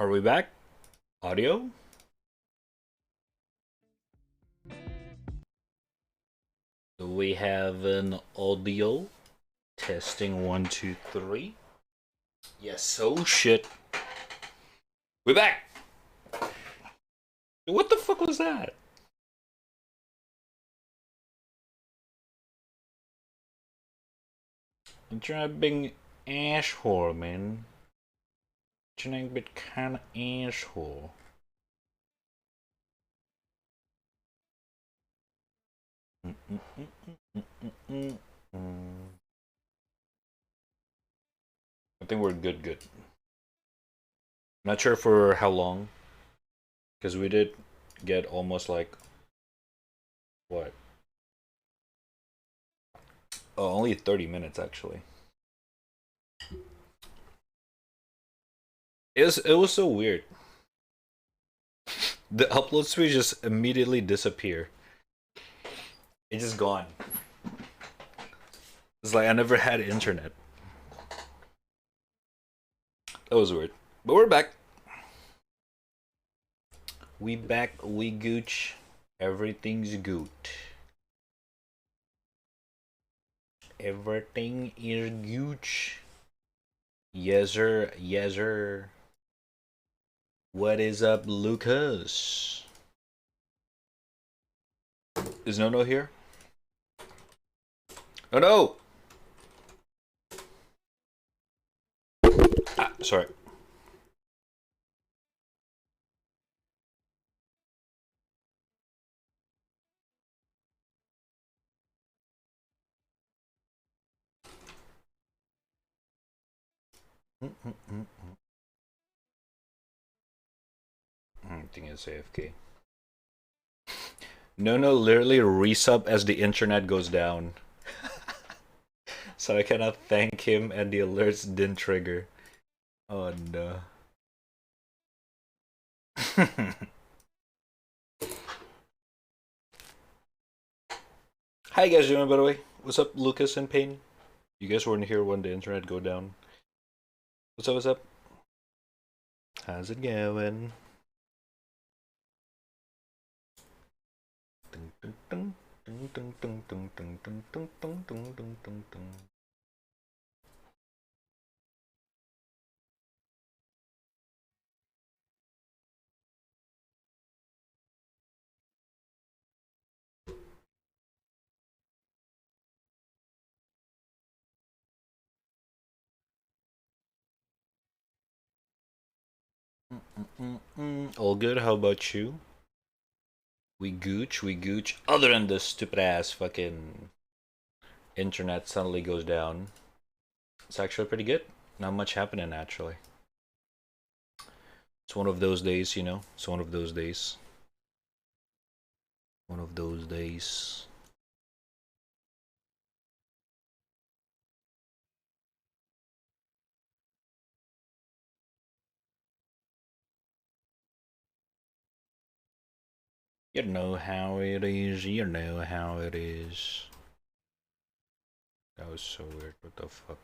Are we back? Audio? Do we have an audio? Testing one, two, three. Yes, oh shit. We back! What the fuck was that? I'm trying to be asshole, man. Trying to be kinda asshole. I think we're good. Not sure for how long, because we did get almost like what? Oh, only 30 minutes actually. It was so weird. The upload speed just immediately disappear. It's just gone. It's like I never had internet. That was weird. But we're back. We back, we gooch. Everything's good. Everything is gooch. Yes sir, yes sir. What is up, Lucas? Is Nono here? Oh no! Ah, sorry. I think it's AFK. Nono literally resub as the internet goes down. So I cannot thank him and the alerts didn't trigger. Oh no. How you guys doing, by the way? What's up, Lucas and Payne? You guys weren't here when the internet go down. What's up, what's up? How's it going? All good, how about you? We gooch. Other than the stupid ass fucking internet suddenly goes down. It's actually pretty good. Not much happening actually. It's one of those days, you know? It's one of those days. One of those days. You know how it is, you know how it is. That was so weird, what the fuck?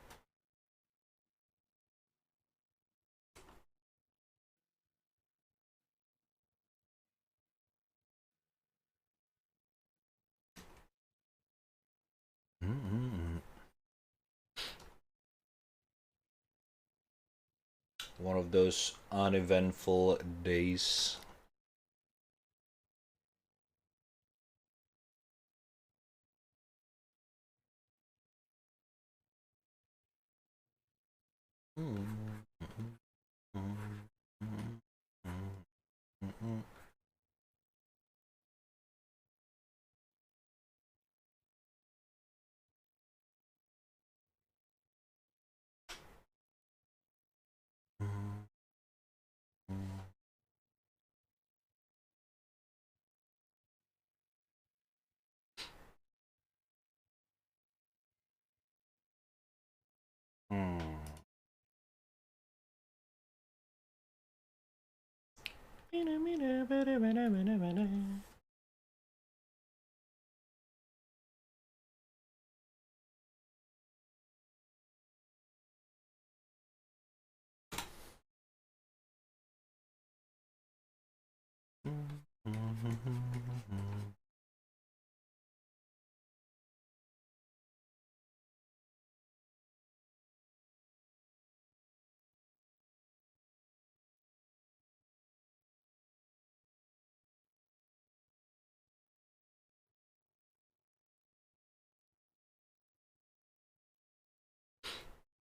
One of those uneventful days.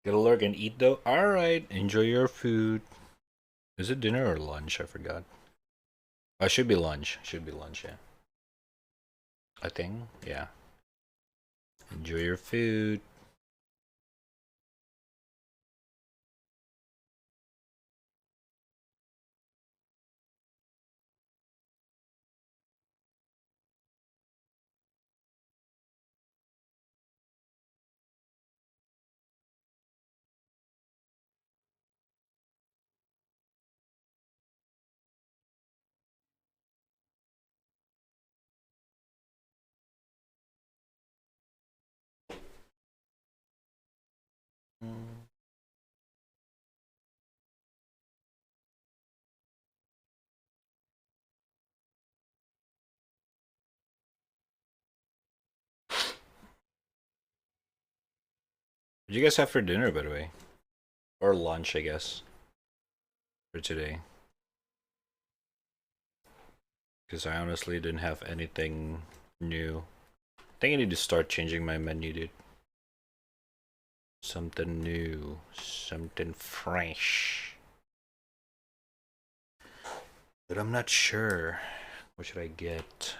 Gotta lurk and eat though. Alright, enjoy your food. Is it dinner or lunch? I forgot. Oh, should be lunch. Should be lunch, yeah. I think, yeah. Enjoy your food. What did you guys have for dinner, by the way? Or lunch, I guess, for today? Because I honestly didn't have anything new. I think I need to start changing my menu, dude. Something new. Something fresh. But I'm not sure. What should I get?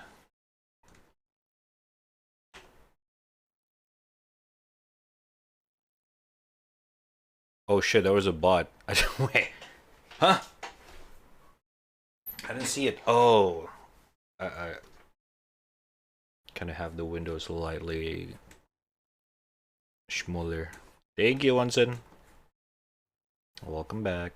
Oh shit, there was a bot. I don't wait. Huh? I didn't see it. Oh. I kind of have the window slightly smaller. Thank you, Onsen. Welcome back.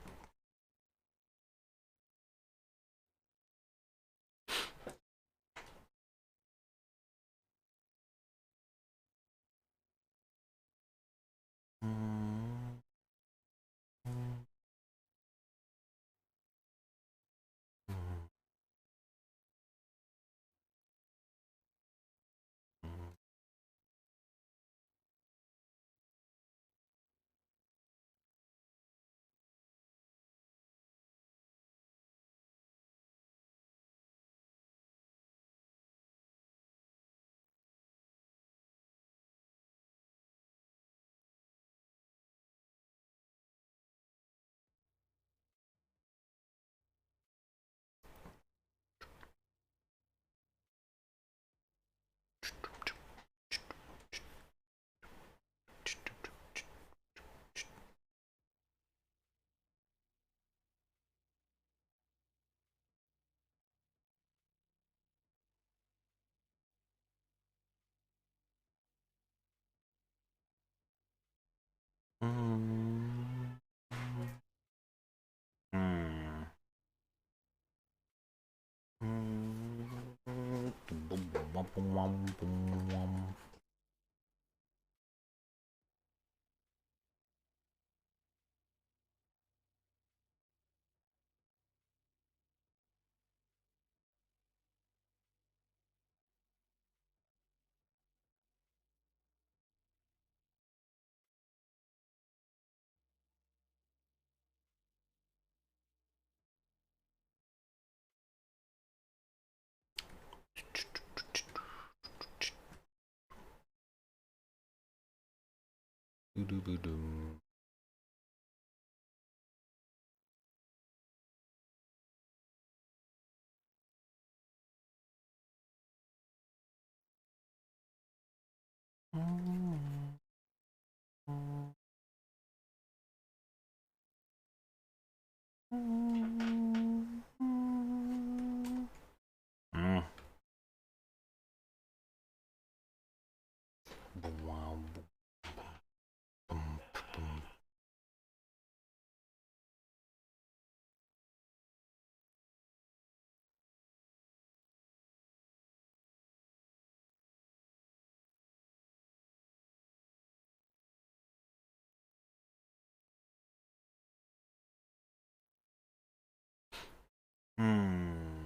Hmm.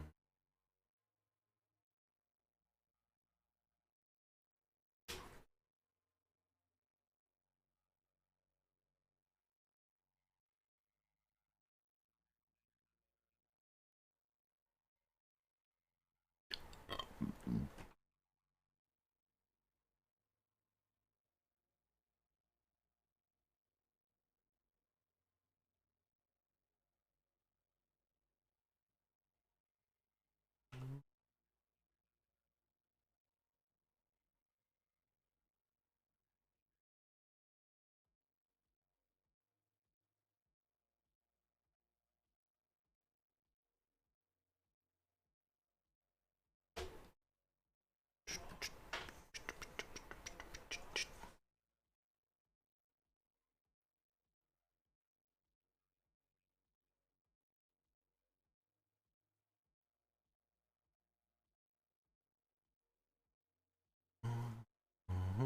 Why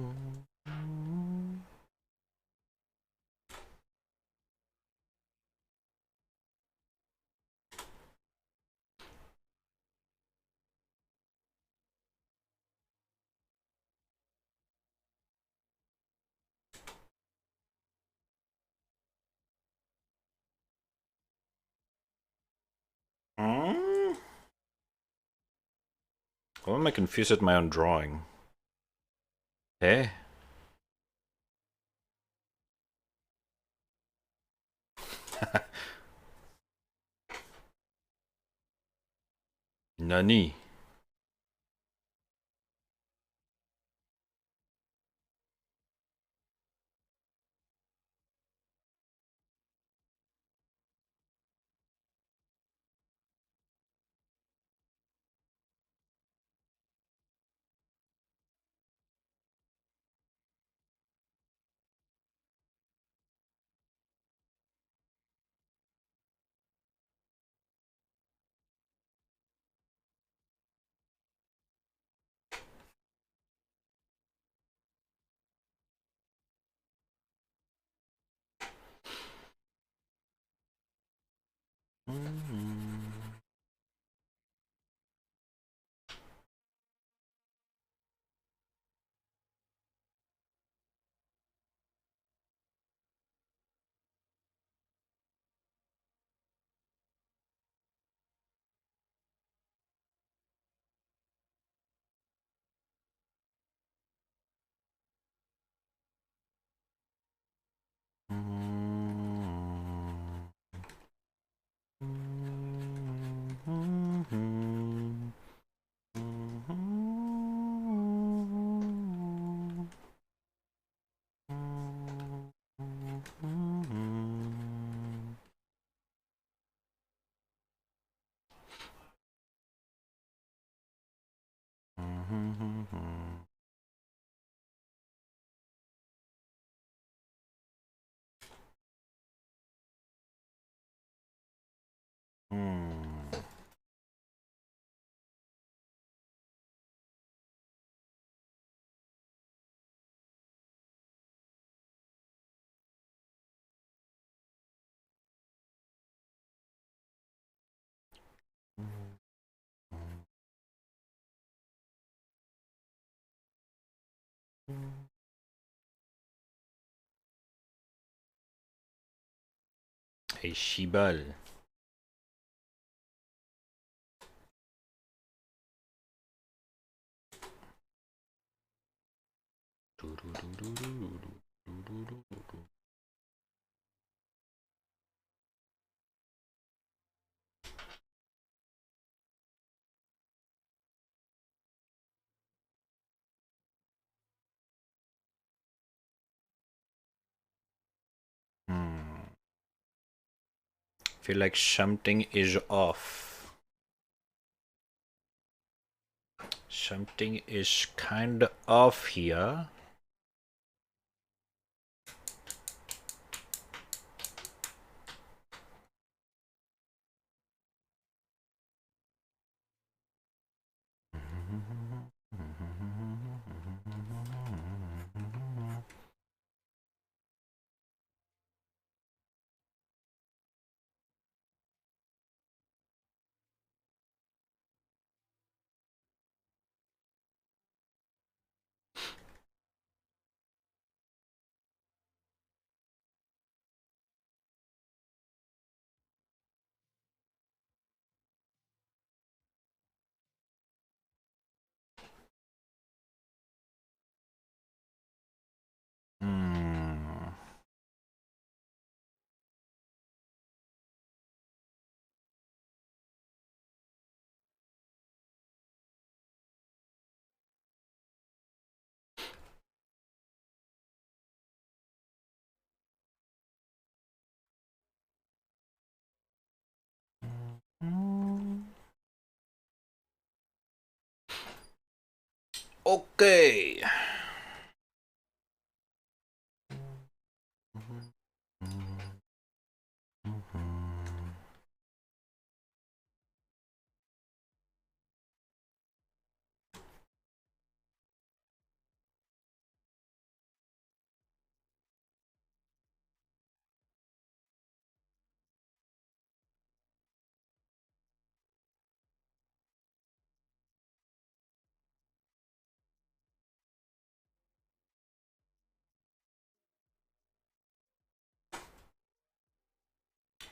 am I confused at my own drawing? Eh? Nani? Hey, Shibal. Feel like something is off. Something is kind of off here. Okay.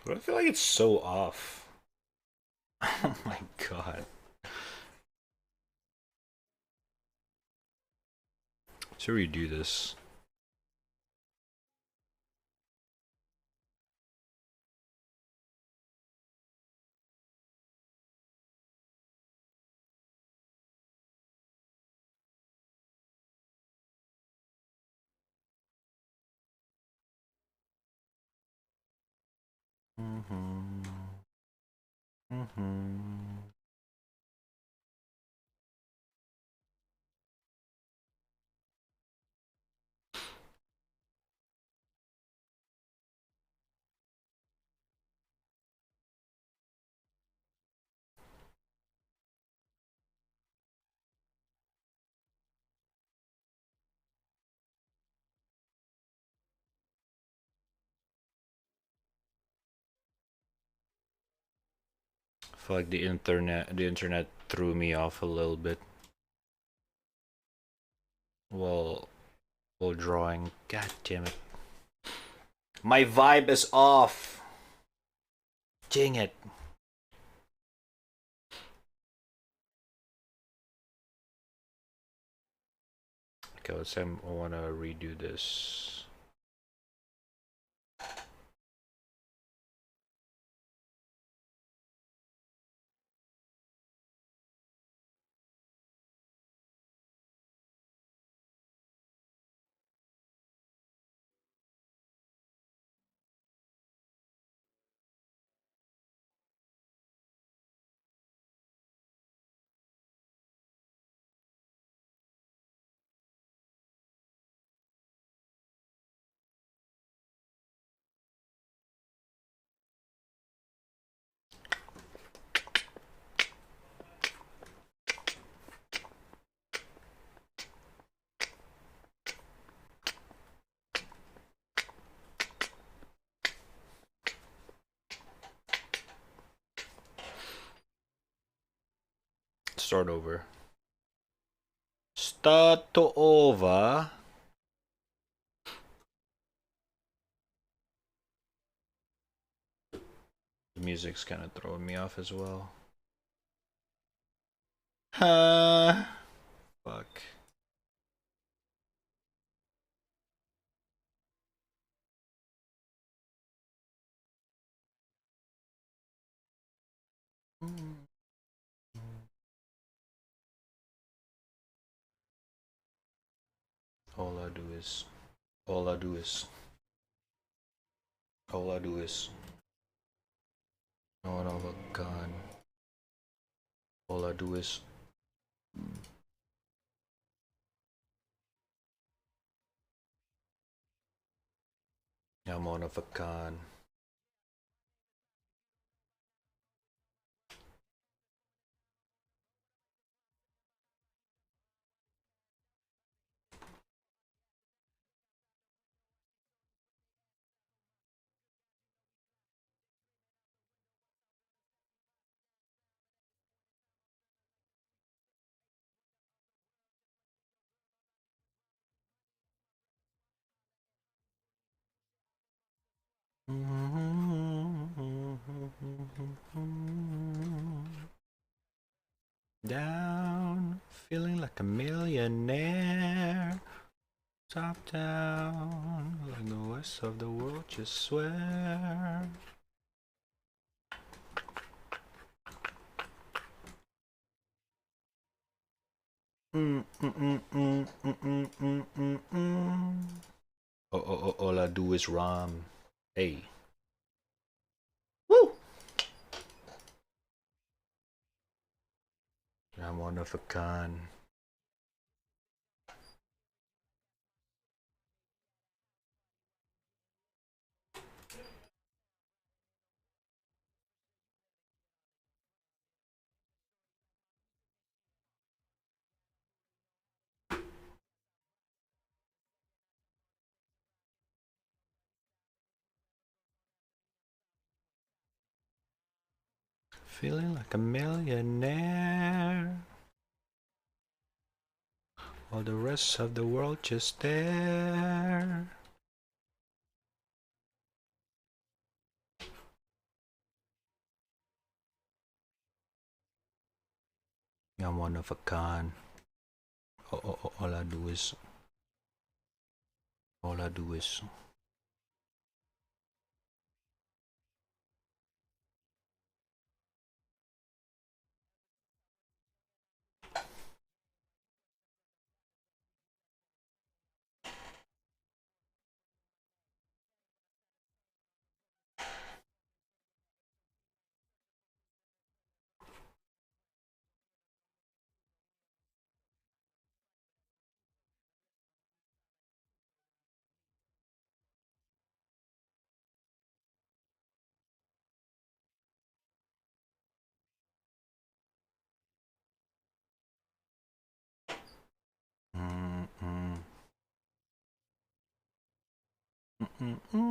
But I feel like it's so off. Oh my god. Let's redo this. Mm-hmm. Mm-hmm. I feel like the internet threw me off a little bit while while drawing. God damn it. My vibe is off. Dang it. Okay, let's say I want to redo this. Start over. Start over. The music's kind of throwing me off as well. Fuck. All I do is, all I do is, all I do is, no one of a gun. All I do is, I'm one of a gun. Down, feeling like a millionaire. Top down, like the rest of the world, just swear. All I do is rhyme. Hey. Woo! I'm one of a kind. Feeling like a millionaire. While the rest of the world just stare. I'm one of a kind. All I do is. All I do is. Mm-mm. Mm-mm.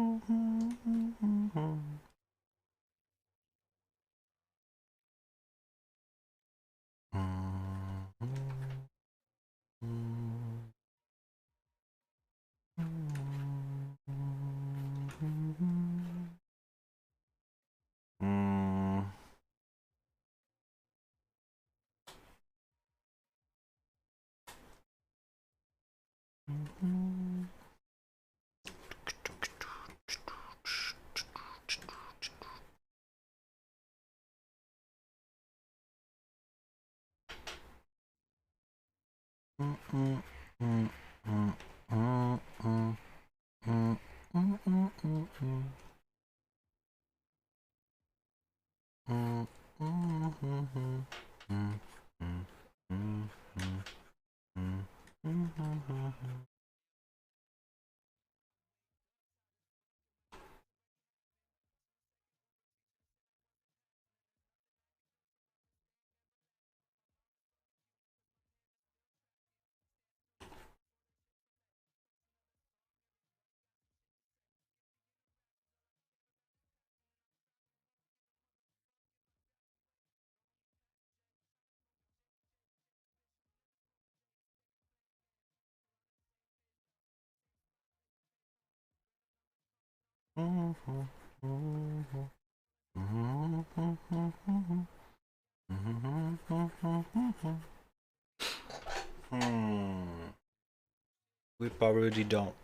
We probably don't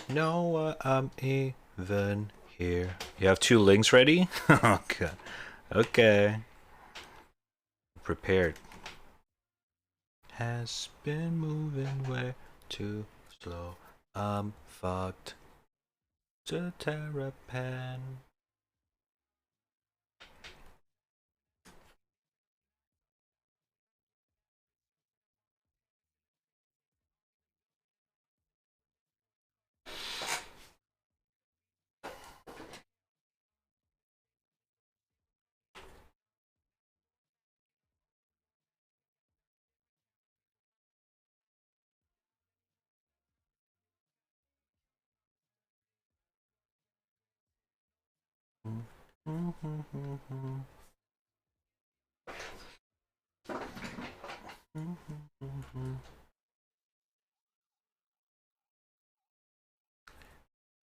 know why I'm even here. You have 2 links ready? Okay. Okay. Prepared. Has been moving way too slow. I'm fucked. To Terrapan.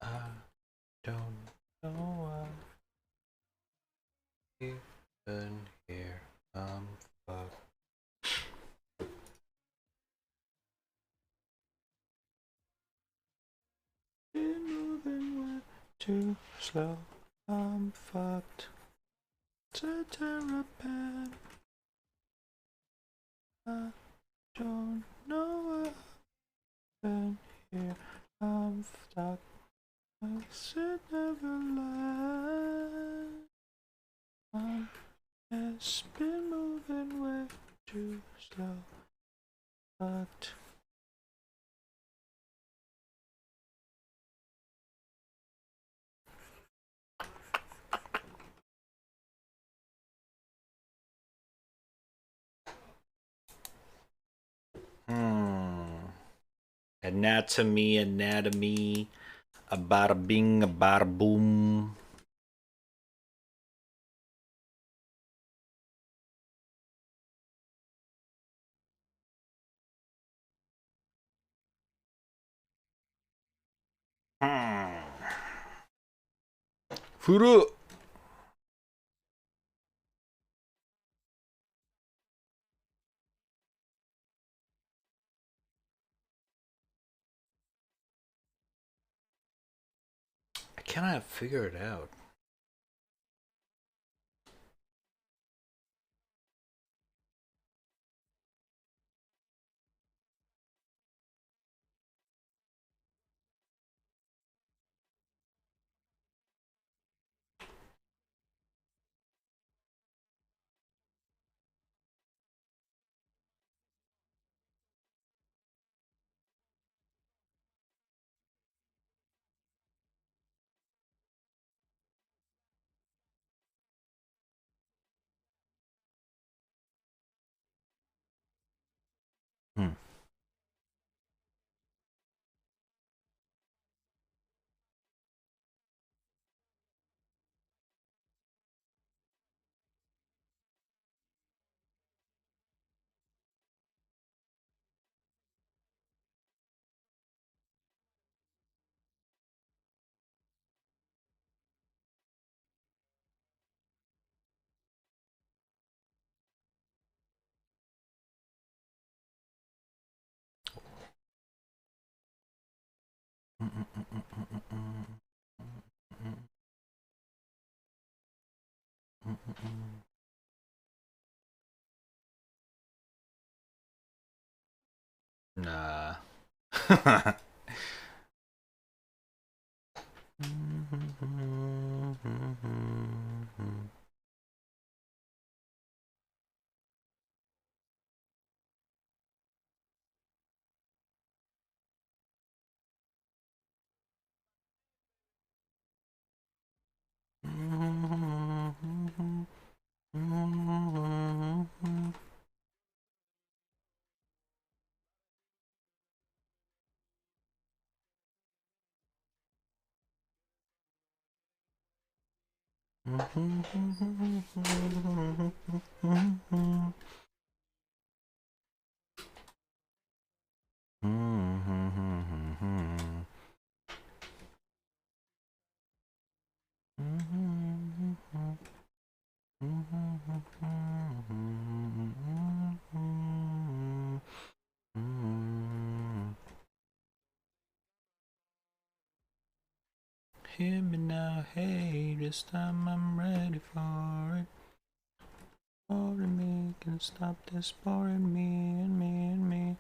I don't know why I'm even here. I'm fucked. Been moving way too slow. I'm fucked. To Terrapan. I don't know why I've been here. I'm stuck. I should never lie. It's been moving way too slow. But anatomy, a bada bing, a bada boom. Furu. cannot figure it out. Hmm. Nah. Hear me now, hey, this time I'm ready for it. Boring me can stop this boring me and me and me.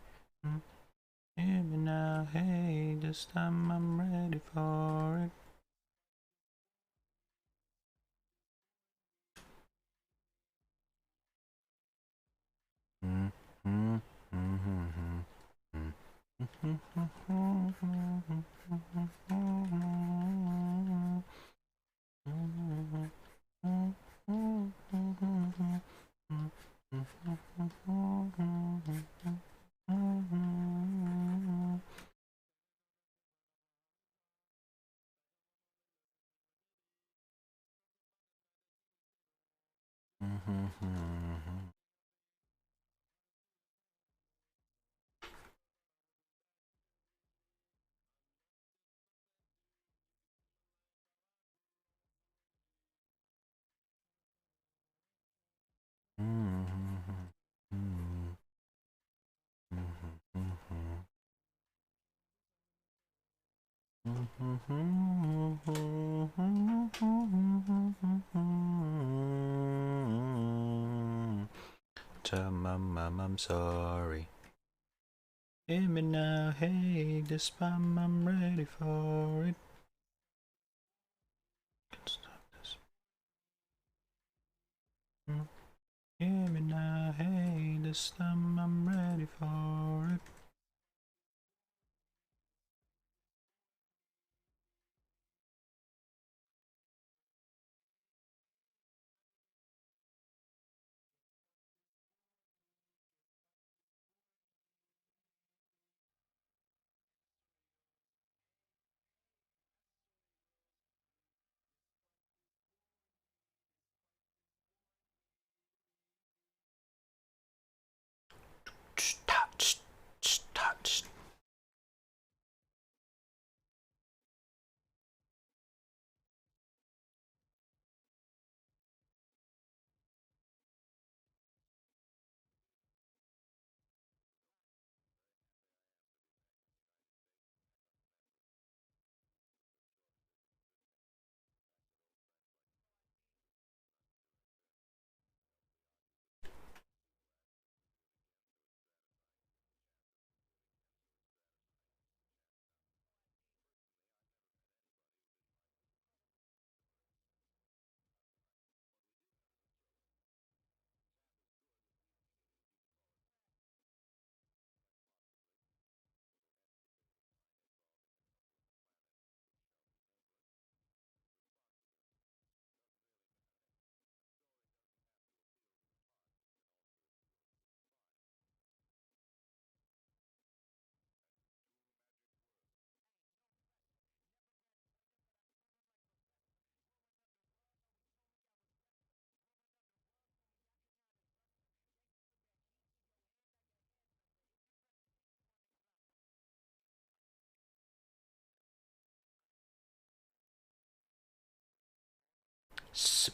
Hear me now, hey, this time I'm ready for it. Tell my mom I'm sorry. Hear me now, hey, this time I'm ready for it. Can't stop this. Hear me now, hey, this time I'm ready for it.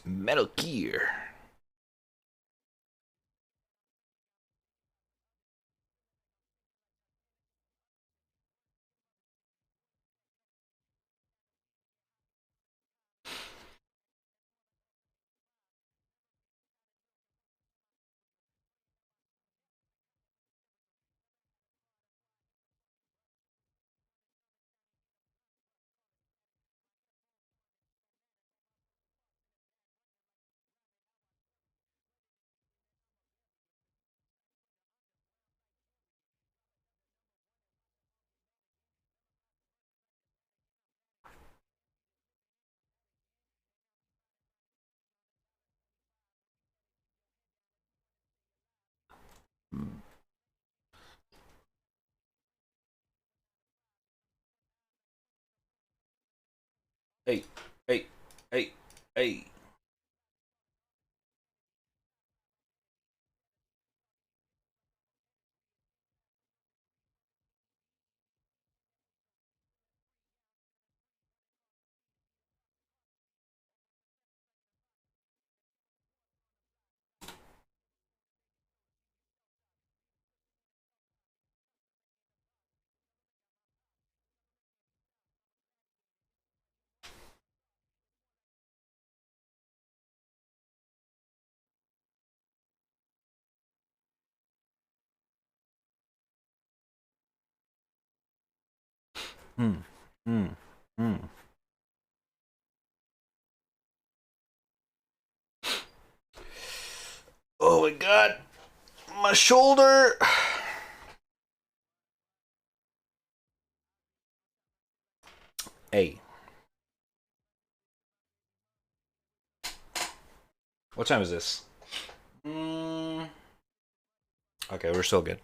Metal Gear. Hey, hey, hey, hey. Hmm, hmm, hmm. Oh my god, my shoulder. Hey, what time is this? Mm, okay, we're still good.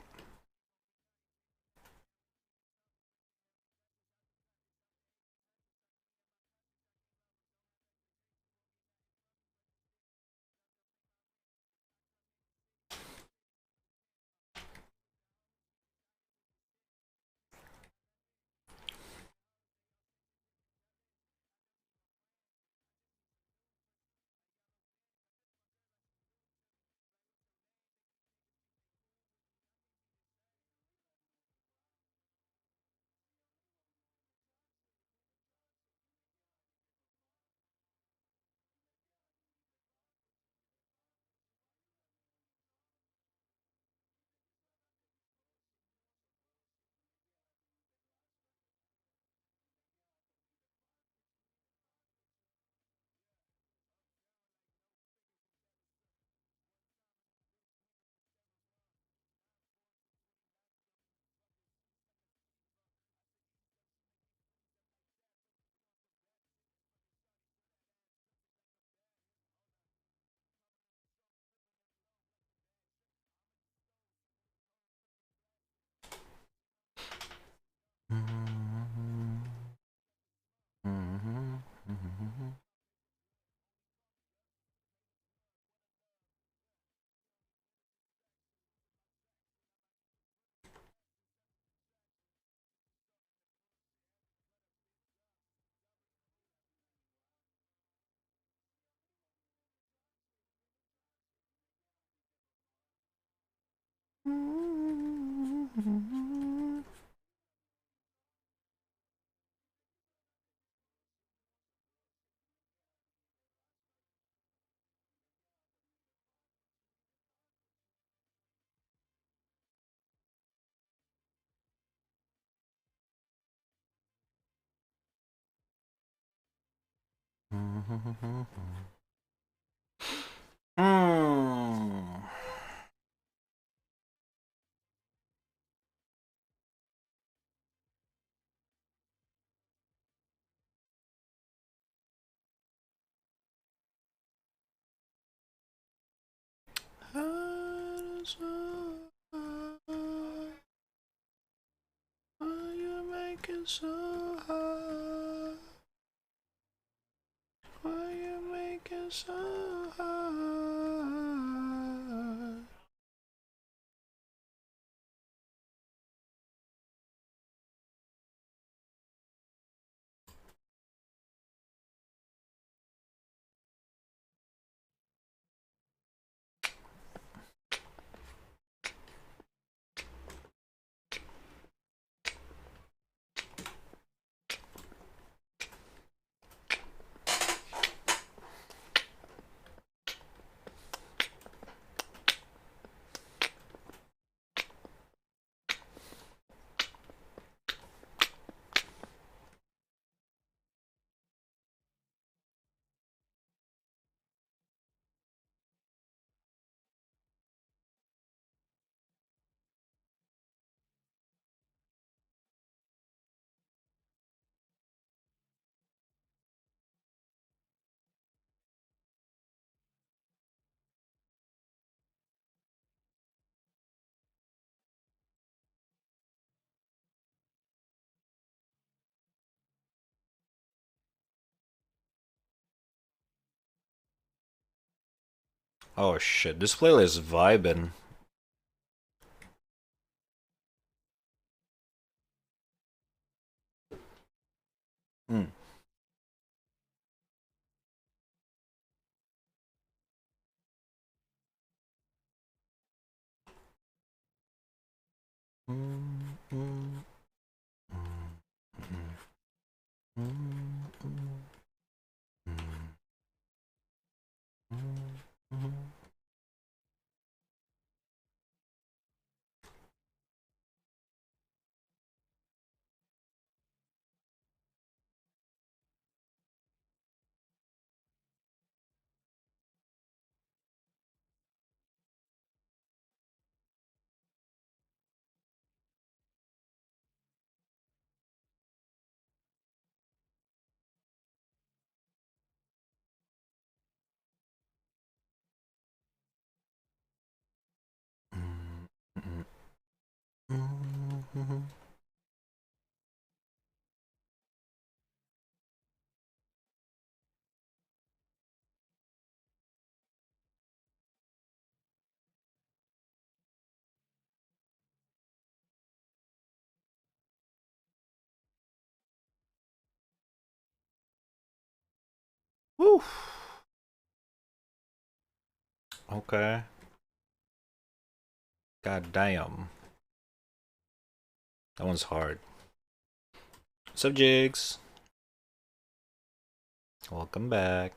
Hmm. Why you make it so hard? Why you make it so hard? Oh shit, this playlist is vibing. Mm. Mm, mm, mm, mm, mm. Woo. Okay. God damn. That one's hard. What's up, Jigs? Welcome back.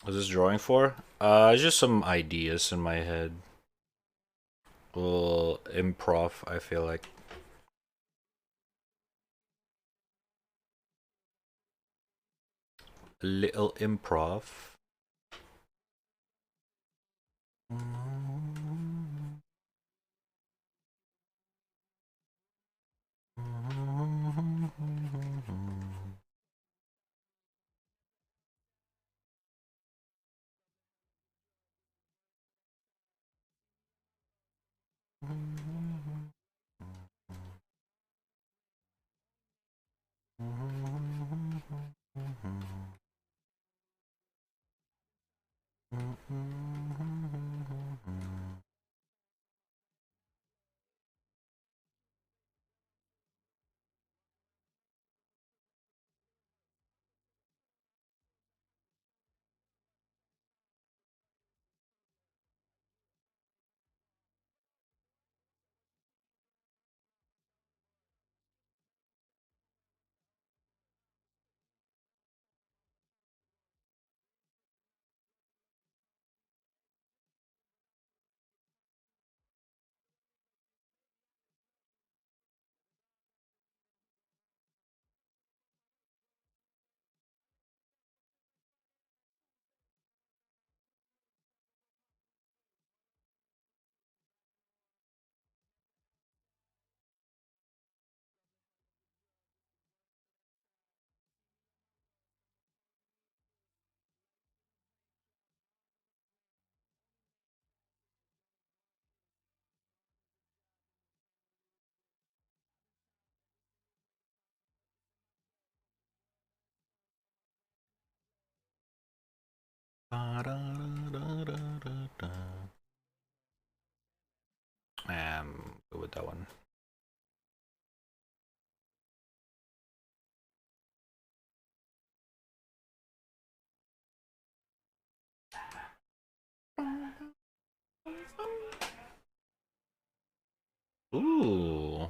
What's this drawing for? Just some ideas in my head. Well, improv, I feel like. A little improv. Go with that one. Ooh.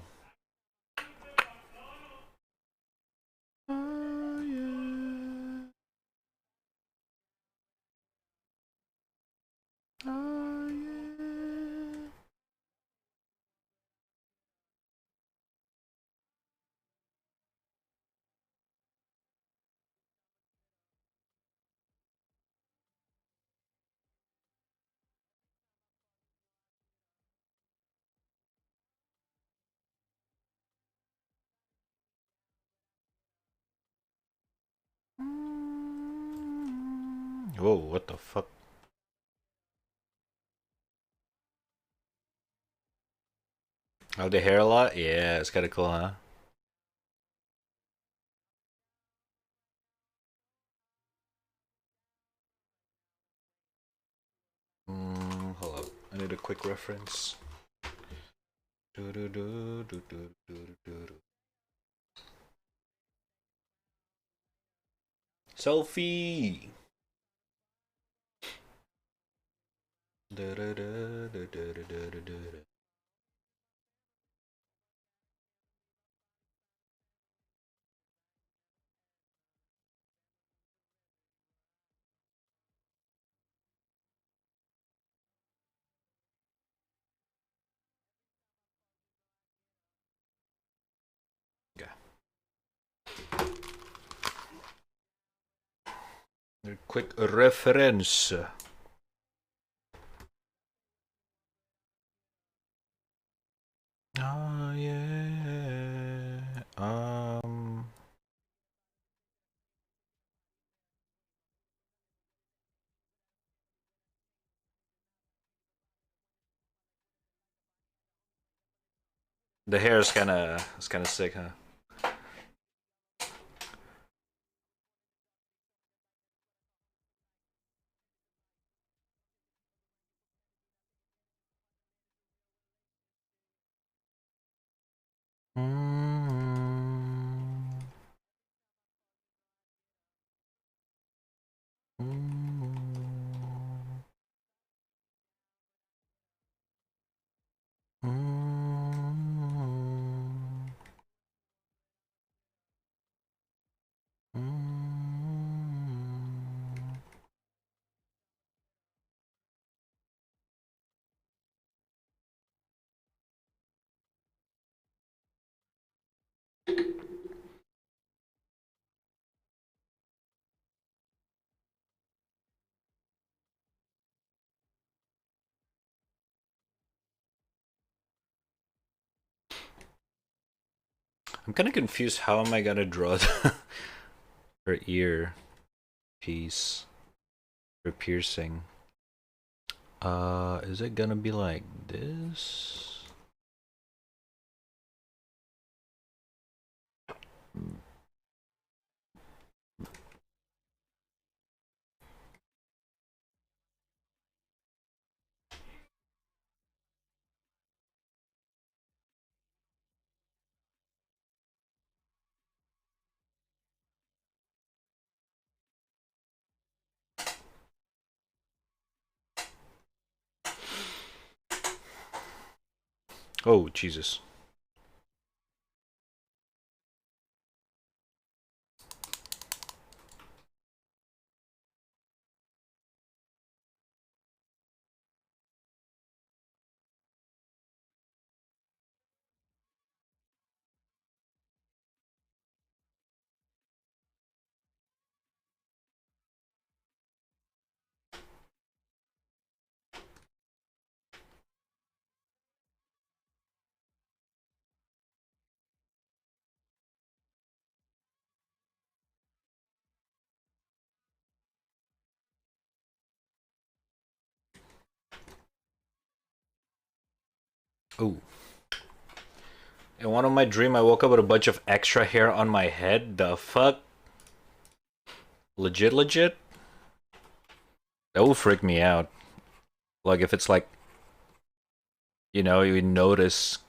Whoa, what the fuck? Oh, the hair a lot? Yeah, it's kind of cool, huh? Hold up. I need a quick reference. Selfie! Okay. A quick reference. Oh yeah. The hair is kind of sick, huh? I'm kind of confused. How am I gonna draw her ear piece for piercing? Is it gonna be like this? Oh, Jesus. Oh. In one of my dream, I woke up with a bunch of extra hair on my head. The fuck? Legit, legit? That will freak me out. Like, if it's like, you notice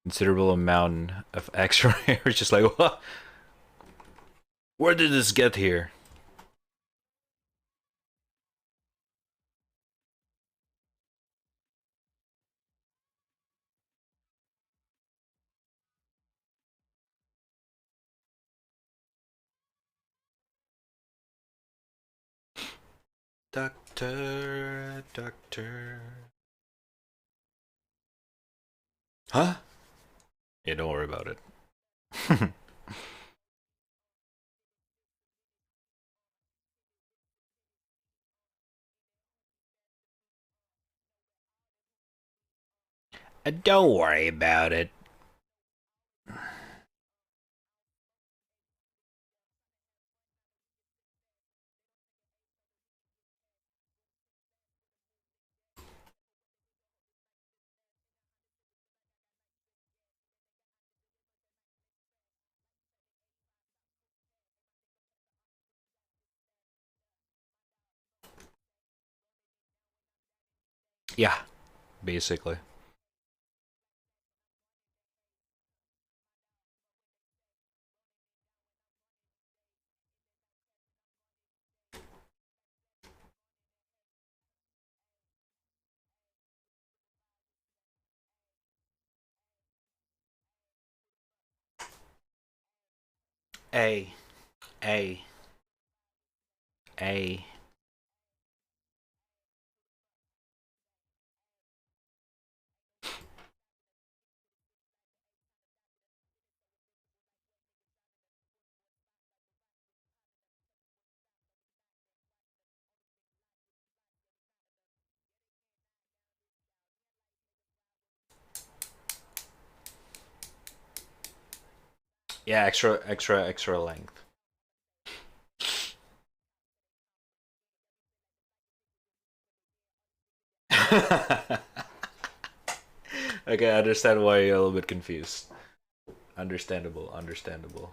considerable amount of extra hair. It's just like, what? Where did this get here? Doctor, doctor. Huh? Yeah, don't worry about it. Don't worry about it. Yeah, basically. A, A, A. Yeah, extra length. Okay, I understand why you're a little bit confused. Understandable, understandable.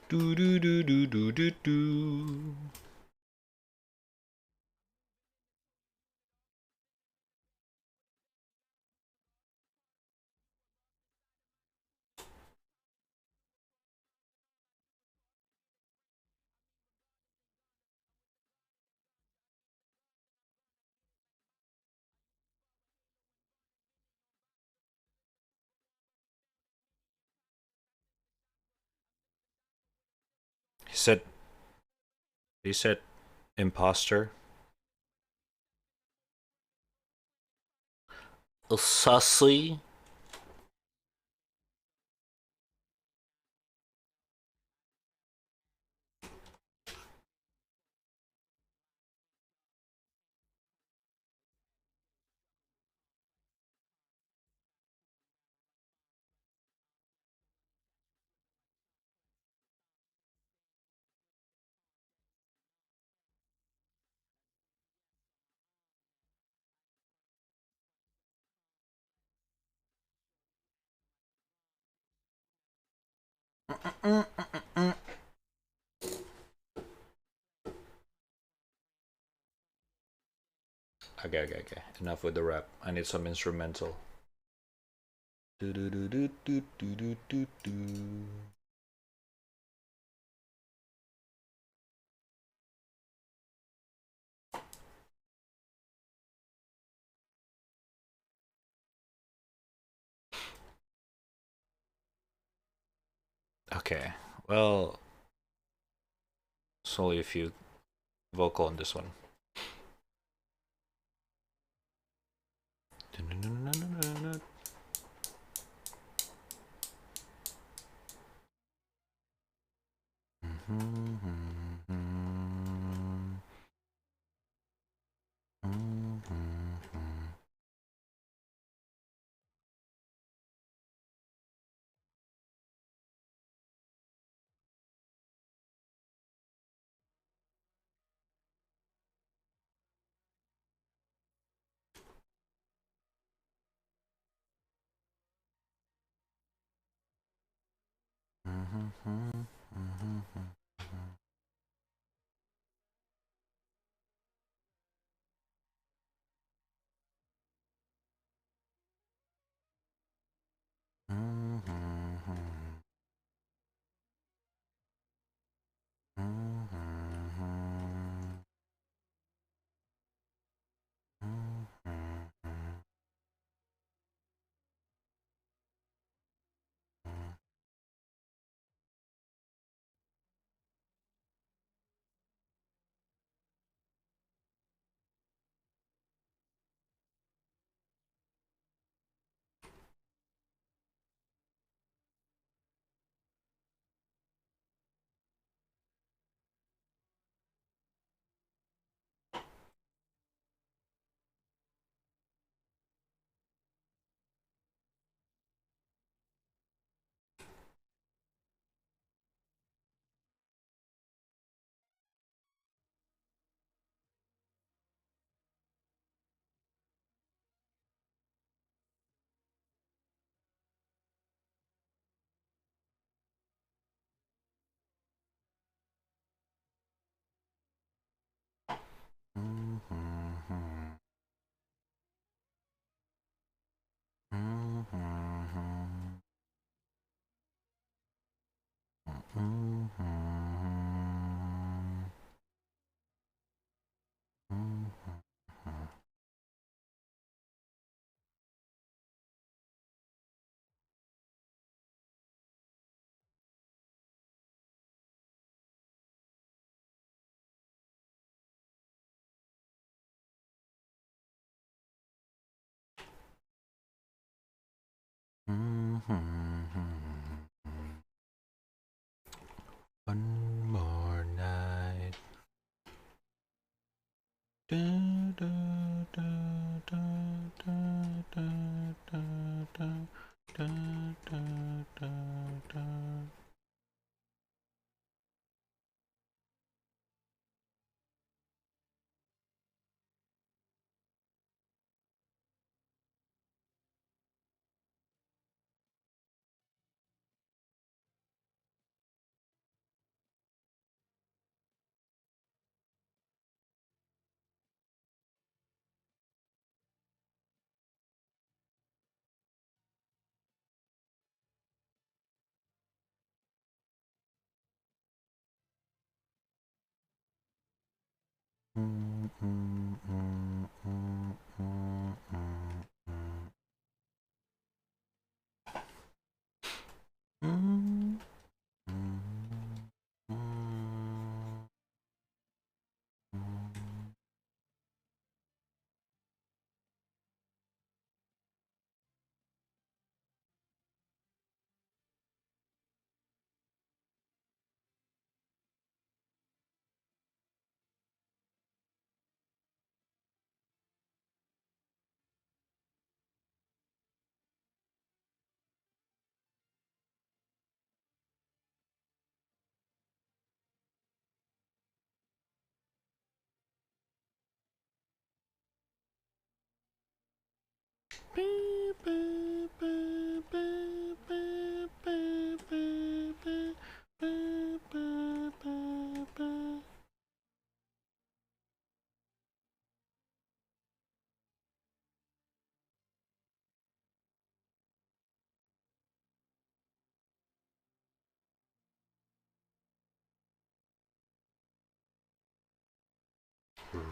Do do do do do do do. He said he said imposter. Sussly. Okay, okay, okay. Enough with the rap. I need some instrumental. Do do do do do do do do do. Okay. Well, it's only a few vocal on this one. One more night. Da, da, da, da, da, da, da, da, da, da, da, da.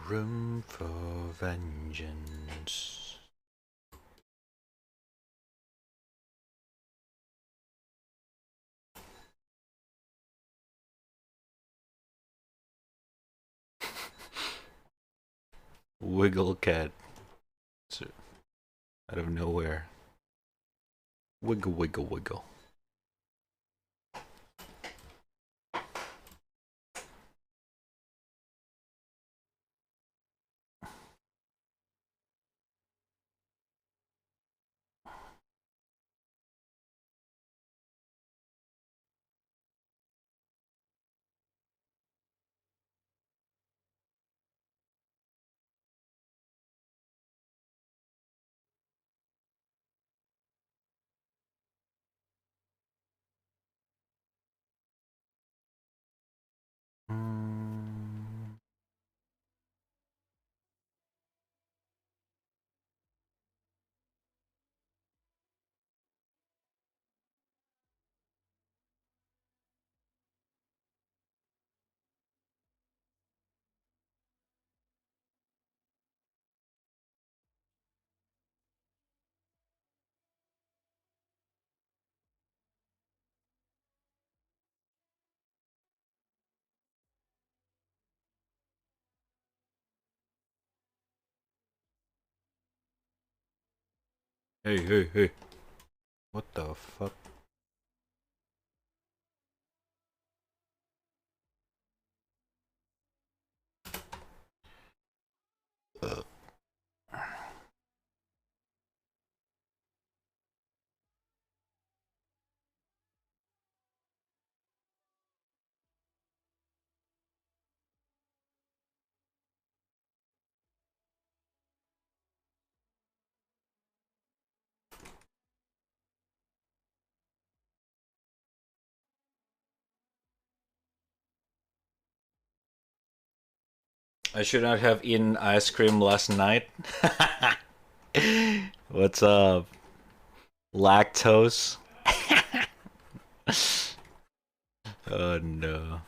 Room for vengeance. Wiggle cat. So, out of nowhere. Wiggle, wiggle, wiggle. Hey, hey, hey. What the fuck? I should not have eaten ice cream last night. What's up? Lactose? Oh no.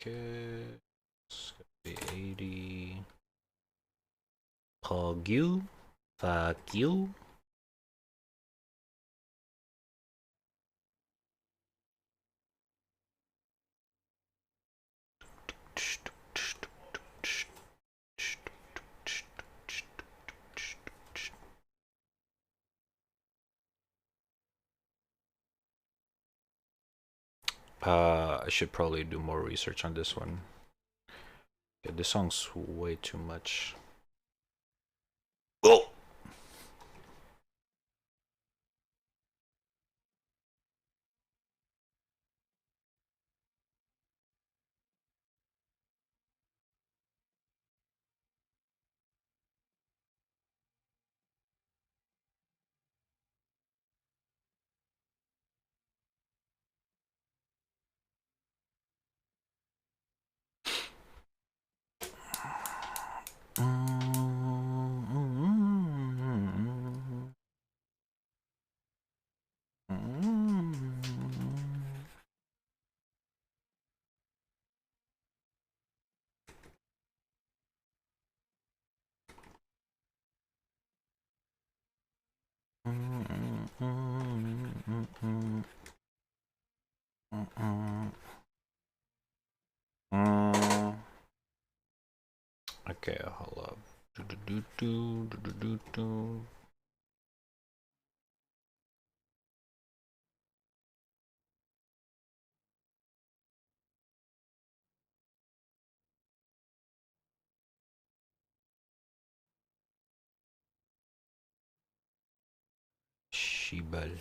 Okay. It's gonna be 80. Pog you. Fuck you. I should probably do more research on this one. Yeah, this song's way too much. Oh! Okay, hold up. Shibal.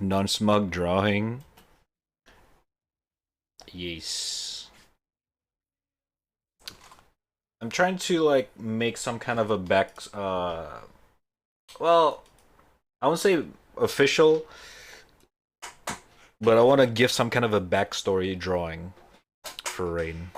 Non-smug drawing. Yes. I'm trying to like make some kind of a well, I won't say official, but I want to give some kind of a backstory drawing for Rain.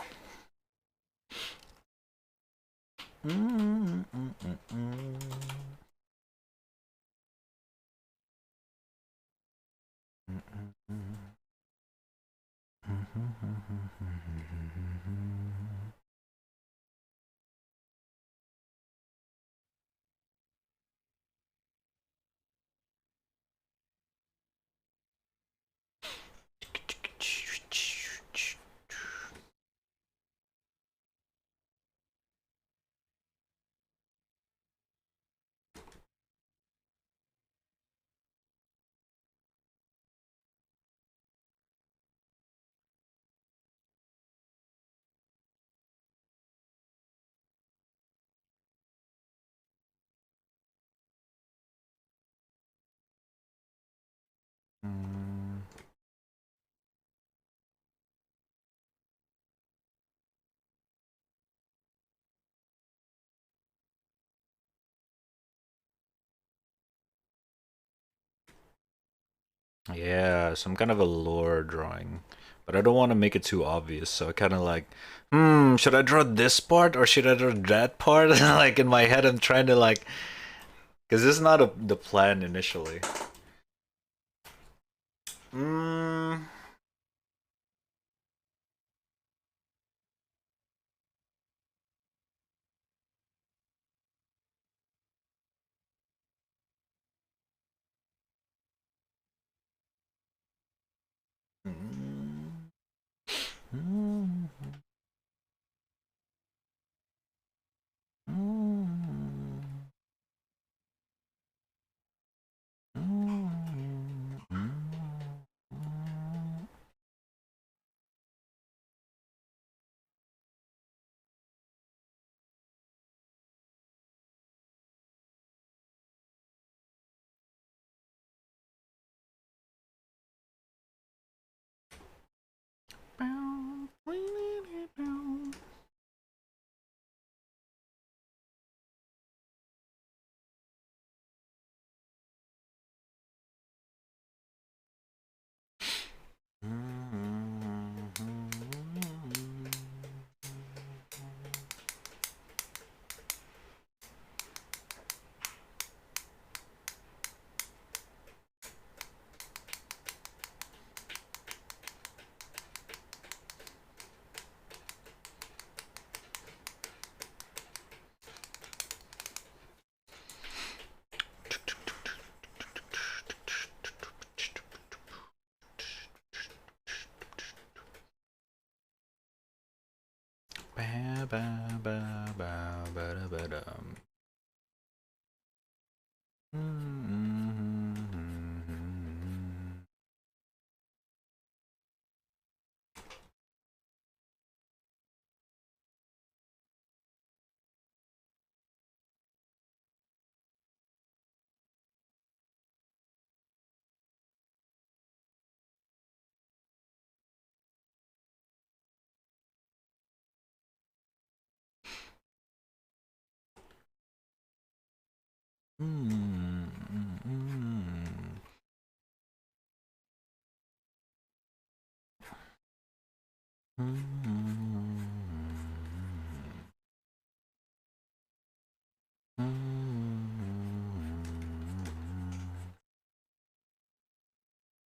Yeah, some kind of a lore drawing. But I don't want to make it too obvious, so I kind of like, should I draw this part or should I draw that part? Like in my head, I'm trying to like, because this is not the plan initially. Mm. Ba, ba, ba, ba, ba, da, ba, dum.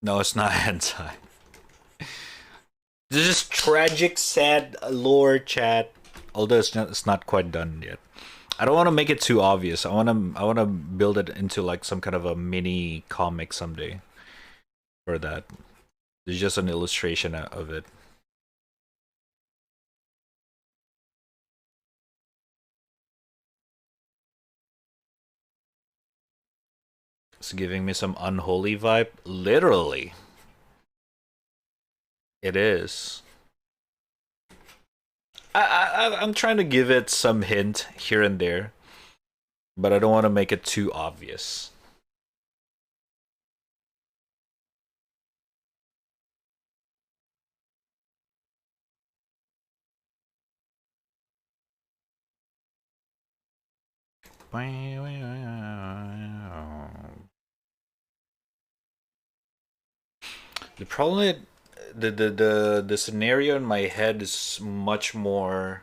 No, it's not hentai. This is tragic, sad lore chat. Although it's not quite done yet. I don't want to make it too obvious. I want to build it into like some kind of a mini comic someday for that. It's just an illustration of it. It's giving me some unholy vibe. Literally, it is. I'm trying to give it some hint here and there, but I don't want to make it too obvious. The problem, the scenario in my head is much more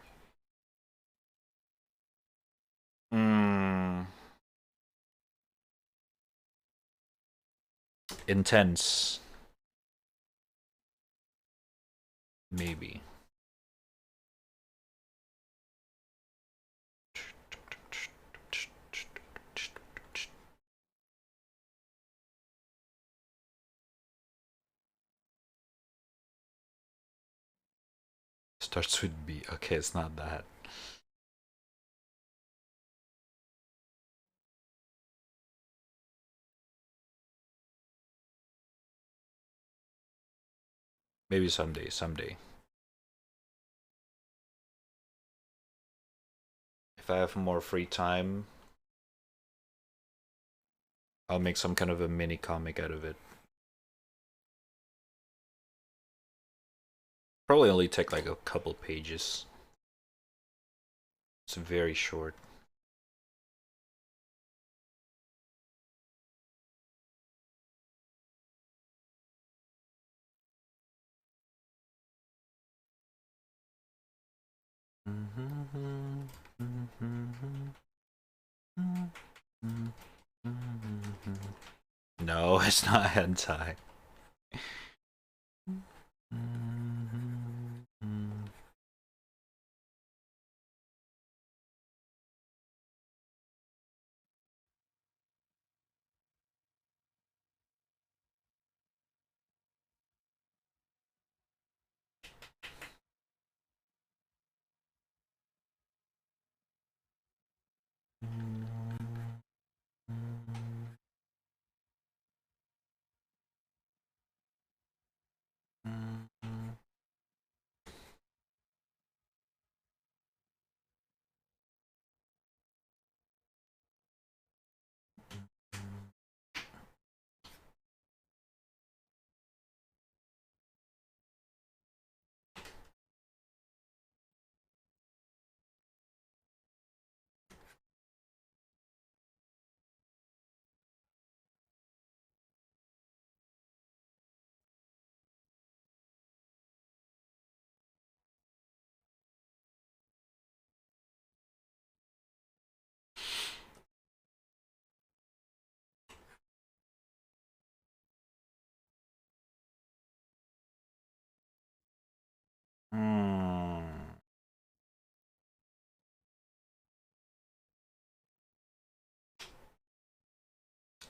Mm, intense, maybe. Starts with B. Okay, it's not that. Maybe someday, someday. If I have more free time, I'll make some kind of a mini comic out of it. Probably only take like a couple pages. It's very short. No, it's not hentai. Hmm.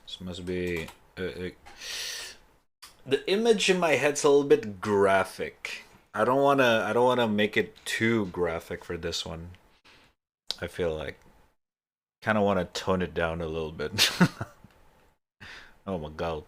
This must be. The image in my head's a little bit graphic. I don't wanna. I don't wanna make it too graphic for this one. I feel like kind of want to tone it down a little bit. Oh my god.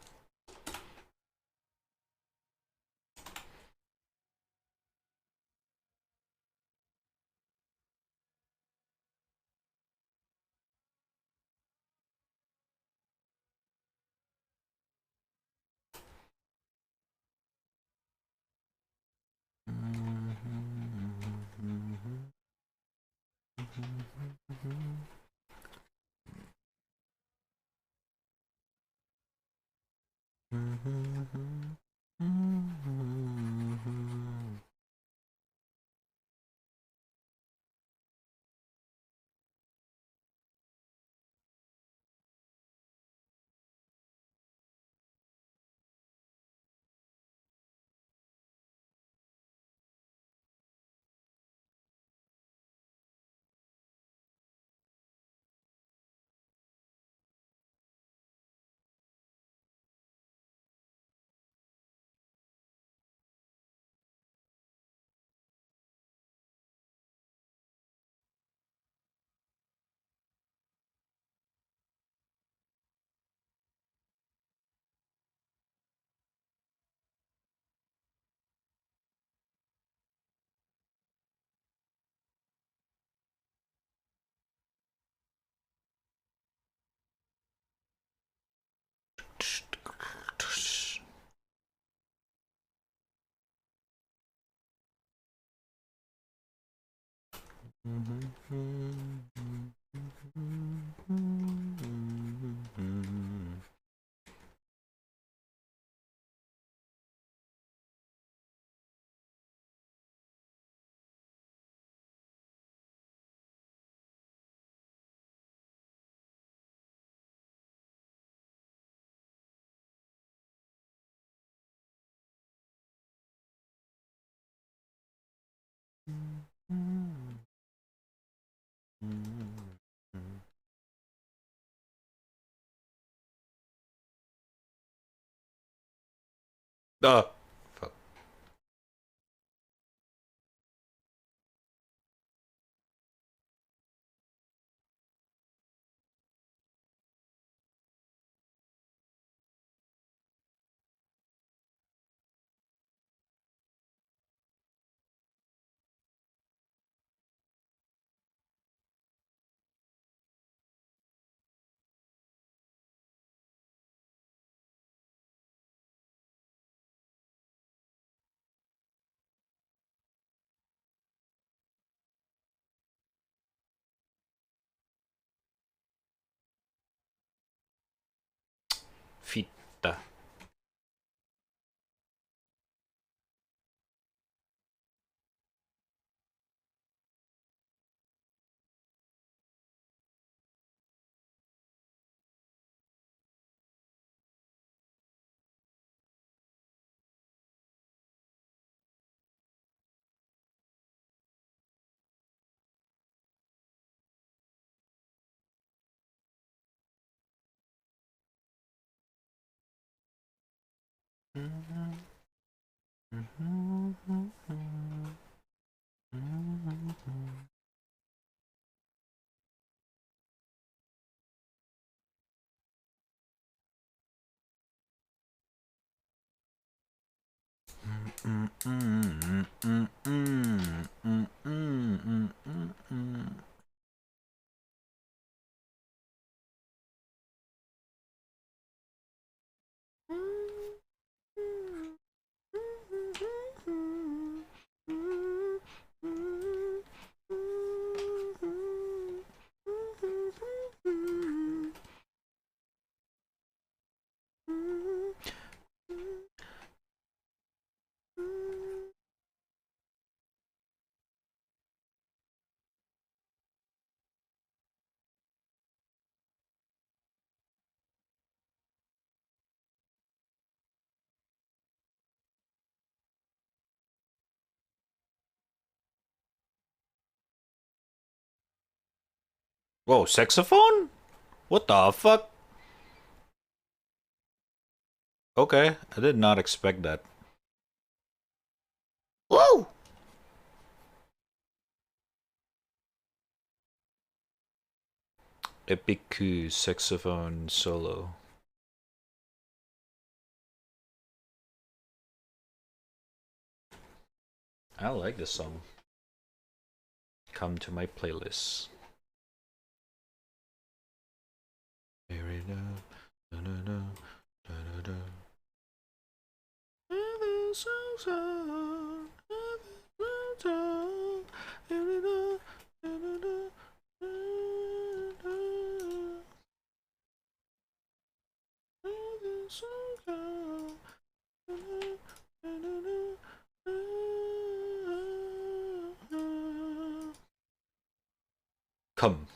Fuck. Fitta. Whoa, saxophone? What the fuck? Okay, I did not expect that. Whoa! Epic saxophone solo. I like this song. Come to my playlist. Come.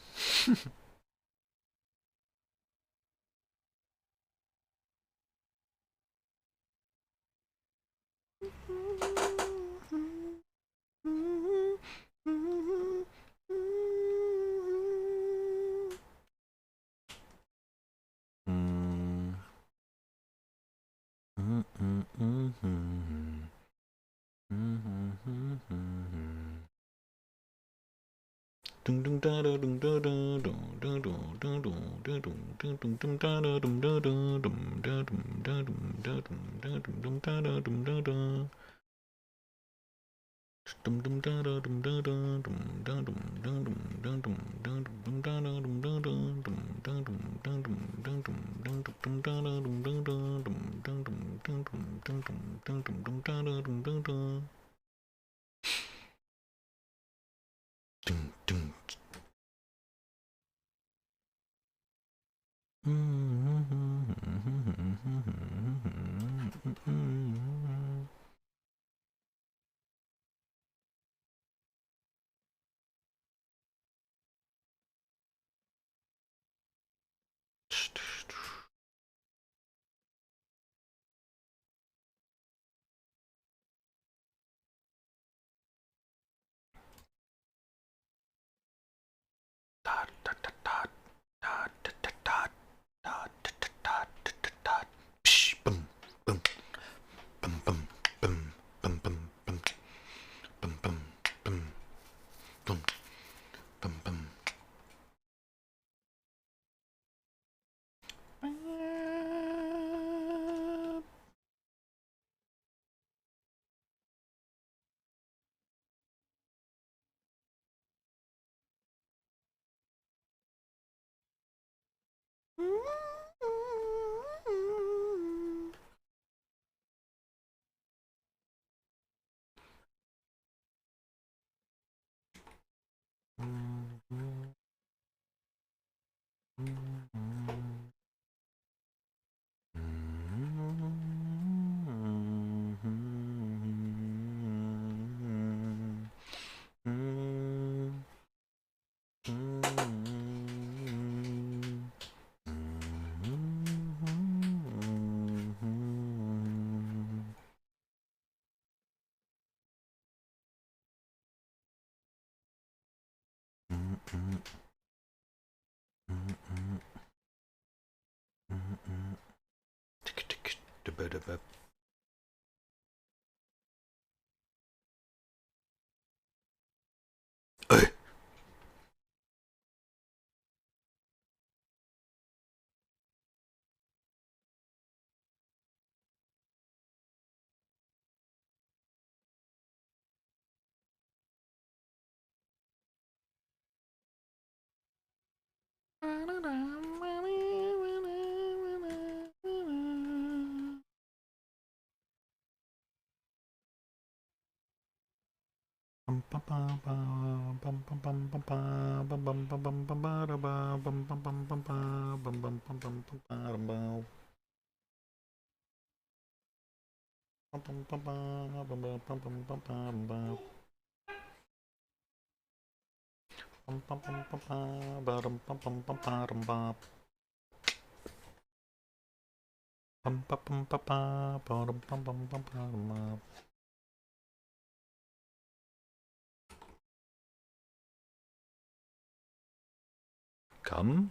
Come?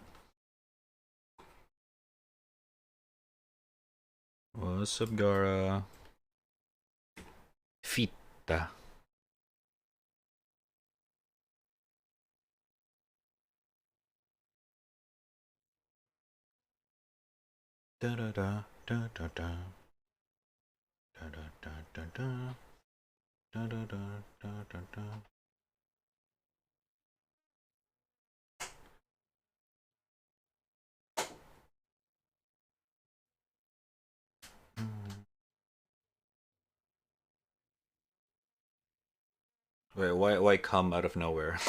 What's up, Gara? Fitta. Da da da da da da da da da da da da da da da. Wait, why come out of nowhere?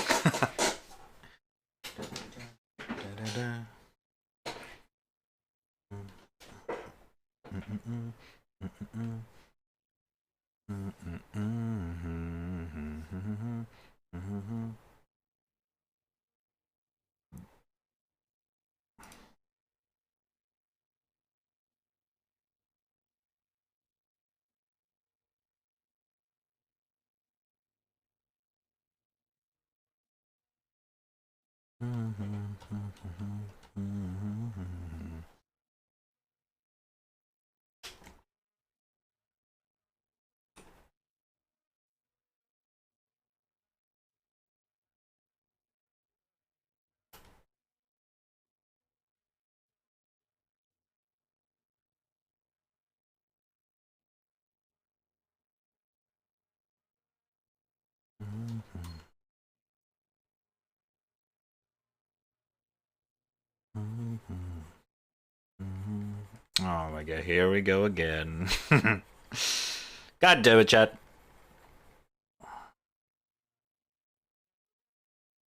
Oh my god, here we go again. God damn it, chat.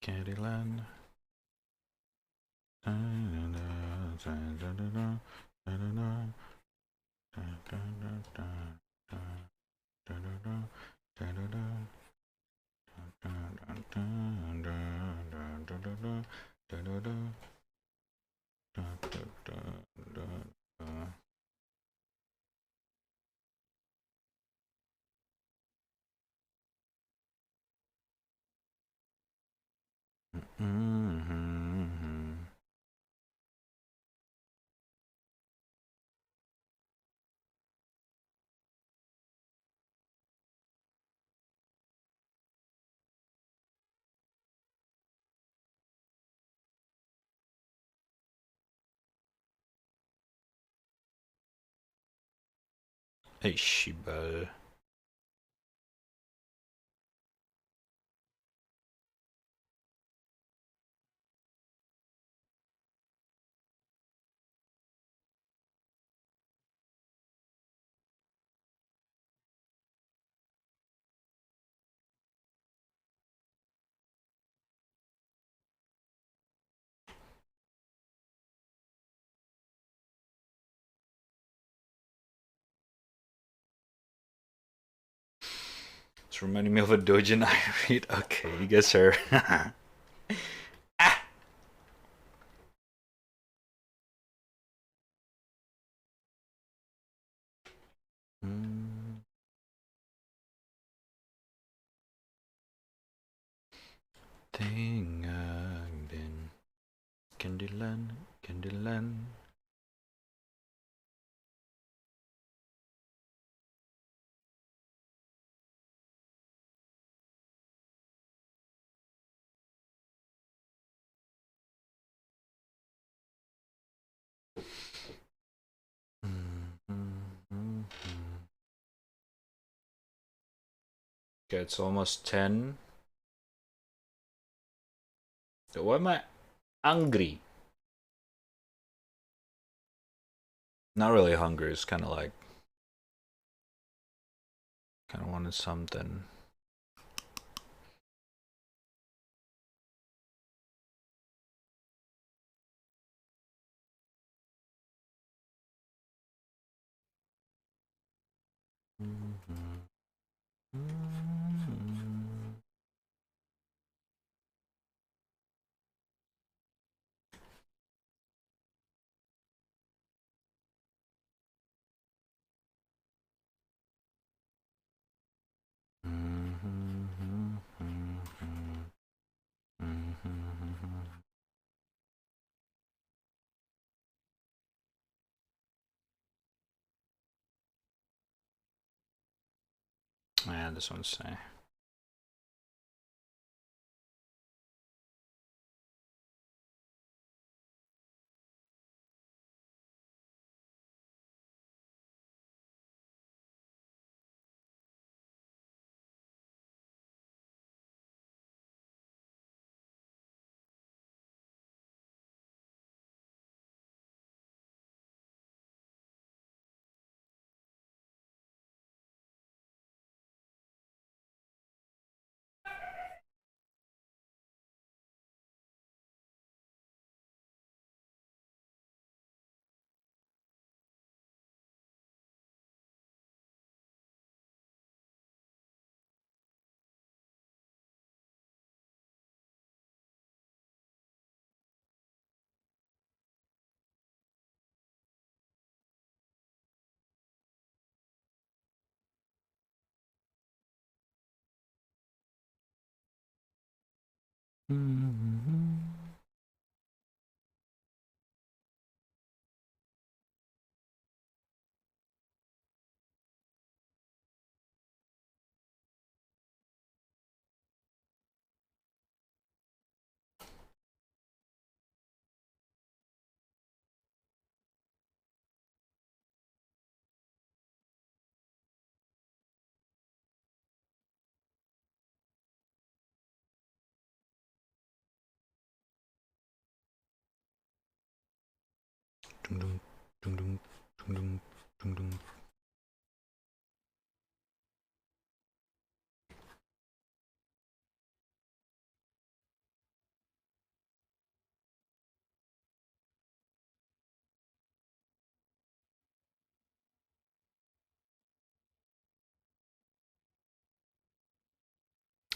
Candyland. Hey, Shiba. It's reminding me of a Dojin I read. Okay, you guys are. Ah! Thing I've been Candyland, Candyland. Okay, it's almost 10. Why am I angry? Not really hungry, it's kind of like. Kind of wanted something. Yeah, this one's say.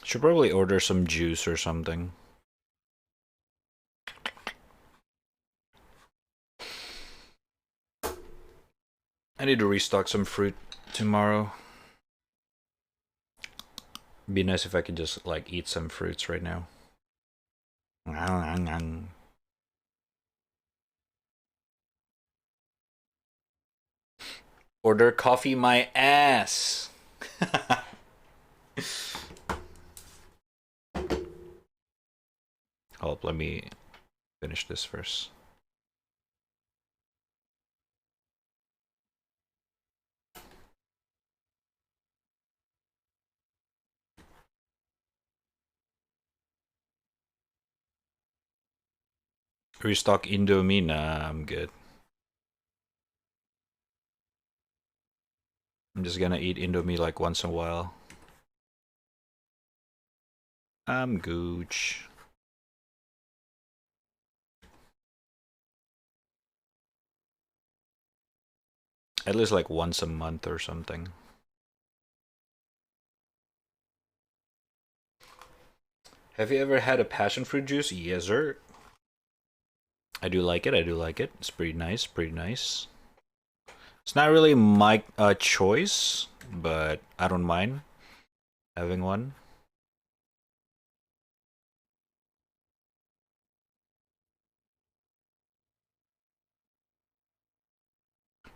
Should probably order some juice or something. I need to restock some fruit tomorrow. Be nice if I could just like eat some fruits right now. Order coffee my ass. Hold up, let me finish this first. Restock Indomie? Nah, I'm good. I'm just gonna eat Indomie like once in a while. I'm gooch. At least like once a month or something. Have you ever had a passion fruit juice? Yes, sir. I do like it. I do like it. It's pretty nice. Pretty nice. It's not really my choice, but I don't mind having one.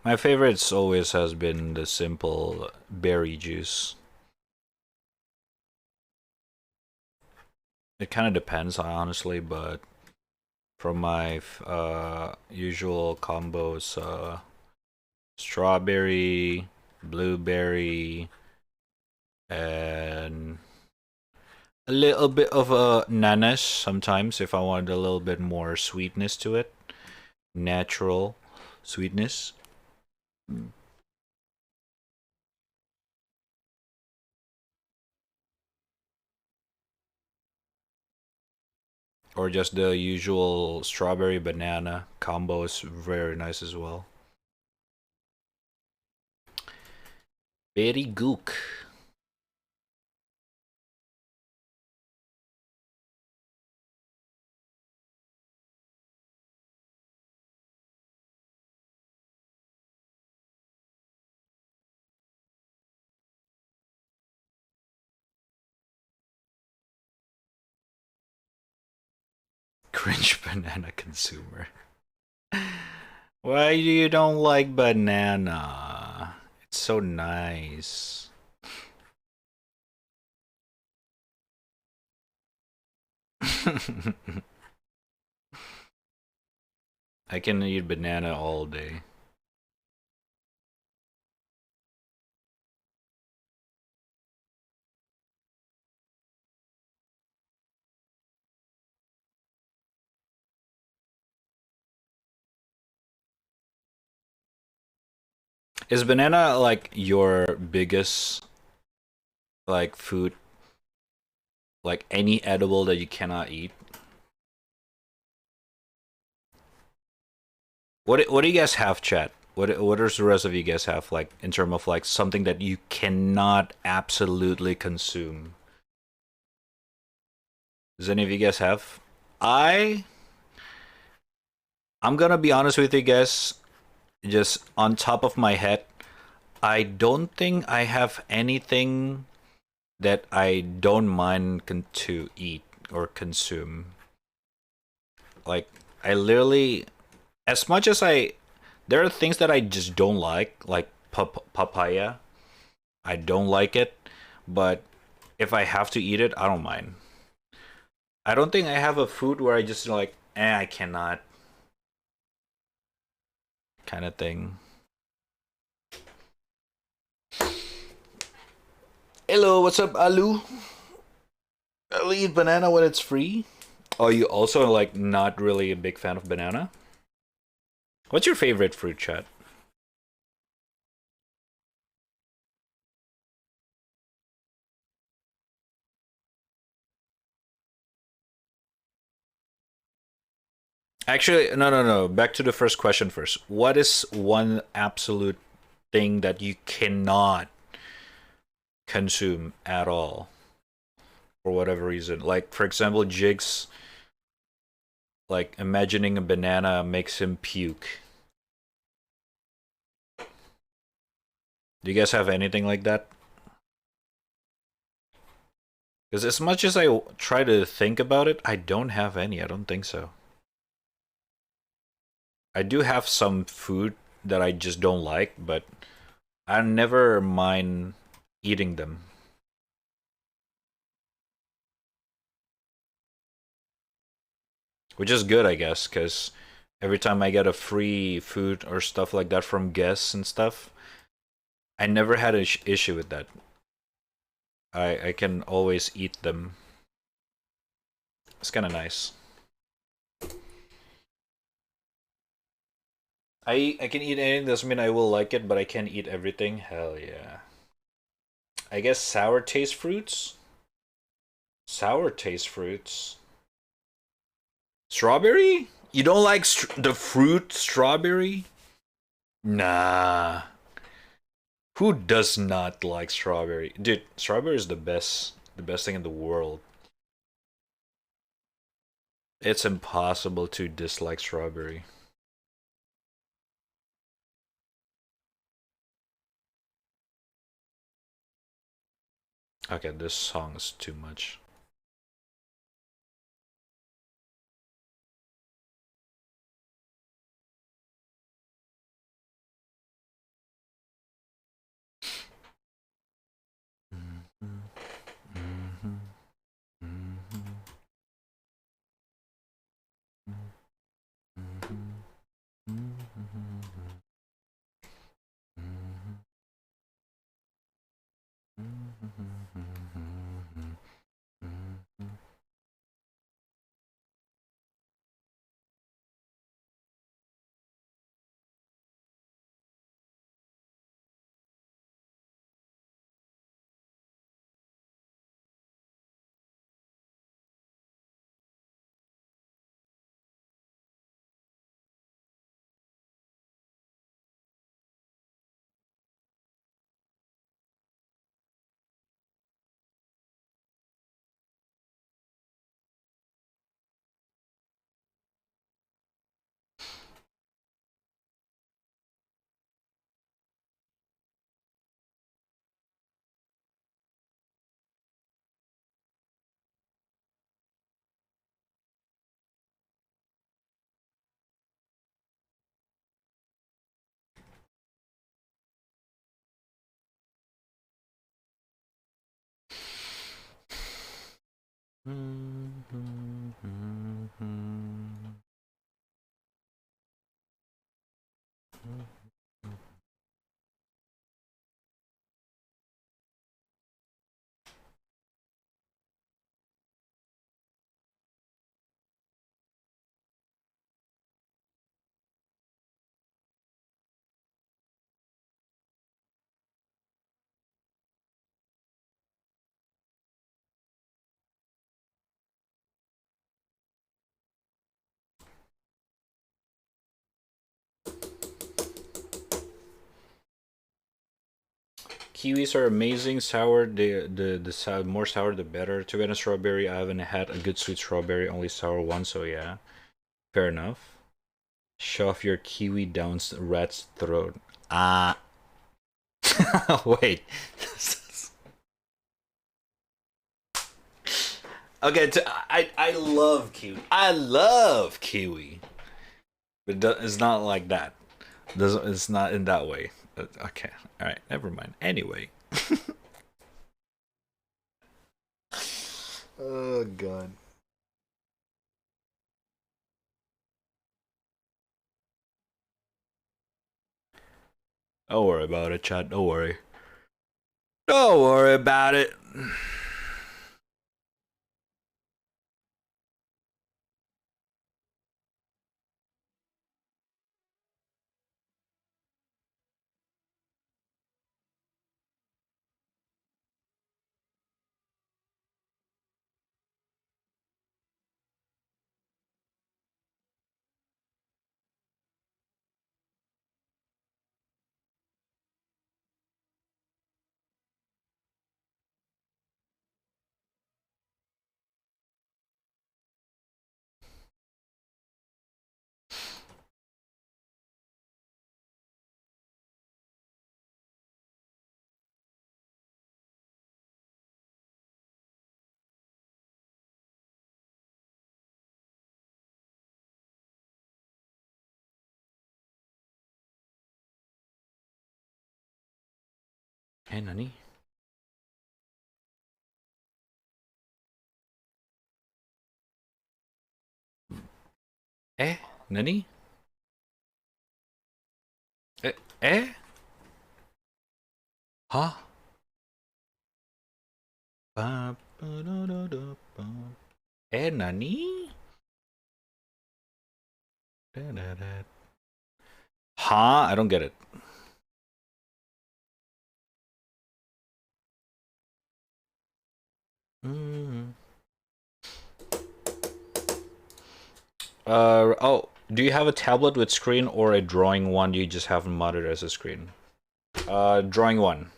My favorites always has been the simple berry juice. It kind of depends, honestly, but from my usual combos, strawberry, blueberry, and a little bit of a nanas sometimes if I wanted a little bit more sweetness to it. Natural sweetness. Or just the usual strawberry banana combo is very nice as well. Very gook. Cringe banana consumer. Why do you don't like banana? It's so nice. I can eat banana all day. Is banana like your biggest like food, like any edible that you cannot eat? What do you guys have, chat? What does the rest of you guys have like in terms of like something that you cannot absolutely consume? Does any of you guys have? I I'm gonna be honest with you guys, just on top of my head, I don't think I have anything that I don't mind to eat or consume. Like I literally, as much as there are things that I just don't like papaya. I don't like it, but if I have to eat it, I don't mind. I don't think I have a food where I just like, I cannot kind of thing. Hello, what's up, Alu? I'll eat banana when it's free. Oh, you also like not really a big fan of banana? What's your favorite fruit, chat? Actually, no, no, no. Back to the first question first. What is one absolute thing that you cannot consume at all for whatever reason? Like, for example, Jigs, like imagining a banana makes him puke. Do you guys have anything like that? Because as much as I try to think about it, I don't have any. I don't think so. I do have some food that I just don't like, but I never mind eating them. Which is good, I guess, because every time I get a free food or stuff like that from guests and stuff, I never had an issue with that. I can always eat them. It's kind of nice. I can eat anything, doesn't mean I will like it, but I can eat everything. Hell yeah. I guess sour taste fruits? Sour taste fruits. Strawberry? You don't like the fruit strawberry? Nah. Who does not like strawberry? Dude, strawberry is the best thing in the world. It's impossible to dislike strawberry. Okay, this song is too much. Kiwis are amazing. Sour, the more sour the better. To get a strawberry, I haven't had a good sweet strawberry. Only sour one, so yeah, fair enough. Shove your kiwi down rat's throat. Ah, wait. Okay, I love kiwi. I love kiwi, but it's not like that. It's not in that way. Okay, all right, never mind. Anyway. Oh god. Don't worry about it, chat. Don't worry. Don't worry about it. Hey, Nani? Eh? Nani? Eh? Eh? Huh? Eh, Nani? Huh? I don't get it. Mm. Oh, do you have a tablet with screen or a drawing one you just haven't modded as a screen? Drawing one.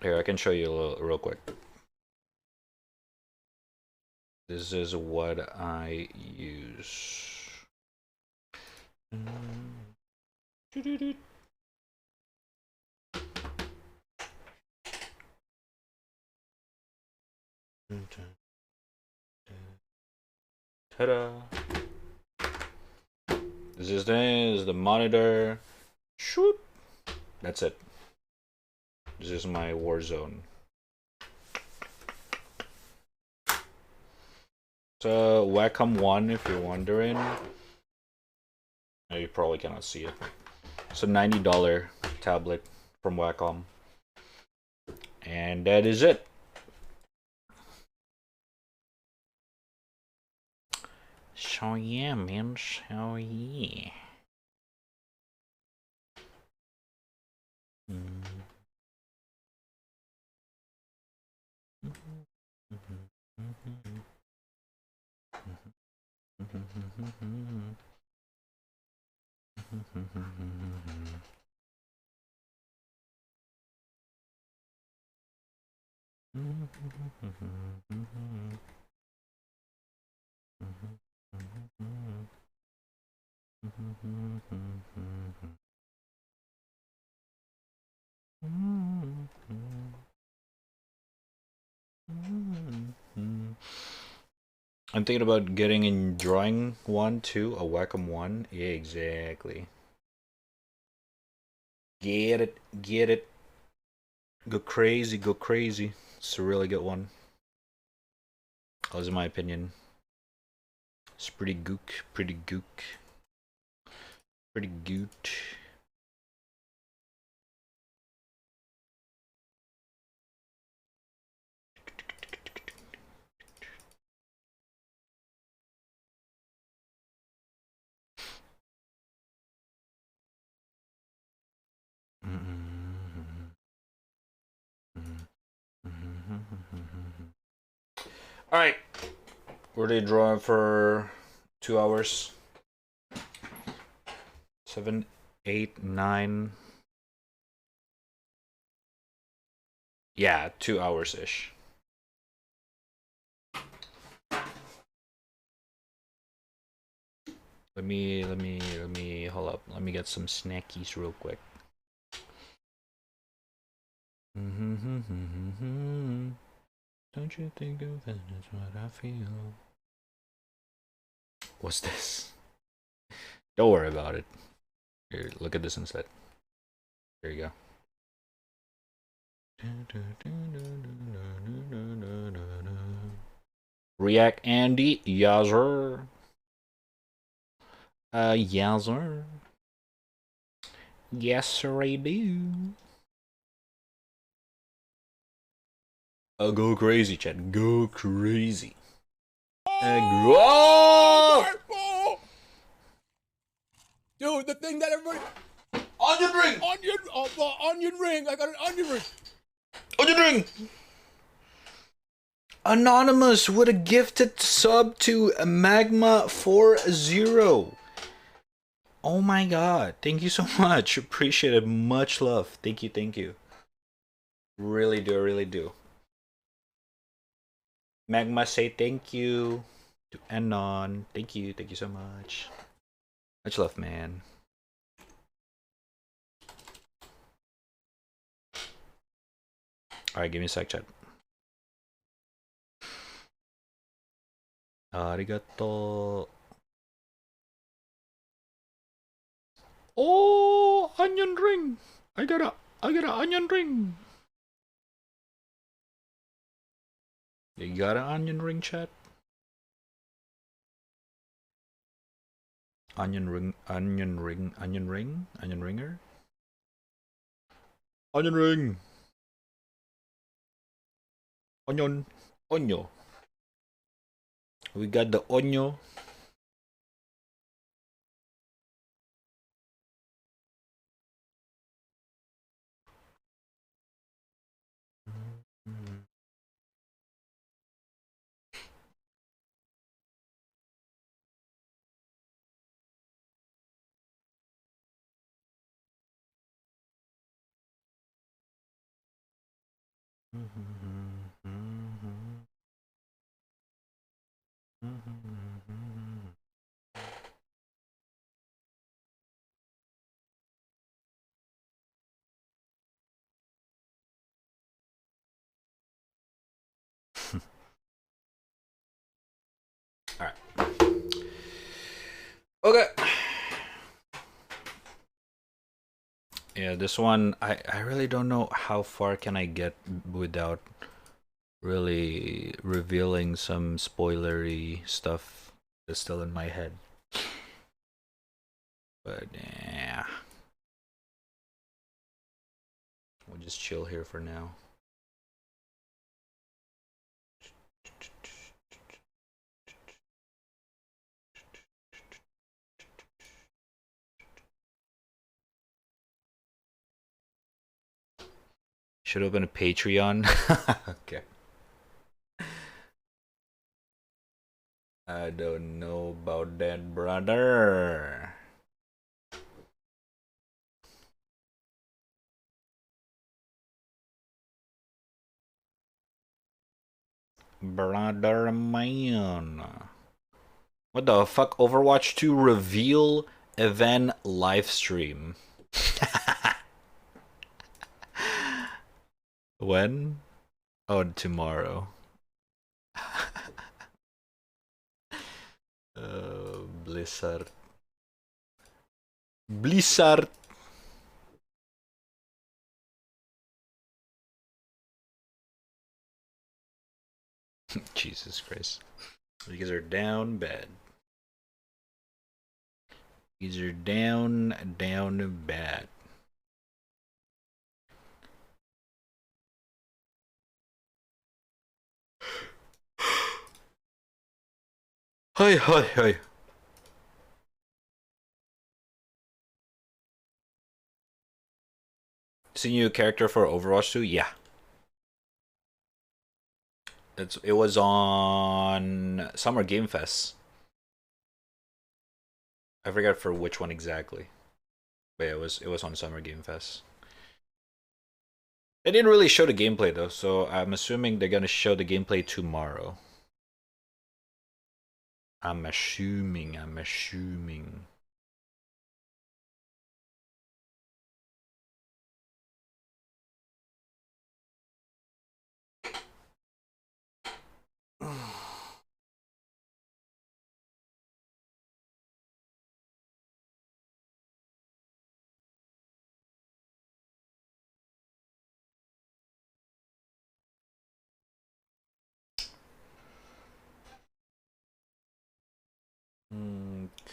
Here, I can show you a little, real quick. This is what I use. Ta-da! This is the monitor. Shoot! That's it. This is my Warzone. So Wacom 1, if you're wondering. You probably cannot see it. It's a $90 tablet from Wacom. And that is it. So yeah, man. So yeah. I'm thinking about getting in drawing one too, a Wacom one. Yeah, exactly. Get it, get it. Go crazy, go crazy. It's a really good one. That was my opinion. It's pretty gook, pretty gook. Pretty good. Alright. We're already drawing for 2 hours. 7, 8, 9. Yeah, 2 hours ish. Let me hold up. Let me get some snackies real quick. Don't you think of that? That's what I feel. What's this? Don't worry about it. Here, look at this instead. There you go. React Andy, Yazzer. Yazzer. Yes, sir, I do. Go crazy, Chad. Go crazy. Dude, the thing that everybody. Onion ring! Onion ring! I got an onion ring! Onion ring! Anonymous with a gifted sub to Magma40. Oh my god. Thank you so much. Appreciate it. Much love. Thank you, thank you. Really do, really do. Magma say thank you to Anon. Thank you so much. Much love, man. Alright, give me a sec, chat. Arigato. Oh, onion ring. I got a onion ring. You got an onion ring, chat? Onion ring, onion ring, onion ring, onion ringer. Onion ring. Onion, onyo. We got the onyo. Alright. Okay. Yeah, this one, I really don't know how far can I get without really revealing some spoilery stuff that's still in my head. But yeah. We'll just chill here for now. Should open a Patreon. Okay. I don't know about that, brother. Brother man. What the fuck? Overwatch 2 reveal event livestream. When? Oh, tomorrow. Blizzard. Blizzard. Jesus Christ. You guys are down bad. These are down bad. Hi, hi, hi. See new character for Overwatch 2? Yeah. It was on Summer Game Fest. I forgot for which one exactly. But yeah, it was on Summer Game Fest. They didn't really show the gameplay though, so I'm assuming they're gonna show the gameplay tomorrow. I'm assuming.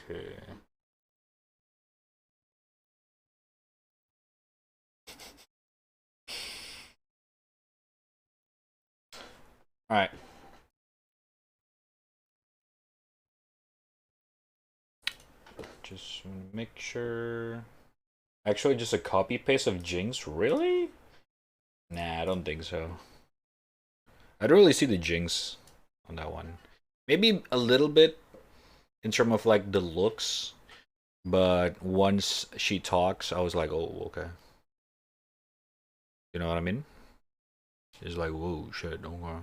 Okay. Alright. Just make sure. Actually, just a copy paste of Jinx? Really? Nah, I don't think so. I don't really see the Jinx on that one. Maybe a little bit in terms of like the looks, but once she talks, I was like, oh, okay. You know what I mean? It's like, whoa, shit, don't worry.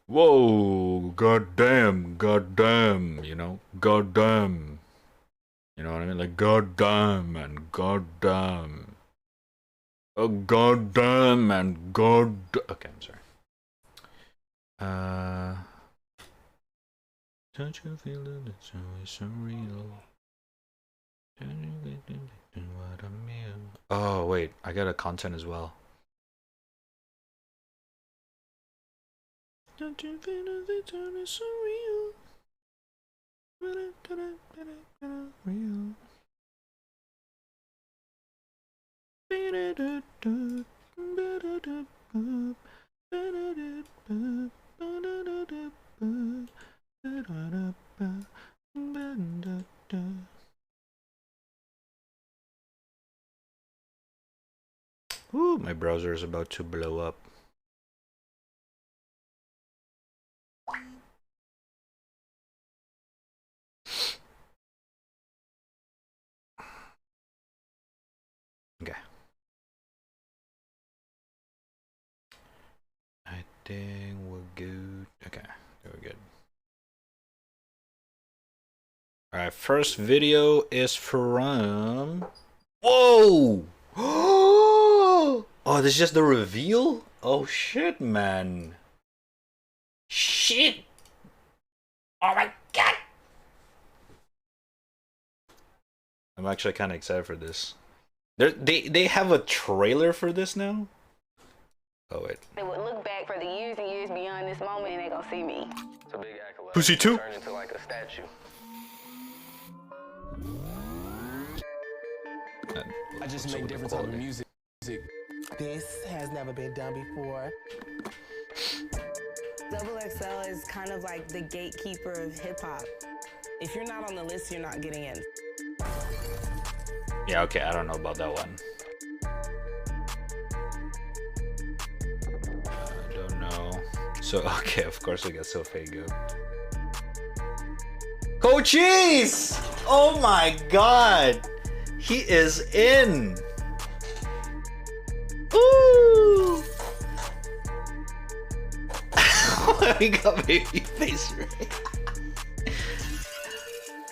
Whoa, goddamn, you know, goddamn. You know what I mean? Like, goddamn and goddamn. Oh, goddamn and god. Okay, I'm sorry. Don't you feel that it's always so real? What a meal. Oh, wait, I got a content as well. Don't you feel that it's always so real? Real. Ooh, my browser is about to blow up. Okay. I think we're good. Okay, we're good. Alright, first video is from... Whoa! Oh, this is just the reveal? Oh shit, man. Shit! Oh my god! I'm actually kind of excited for this. They have a trailer for this now? Oh wait. They would look back for the years and years beyond this moment and they gonna see me. It's a big accolade. Pussy too? Turned into like a statue. I just make different type of music. This has never been done before. Double XL is kind of like the gatekeeper of hip hop. If you're not on the list, you're not getting in. Yeah, okay, I don't know about that one. I don't know. So, okay, of course we got Sofego. Cochise! Oh my god! He is in! Ooh! He got baby face right.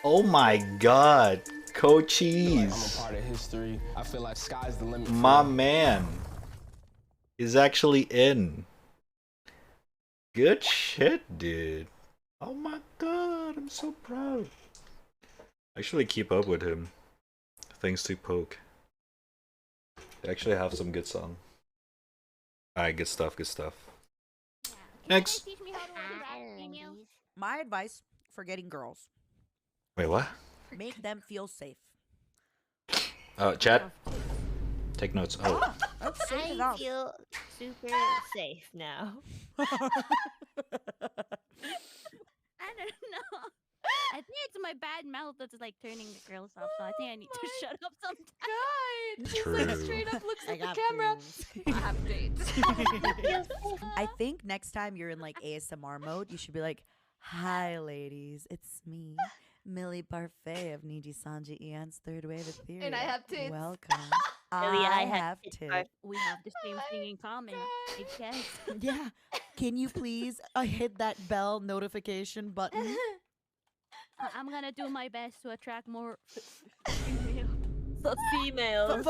Oh my god. Cochise. I'm a part of history. I feel like sky's the limit. My man is actually in. Good shit, dude. Oh my god, I'm so proud. I actually keep up with him. Thanks to Poke. They actually have some good song. Alright, good stuff, good stuff. Next. My advice for getting girls: Wait, what? make them feel safe. Chat. Take notes. Oh. Let's save it I up. feel super safe now. I don't know. I think it's my bad mouth that's like turning the girls off, so I think I need to shut up sometimes. God, just True. like straight up looks I at the got camera. boobs. I have dates. I think next time you're in like ASMR mode, you should be like, "Hi, ladies, it's me, Millie Parfait of Niji Sanji Ian's Third Wave Ethereum. And I have tits." Welcome. Millie, I I have have tits, tits. Parf- We have the same thing in common, I guess. Yeah. Can you please hit that bell notification button? I'm gonna do my best to attract more female. Females.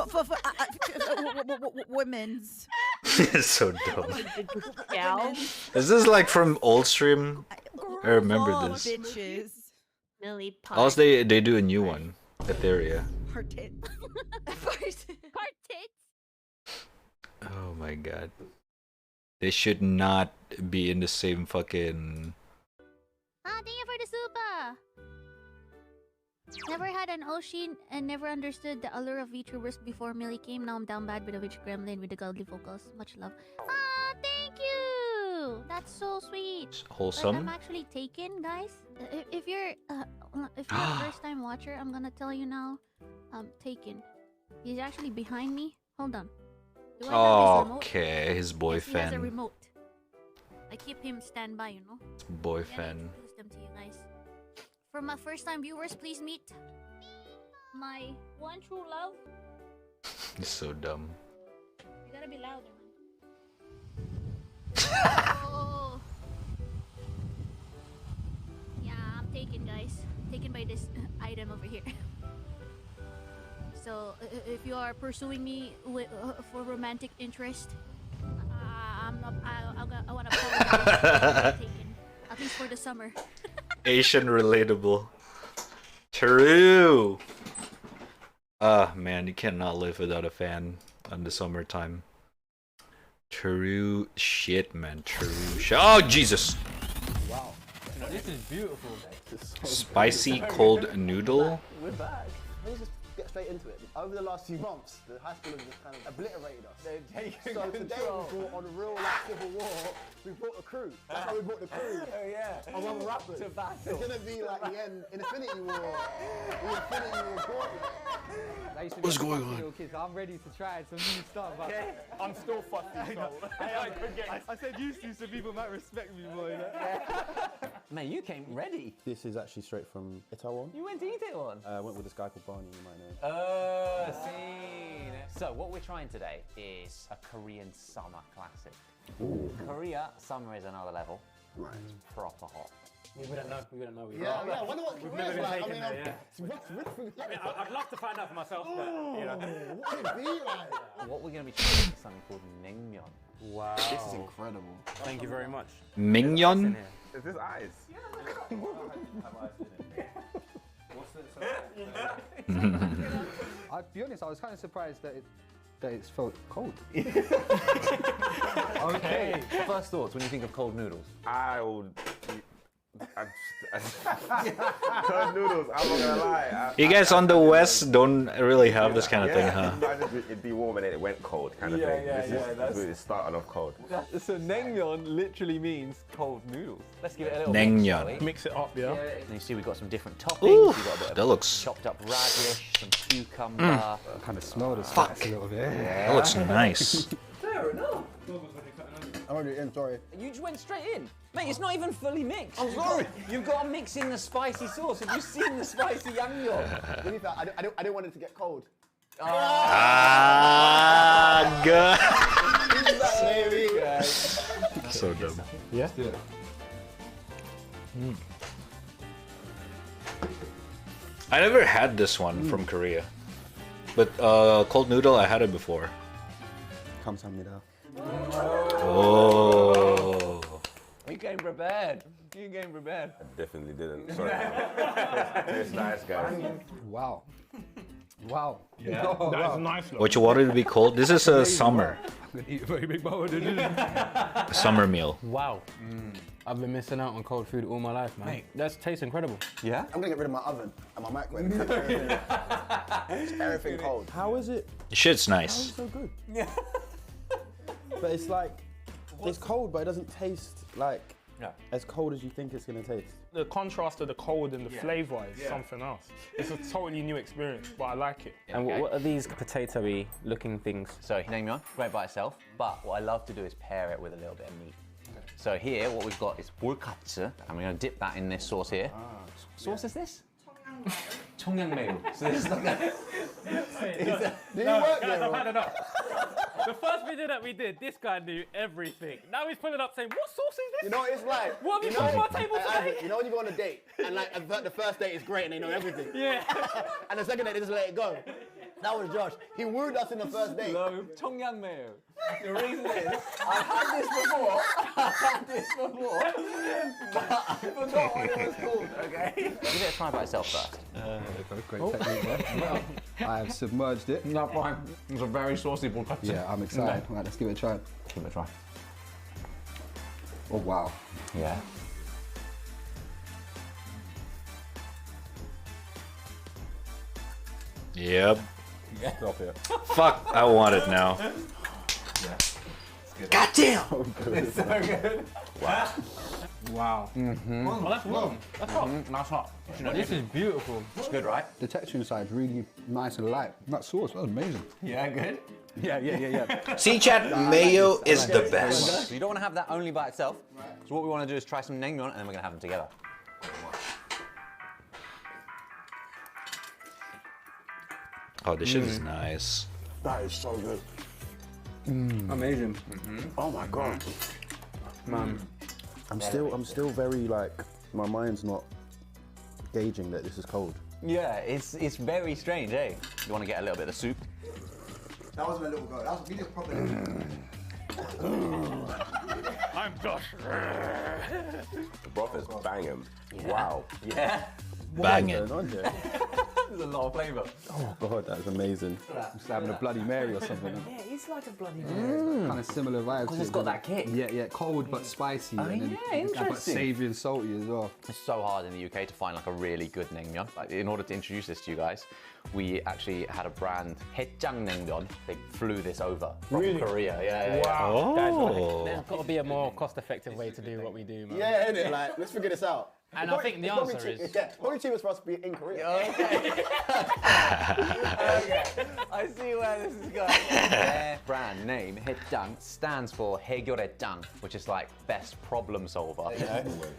Women's. It's so dumb. Gal. Is this like from old stream? I remember Oh, this. Bitches. Millie Also, they do a new one. Etheria. Her tits. Part tits. Oh my god. They should not be in the same fucking. Thank you for the super. Never had an Oshin and never understood the allure of VTubers before Millie came. Now I'm down bad with a witch gremlin with the godly vocals. Much love. Thank you. That's so sweet. Like, I'm Wholesome. actually taken, guys. If you're a first time watcher, I'm gonna tell you now. Taken. He's actually behind me. Hold on. Do I have his remote? Okay, his boy Yes, he has a fan. remote. I keep him standby, you know. Boy Then I fan. introduce them to you guys. For my first time viewers, please meet my one true love. He's so dumb. You gotta be louder, man. Oh. Yeah, I'm taken, guys. Taken by this item over here. So, if you are pursuing me for romantic interest, I'm not. I want to apologize. Taken, at least for the summer. Asian relatable. True. Man, you cannot live without a fan on the summertime. True shit, man. True shit. Oh, Jesus. Wow. This is beautiful. Spicy cold noodle. We're back. Let's just get straight into it. Over the last few months, the high school has just kind of obliterated us. They're taking so today we brought on a real like civil war. We brought the crew. That's how we brought the crew. Oh yeah. On other rappers. To battle. It's gonna be like the end in Infinity War. The Infinity War gauntlet. What's going on? Kids, I'm ready to try some new stuff. Okay. I'm still fussy, so. I said used to so people might respect me more. You know? Man, you came ready. This is actually straight from Itaewon. You went to Itaewon. I went with this guy called Barney, you might know. Scene. So what we're trying today is a Korean summer classic. Korea summer is another level. Right. Proper hot. We wouldn't know. We wouldn't know. Yeah, I wonder what Korea's like. I mean, I'd love to find out for myself, but you know. what would it be like? What we're going to be trying is something called naengmyeon. Wow. This is incredible. Thank you very much. Mignon? Is this ice? I'll be honest, I was kind of surprised that it's felt cold. Okay. First thoughts when you think of cold noodles? Cold noodles, I'm not gonna lie. You guys on the West don't really have this kind of thing, huh? It'd be warm and then it went cold kind of thing. This is starting off cold. So naengmyeon literally means cold noodles. Let's give it a little Naengmyeon. mix, Mix it up, yeah. And you see we've got some different toppings. Ooh, We've got a bit of that looks- chopped up radish, some cucumber. I kind of smell the spice a little bit. That looks nice. Fair enough. I'm already in, sorry. You just went straight in. Mate, it's not even fully mixed. I'm sorry. You've got to mix in the spicy sauce. Have you seen the spicy naengmyeon? To be fair, I didn't want it to get cold. Ah, good. So dumb. Yeah? I never had this one from Korea. But cold noodle, I had it before. 감사합니다. Oh. You came prepared. You came prepared. I definitely didn't. Sorry. It's nice, guys. Wow. Wow. Yeah. Oh, That is wow. nice. Look. What you wanted to be cold? This is a summer. I'm gonna eat a very big bowl of this. A summer meal. Wow. I've been missing out on cold food all my life, man. Mate. That tastes incredible. Yeah? I'm gonna get rid of my oven and my microwave. It's everything cold. How is it? Shit's How nice. is it so good? Yeah. But it's like, it's cold, but it doesn't taste like as cold as you think it's gonna taste. The contrast of the cold and the flavour is something else. It's a totally new experience, but I like it. And what are these potato-y looking things? So naengmyeon, great by itself, but what I love to do is pair it with a little bit of meat. So here, what we've got is bulkatsu, and we're gonna dip that in this sauce here. Sauce is this? 청양매요. So this is like a... Guys, I've had enough. The first video that we did, this guy knew everything. Now he's pulling up saying, what sauce is this? You know what it's like? What have you put on my table today? You know when you go on a date and like the first date is great and they know everything. Yeah. And the second date they just let it go. That was Josh. He wooed us in the first date. No, 청양매요. The reason is, I've had this before, but I forgot what it was called, okay? Give it a try by itself first. Great technique there. I have submerged it. No, fine. It's a very saucy bulkatsu. Yeah, I'm excited. Right, let's give it a try. Give it a try. Oh, wow. Yeah. Yep. Stop it. Fuck, I want it now. God damn! It's so good. Wow. Oh, that's warm. That's hot. That's hot. This is beautiful. It's good, right? The texture inside is really nice and light. That sauce, that was amazing. Yeah, good. Yeah. See, chat, mayo is the best. So you don't want to have that only by itself. So what we want to do is try some naengmyeon, and then we're going to have them together. Oh, this shit is nice. That is so good. Amazing. Oh my god. Man. I'm still very like, my mind's not gauging that this is cold. Yeah, it's very strange, eh? You want to get a little bit of the soup? That wasn't a little go. That was we did proper. I'm Josh. The broth is banging. Wow. Yeah. Banging. What's going on here? There's a lot of flavour. Oh god, that's amazing. Just having a Bloody Mary or something. Yeah, it's like a bloody mess. Kind of similar vibes. Because it's got that kick. Yeah, cold but spicy. and then yeah, But interesting. savoury and salty as well. It's so hard in the UK to find like a really good naengmyeon. Like, in order to introduce this to you guys, we actually had a brand, Haejjang Naengmyeon. They flew this over from Korea. Yeah. Wow. Oh. There's got to be a more cost-effective way to do what we do, man. Yeah, innit? Like, let's figure this out. And I think the answer is... Yeah, probably cheapest for us to be in Korea. Okay. I see where this is going. Their brand name, Haejjang, stands for Haegyeoraejjang, which is like best problem solver.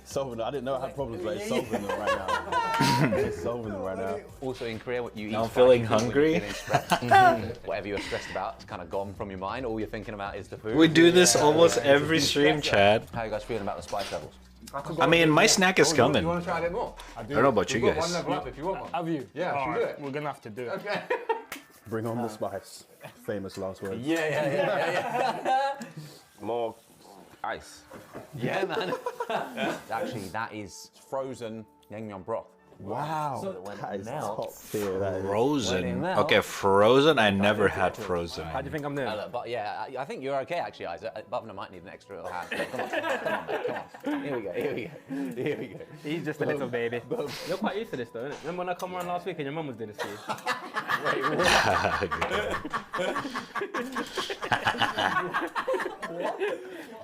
Solving it. I didn't know I had problems, but it's solving them right now. It's solving them right now. Also in Korea, what you eat. Now I'm feeling hungry. Whatever you're stressed about, it's kind of gone from your mind. All you're thinking about is the food. We do this almost every stream, Chad. How are you guys feeling about the spice levels? I mean, my snack is coming. You want to try a bit more? I don't know about you One guys. level up if you want one. Have you? Yeah, should we do it? We're gonna have to do it. Okay. Bring on the spice. Famous last words. Yeah. More ice. Yeah, man. Actually, that is frozen naengmyeon broth. Wow. So when That it is melts, top tier. That is. When it Frozen. melts- Okay, frozen. I never had frozen. How do you think I'm doing? But yeah, I think you're okay actually, Isaac. Bubna might need an extra little hand. Come on, mate, come on. Here we go, here we go, here we go. He's just a little baby. You're quite used to this though, innit? Remember when I come around last week and your mum was doing this to you?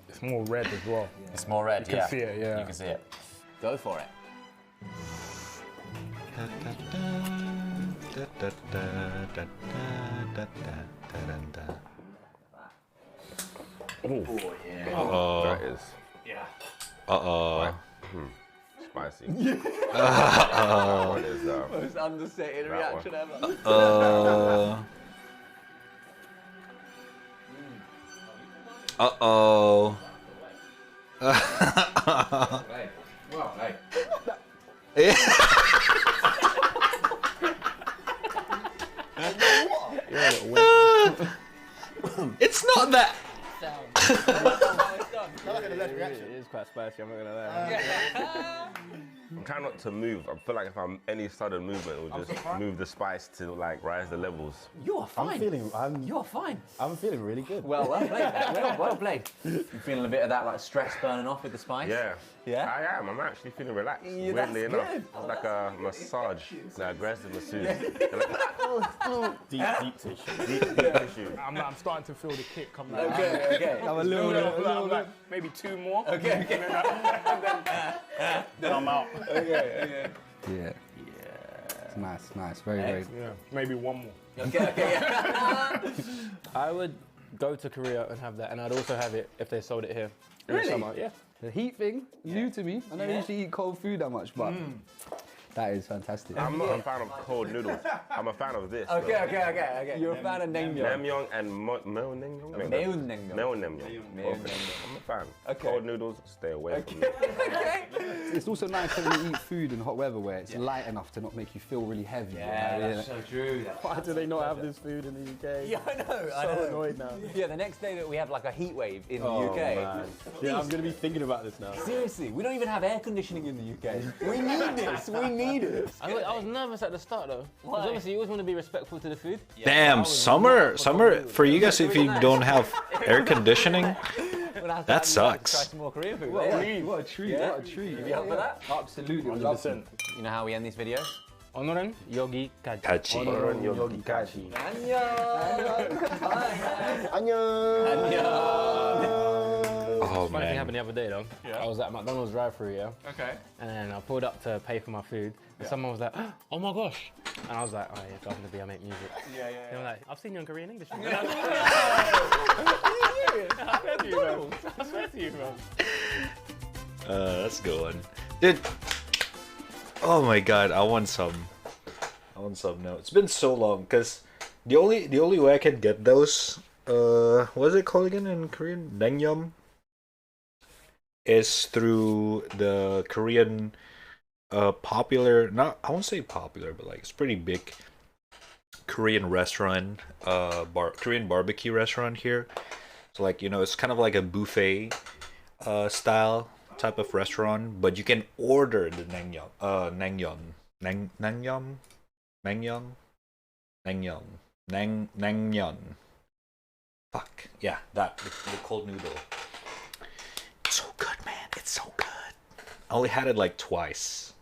It's more red as well. It's more red, You can see it, yeah. You can see it. Go for it. Oh, yeah. Uh-oh. That is. Yeah. Spicy. Uh-oh. What is that? Most understated That reaction one. ever. Uh-oh. Well, hey. It's not that. It is quite spicy, I'm not gonna lie. I'm trying not to move. I feel like if I'm any sudden movement, it will just move the spice to like rise the levels. You are fine. You're fine. I'm feeling really good. Well played. Well played. You feeling a bit of that like stress burning off with the spice? Yeah. Yeah? I am. I'm actually feeling relaxed. Yeah, weirdly that's enough. good. It's like a massage, like aggressive masseuse. Deep tissue. Deep tissue. I'm starting to feel the kick come like Okay. I'm a little bit. like, maybe 2 more. Okay. Then I'm out. Okay. Yeah. It's nice. Very. Yeah, maybe 1 more. Okay. I would go to Korea and have that, and I'd also have it if they sold it here in the summer. Yeah. The heat thing, new to me. I don't usually eat cold food that much, but that is fantastic. I'm not a fan of cold noodles. I'm a fan of this. Okay. You're a fan of naengmyeon. Naengmyeon and meonaengmyeon. Meonaengmyeon. Meonaengmyeon. I'm a fan. Okay. Cold noodles, stay away from me. It's also nice when you eat food in hot weather where it's light enough to not make you feel really heavy. Yeah, that's so true. Why do they not have this food in the UK? Yeah, I know. So annoyed now. Yeah, the next day that we have like a heat wave in the UK. Man. Yeah, I'm gonna be thinking about this now. Seriously, we don't even have air conditioning in the UK. We need this. We need it. I was nervous at the start though. Because obviously you always want to be respectful to the food. Damn, summer for you guys if you don't have air conditioning. That sucks. Try some more Korean food. What a treat. Yeah. What a treat. You be up for that? Absolutely. 100%. You know how we end these videos? Onoren Yogi Kaji. Kachi. Honoron Yogi Kachi. Oh Funny thing man. happened the other day though. Yeah. I was at McDonald's drive-thru, yeah? Okay. And then I pulled up to pay for my food, and someone was like, "Oh my gosh!" And I was like, "Oh yeah, Governor B, I make music." Yeah. They were like, "I've seen you on Korean English." I swear to you, bro. That's a good one. Dude. Oh my god, I want some now. It's been so long because the only way I can get those what is it called again in Korean? Naengmyeon is through the Korean popular, not I won't say popular, but like it's pretty big Korean restaurant, Korean barbecue restaurant here. So like, you know, it's kind of like a buffet style type of restaurant, but you can order the naengmyeon. Fuck yeah, that the cold noodle. It's so good, man. It's so good. I only had it like twice.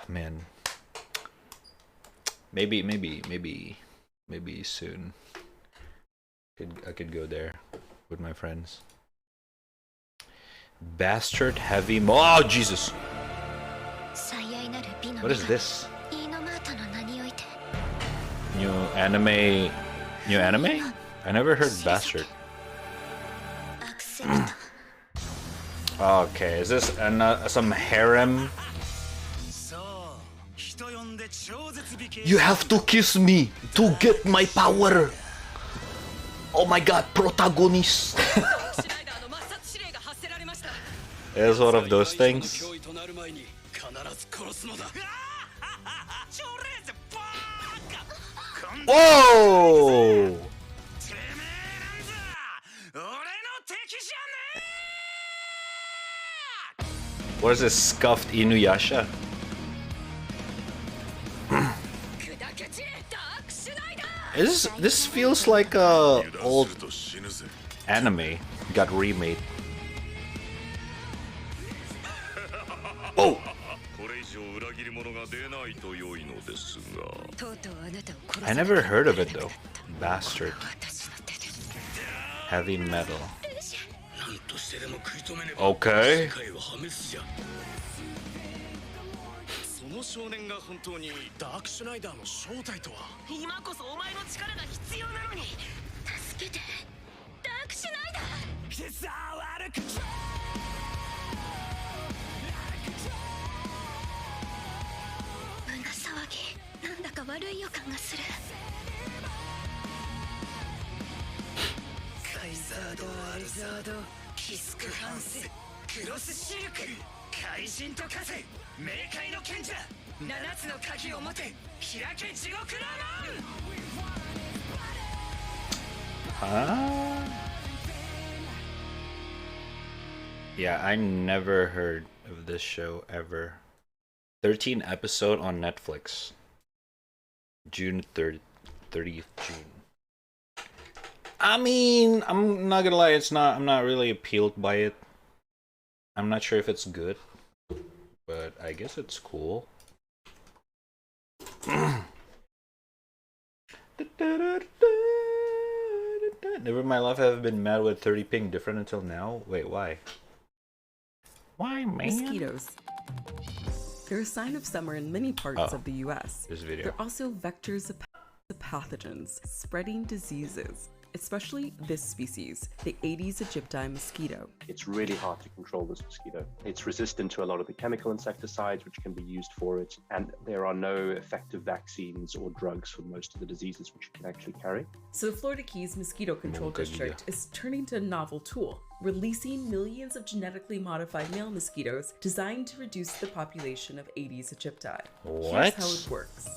Man. Maybe soon. I could go there with my friends. Bastard heavy oh Jesus. What is this? New anime? I never heard bastard. Okay, is this some harem? You have to kiss me to get my power. Oh my god, protagonist. It's one of those things. Whoa! What is this scuffed Inuyasha? This feels like a old anime got remade. Oh! I never heard of it though. Bastard. Heavy metal. Okay. その少年が本当にダークシュナイダーの正体とは。今こそお前の力が必要なのに。助けて、ダークシュナイダー。It's all out of control. 胸騒ぎ、なんだか悪い予感がする。カイザード、アリザード、キスクハンセ、クロスシルク、怪人と風、冥界の賢者、七つの鍵を持て、開け地獄の門。 Yeah, I never heard of this show ever. 13 episode on Netflix. June 30th June. I mean, I'm not gonna lie, I'm not really appealed by it. I'm not sure if it's good, but I guess it's cool. Never in my life have I been mad with 30 ping different until now. Wait, why? Why, man? Mosquitoes. They're a sign of summer in many parts of the U.S. This video. They're also vectors of pathogens, spreading diseases, especially this species, the Aedes aegypti mosquito. It's really hard to control this mosquito. It's resistant to a lot of the chemical insecticides which can be used for it, and there are no effective vaccines or drugs for most of the diseases which it can actually carry. So the Florida Keys Mosquito Control District is turning to a novel tool, releasing millions of genetically modified male mosquitoes designed to reduce the population of Aedes aegypti. What? Here's how it works.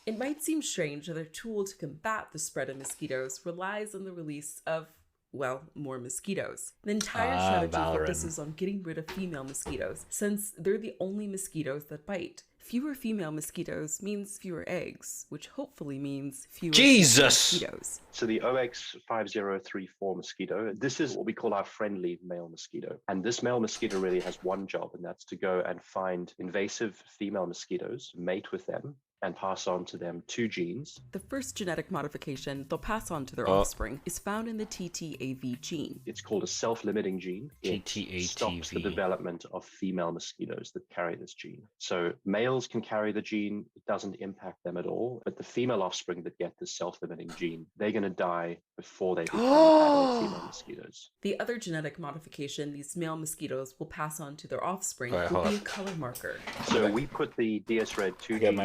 It might seem strange that a tool to combat the spread of mosquitoes relies on the release of, well, more mosquitoes. The entire strategy focuses on getting rid of female mosquitoes, since they're the only mosquitoes that bite. Fewer female mosquitoes means fewer eggs, which hopefully means fewer mosquitoes. So the OX5034 mosquito, this is what we call our friendly male mosquito. And this male mosquito really has one job, and that's to go and find invasive female mosquitoes, mate with them, and pass on to them two genes. The first genetic modification they'll pass on to their offspring is found in the TTAV gene. It's called a self-limiting gene. It stops the development of female mosquitoes that carry this gene. So males can carry the gene, it doesn't impact them at all, but the female offspring that get this self-limiting gene, they're going to die before they become adult female mosquitoes. The other genetic modification these male mosquitoes will pass on to their offspring will be a color marker. So we put the DS-Red2 gene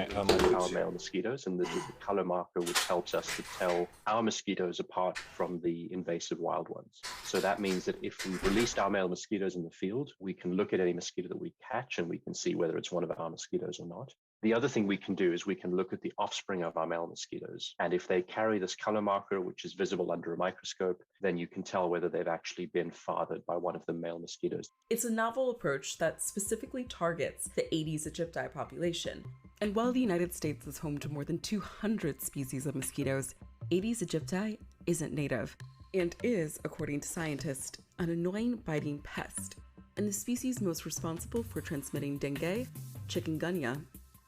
into our male mosquitoes, and this is the color marker which helps us to tell our mosquitoes apart from the invasive wild ones. So that means that if we released our male mosquitoes in the field, we can look at any mosquito that we catch and we can see whether it's one of our mosquitoes or not. The other thing we can do is we can look at the offspring of our male mosquitoes. And if they carry this color marker, which is visible under a microscope, then you can tell whether they've actually been fathered by one of the male mosquitoes. It's a novel approach that specifically targets the Aedes aegypti population. And while the United States is home to more than 200 species of mosquitoes, Aedes aegypti isn't native and is, according to scientists, an annoying biting pest, and the species most responsible for transmitting dengue, chikungunya,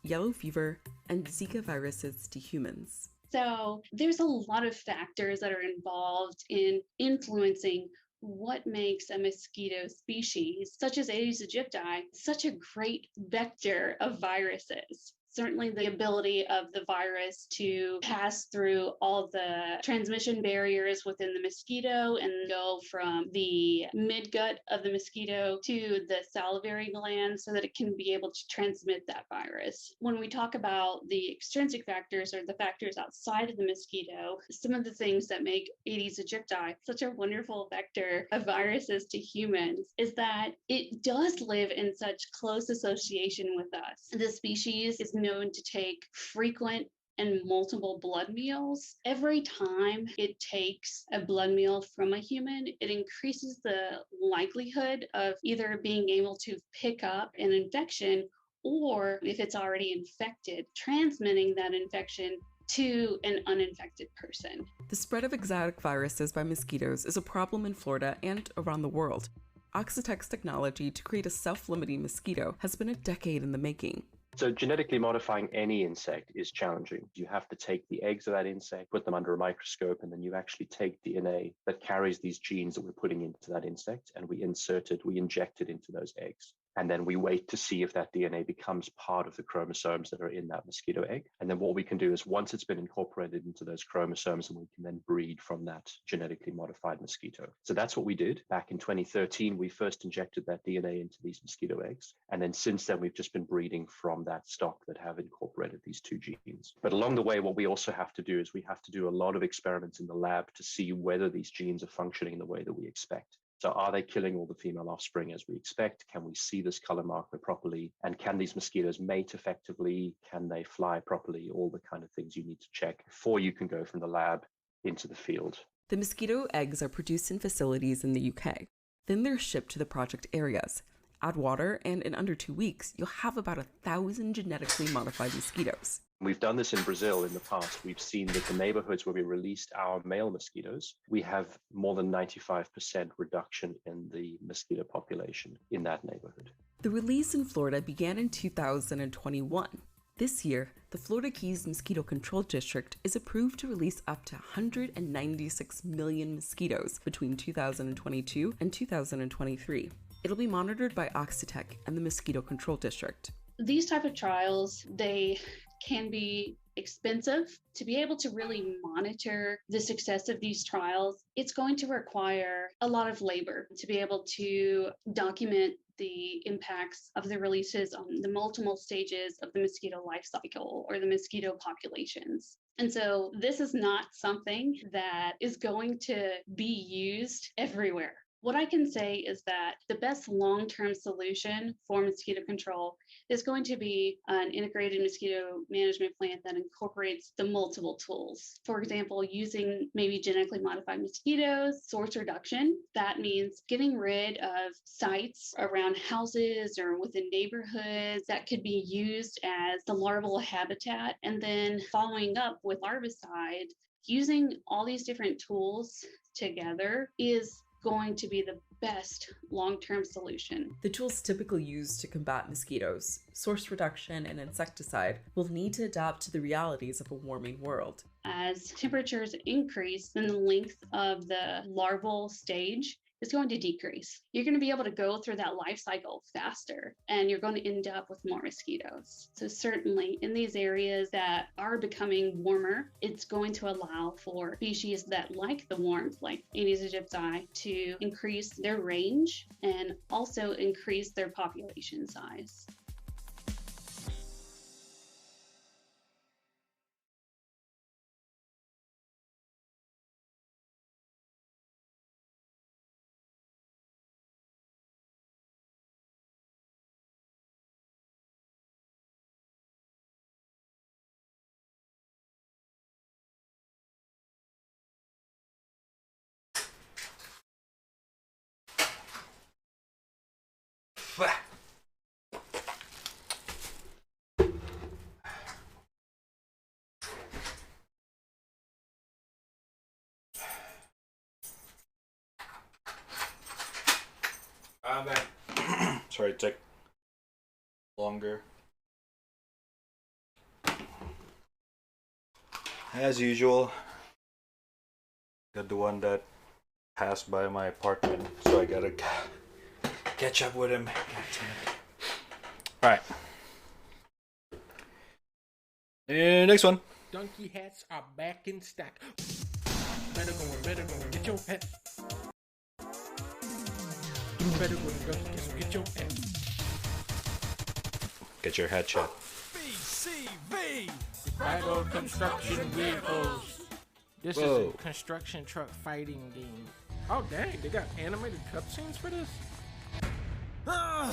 yellow fever, and Zika viruses to humans. So there's a lot of factors that are involved in influencing what makes a mosquito species, such as Aedes aegypti, such a great vector of viruses. Certainly the ability of the virus to pass through all the transmission barriers within the mosquito and go from the midgut of the mosquito to the salivary gland so that it can be able to transmit that virus. When we talk about the extrinsic factors or the factors outside of the mosquito, some of the things that make Aedes aegypti such a wonderful vector of viruses to humans is that it does live in such close association with us. The species is known to take frequent and multiple blood meals. Every time it takes a blood meal from a human, it increases the likelihood of either being able to pick up an infection, or if it's already infected, transmitting that infection to an uninfected person. The spread of exotic viruses by mosquitoes is a problem in Florida and around the world. Oxitec's technology to create a self-limiting mosquito has been a decade in the making. So genetically modifying any insect is challenging. You have to take the eggs of that insect, put them under a microscope, and then you actually take DNA that carries these genes that we're putting into that insect, and we inject it into those eggs. And then we wait to see if that DNA becomes part of the chromosomes that are in that mosquito egg. And then what we can do is once it's been incorporated into those chromosomes, and we can then breed from that genetically modified mosquito. So that's what we did. Back in 2013, we first injected that DNA into these mosquito eggs. And then since then, we've just been breeding from that stock that have incorporated these two genes. But along the way, what we also have to do is we have to do a lot of experiments in the lab to see whether these genes are functioning the way that we expect. So are they killing all the female offspring as we expect? Can we see this color marker properly? And can these mosquitoes mate effectively? Can they fly properly? All the kind of things you need to check before you can go from the lab into the field. The mosquito eggs are produced in facilities in the UK. Then they're shipped to the project areas. Add water, and in under 2 weeks, you'll have about 1,000 genetically modified mosquitoes. We've done this in Brazil in the past. We've seen that the neighborhoods where we released our male mosquitoes, we have more than 95% reduction in the mosquito population in that neighborhood. The release in Florida began in 2021. This year, the Florida Keys Mosquito Control District is approved to release up to 196 million mosquitoes between 2022 and 2023. It'll be monitored by Oxitec and the Mosquito Control District. These type of trials, they can be expensive. To be able to really monitor the success of these trials, it's going to require a lot of labor to be able to document the impacts of the releases on the multiple stages of the mosquito life cycle or the mosquito populations. And so this is not something that is going to be used everywhere. What I can say is that the best long-term solution for mosquito control is going to be an integrated mosquito management plan that incorporates the multiple tools. For example, using maybe genetically modified mosquitoes, source reduction. That means getting rid of sites around houses or within neighborhoods that could be used as the larval habitat, and then following up with larvicide. Using all these different tools together is going to be the best long-term solution. The tools typically used to combat mosquitoes, source reduction and insecticide, will need to adapt to the realities of a warming world. As temperatures increase, then the length of the larval stage is going to decrease. You're going to be able to go through that life cycle faster, and you're going to end up with more mosquitoes. So certainly in these areas that are becoming warmer, it's going to allow for species that like the warmth, like Aedes aegypti, to increase their range and also increase their population size. Sorry, it took longer. As usual, got the one that passed by my apartment, so I gotta catch up with him. Alright. And next one. Donkey hats are back in stock. Better go and get your hat. You better go and get your hat. Get your hat shot. BCV! Battle Construction Vehicles. This is Whoa. a construction truck fighting game. Oh dang, they got animated cutscenes for this? All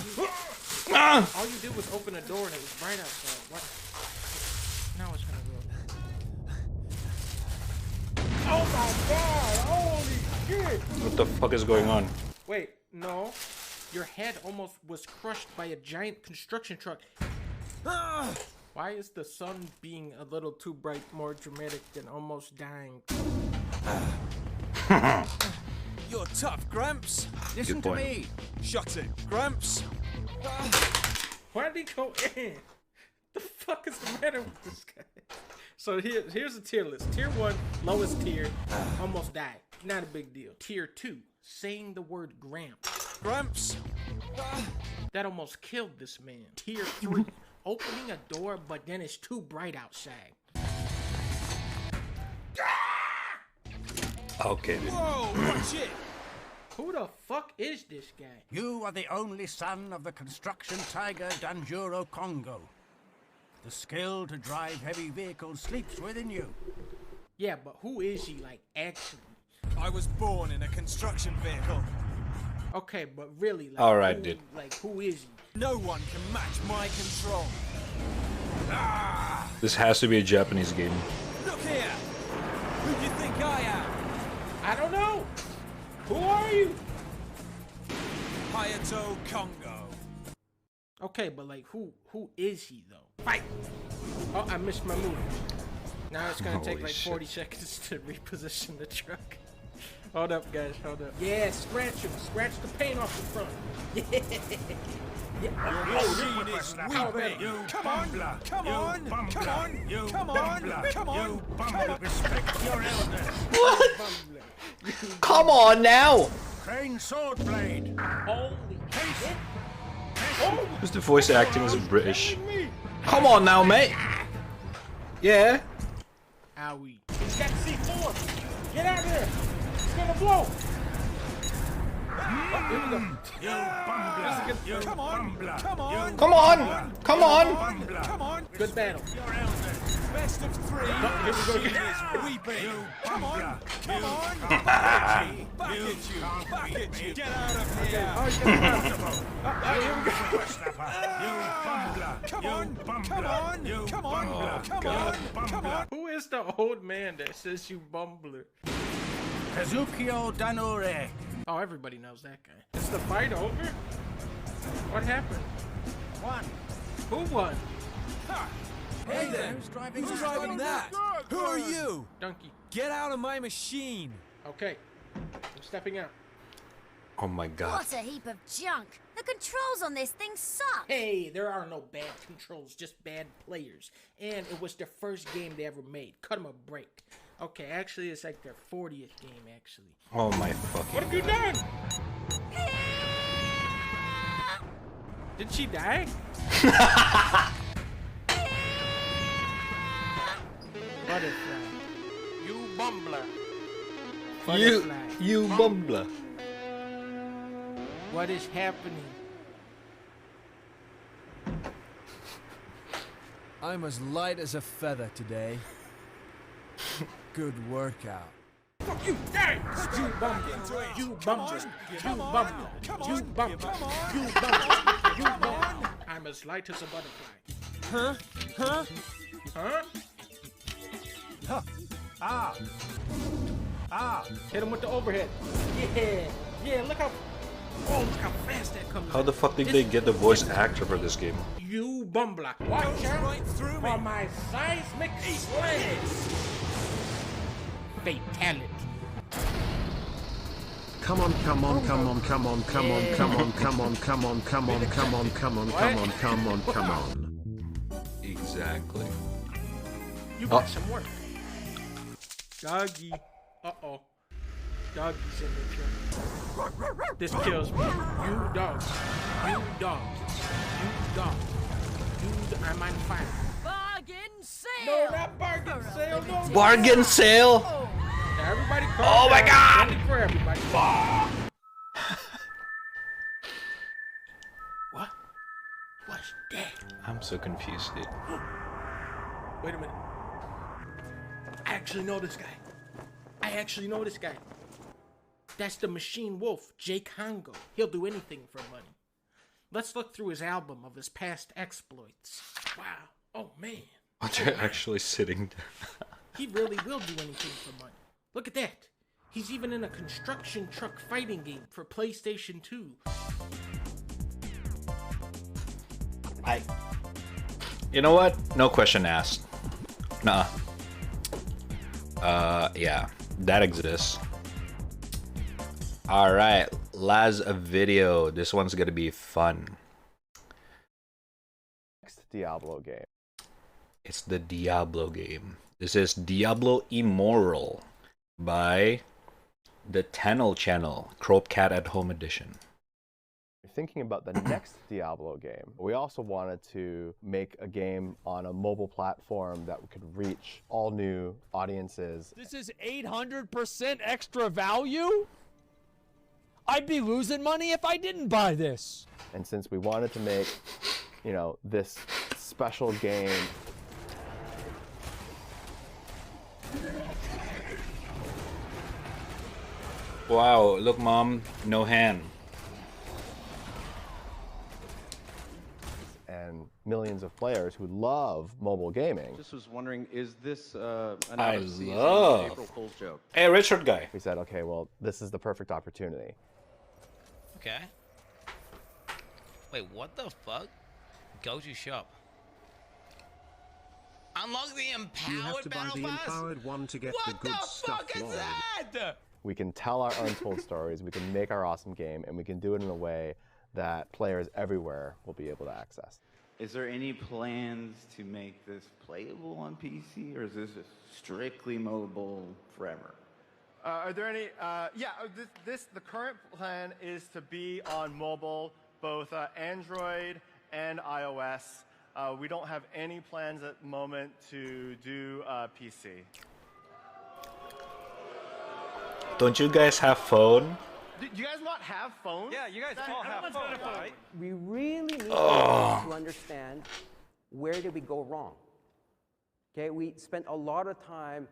you did was open a door and it was bright outside. What? Now it's gonna go. Oh my god! Holy shit! What the fuck is going on? Wait, no. Your head almost was crushed by a giant construction truck. Why is the sun being a little too bright more dramatic than almost dying? You're tough, Gramps. Listen to me. Shut it, Gramps. Why did he go in? The fuck is the matter with this guy? So here's a tier list. Tier 1, lowest tier, almost died. Not a big deal. Tier 2, saying the word Gramps. Gramps. That almost killed this man. Tier 3, opening a door, but then it's too bright outside. Okay. Whoa, watch it. Who the fuck is this guy? You are the only son of the construction tiger Danjuro Congo. The skill to drive heavy vehicles sleeps within you. Yeah, but who is he, like, actually? I was born in a construction vehicle. Okay, but really, like, Alright, who, dude. Like, who is he? No one can match my control. This has to be a Japanese game. Look here. Who do you think I am? I don't know. Who are you? Hayato Congo. Okay, but like, who is he though? Fight! Oh, I missed my move. Now it's gonna take Holy like shit. 40 seconds to reposition the truck. Hold up, guys. Hold up. Yeah, scratch him. Scratch the paint off the front. Yeah. Your machine is weeping. You come on, come on, come on, come on, come on, come on. Respect your elders. What? Come on now! Crane sword blade. Holy shit! Who's the voice acting is British? Come on now, mate! Yeah? Owie. He's got C4! Get out of there! It's gonna blow! Oh, here we go. Come on! Come on! Come on! Come on! Come on! Good battle. Your elders. Best of three. Here we go. Machine is weeping. Come on! Come on! Back at you! Back at you! Get out of here! Come on! Come on! Come on! Come on! Come on! Who is the old man that says you bumbler? Kazukio Danore. Oh, everybody knows that guy. Is the fight over? What happened? One. Who won? Hey there! Who's driving that? Who are you? Donkey. Get out of my machine! Okay. I'm stepping out. Oh my god. What a heap of junk! The controls on this thing suck! Hey, there are no bad controls, just bad players. And it was their first game they ever made. Cut them a break. Okay, actually, it's like their 40th game, actually. Oh my fucking. What have you done? Did she die? Butterfly. You bumbler. Butterfly. You bumbler. What is happening? I'm as light as a feather today. Good workout. Fuck you! Die! You bumbler! You bumbler! You bumbler! You bumbler! You bumbler! You bumbler! I'm as light as a butterfly. Huh? Huh? Huh? Huh? Ah! Ah! Hit him with the overhead. Yeah! Yeah, look how... Oh, look how fast that comes. How the fuck did they get the voice actor for this game? You bumbler! Watch out right through me. for my seismic slam! Fatality. Come on, come on, come on, come on, come on, come on, come on, come on, come on, come on, come on, come on, come on, come on. Exactly. You got some work. Doggy. Uh-oh. Doggy's in the truck. This kills me. You dogs. You dogs. You dogs. I'm on fire. Bargain sale! No, not bargain sale. No. Bargain sale! Now everybody calm Oh my down. god! Ready for everybody. What? What's that? I'm so confused, dude. Wait a minute. I actually know this guy. That's the Machine Wolf, Jake Hongo. He'll do anything for money. Let's look through his album of his past exploits. Wow. Oh, man. But they're actually sitting there. He really will do anything for money. Look at that. He's even in a construction truck fighting game for PlayStation 2. You know what? No question asked. Nah. Yeah, that exists. All right, last video. This one's gonna be fun. Next Diablo game. It's the Diablo game. This is Diablo Immortal by the Tenel Channel, Cropecat at Home Edition. Thinking about the next Diablo game, we also wanted to make a game on a mobile platform that could reach all new audiences. This is 800% extra value? I'd be losing money if I didn't buy this. And since we wanted to make, you know, this special game, wow, look mom, no hand. and millions of players who love mobile gaming. Just was wondering, is this an I out-of-season love. April Fool's joke? Hey, Richard guy. We said, okay, well, this is the perfect opportunity. Okay. Wait, what the fuck? Go to shop. Unlock the empowered You have to buy battle the pass? empowered one to get What the good the stuff. fuck is Lloyd. that? We can tell our untold stories, we can make our awesome game, and we can do it in a way that players everywhere will be able to access. Is there any plans to make this playable on PC, or is this strictly mobile forever? Are there any? The current plan is to be on mobile, both Android and iOS. We don't have any plans at the moment to do PC. Don't you guys have phone? Do you guys not have phones? Yeah, you guys all have phones, right? We really need Oh. to understand where did we go wrong. Okay, we spent a lot of time,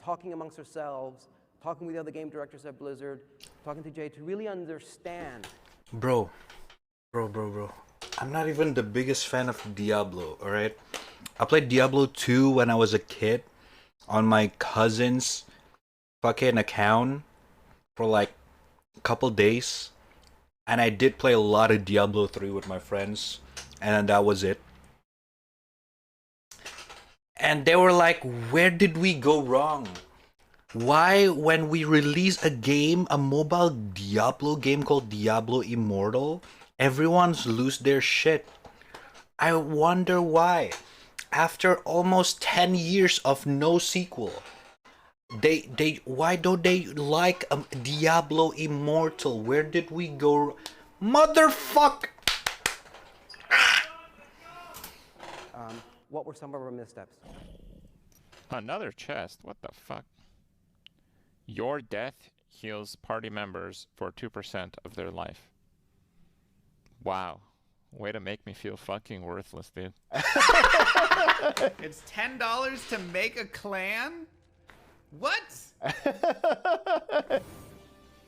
talking amongst ourselves, talking with the other game directors at Blizzard, talking to Jay to really understand. Bro. I'm not even the biggest fan of Diablo, alright? I played Diablo 2 when I was a kid on my cousin's fucking account for like a couple days. And I did play a lot of Diablo 3 with my friends. And that was it. And they were like, where did we go wrong? Why, when we release a game, a mobile Diablo game called Diablo Immortal, everyone's lose their shit? I wonder why. After almost 10 years of no sequel, why don't they like Diablo Immortal? Where did we go? Motherfuck! What were some of our missteps? Another chest? What the fuck? Your death heals party members for 2% of their life. Wow. Way to make me feel fucking worthless, dude. It's $10 to make a clan? What?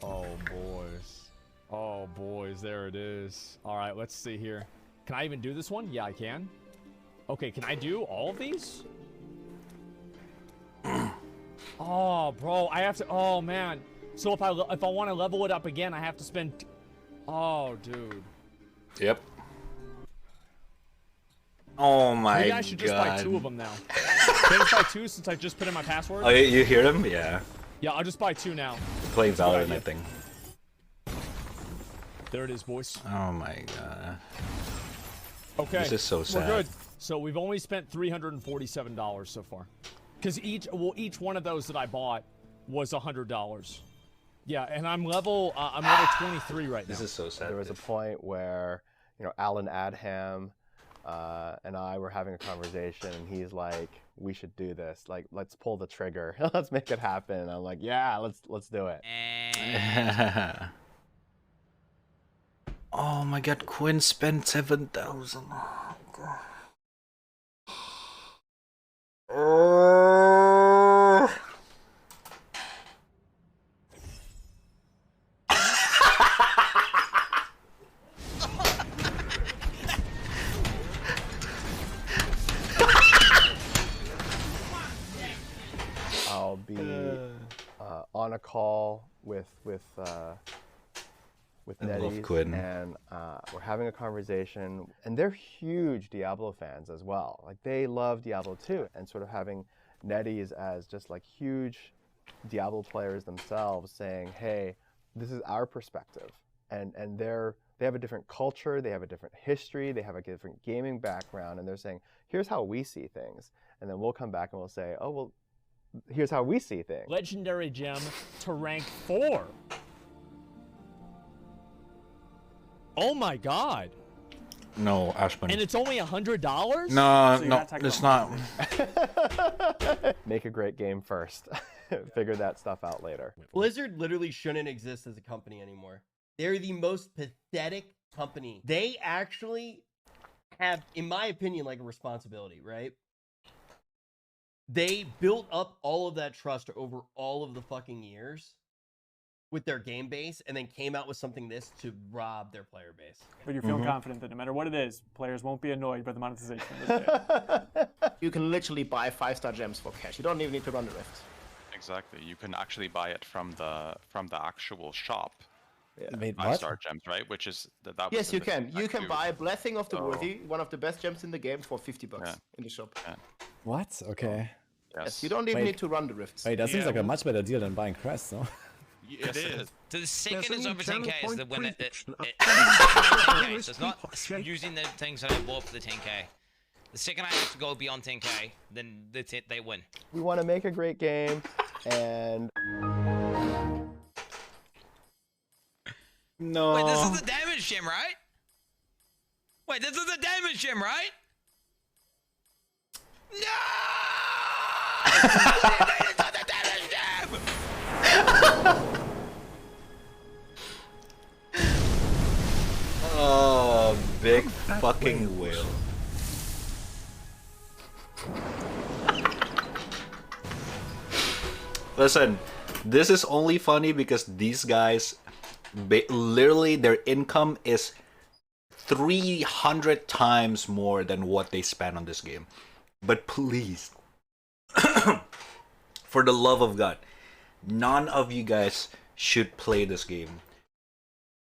Oh, boys. Oh, boys, there it is. All right, let's see here. Can I even do this one? Yeah, I can. Okay, can I do all of these? Oh, bro, I have to. Oh, man. So if I want to level it up again, I have to spend. Oh, dude. Yep. Oh my god. Maybe I should just buy 2 of them now. Can I just buy 2 since I just put in my password? Oh, you hear them? Yeah. Yeah, I'll just buy 2 now. Playing That's a good Valorant, I idea. think. There it is, boys. Oh my god. Okay. This is so sad. We're good. So we've only spent $347 so far. Because each one of those that I bought was $100. Yeah, and I'm level 23 right now. This is so sad. There was a point where, Alan Adham and I were having a conversation, and he's like, "We should do this. Like, let's pull the trigger. Let's make it happen." And I'm like, "Yeah, let's do it." Oh my god, Quinn spent 7,000. Oh god. I'll be call with I love NetEase, Quinn. and we're having a conversation, and they're huge Diablo fans as well. Like they love Diablo 2, and sort of having NetEase as just like huge Diablo players themselves saying, hey, this is our perspective, and they have a different culture, they have a different history, they have a different gaming background, and they're saying, here's how we see things, and then we'll come back and we'll say, oh well, here's how we see things. Legendary gem to rank 4. Oh my god. No, Ashman. And it's only $100? No, no, it's not. Make a great game first. Figure that stuff out later. Blizzard literally shouldn't exist as a company anymore. They're the most pathetic company. They actually have, in my opinion, like a responsibility, right? They built up all of that trust over all of the fucking years with their game base, and then came out with something this to rob their player base. But you're feeling confident that no matter what it is, players won't be annoyed by the monetization of this game. You can literally buy 5-star gems for cash. You don't even need to run the Rift. Exactly. You can actually buy it from the actual shop. Wait, what? 5-star gems, right? Which is that. Yes, you can. You can buy Blessing of the Worthy, one of the best gems in the game, for $50 in the shop. Yeah. What? Okay. Yes, you don't even need to run the Rifts. Wait, that seems like a much better deal than buying Crest, no? It is. So the second it's over 10k is when it 10k. So it's not using the things that I bought for the 10k. The second I have to go beyond 10k, then that's it, they win. We want to make a great game, and no. Wait, this is the damage gem, right? Wait, this is the damage gem, right? No! It's not the damage gem! Oh, big fucking whale. Listen, this is only funny because these guys, literally their income is 300 times more than what they spend on this game. But please, for the love of God, none of you guys should play this game.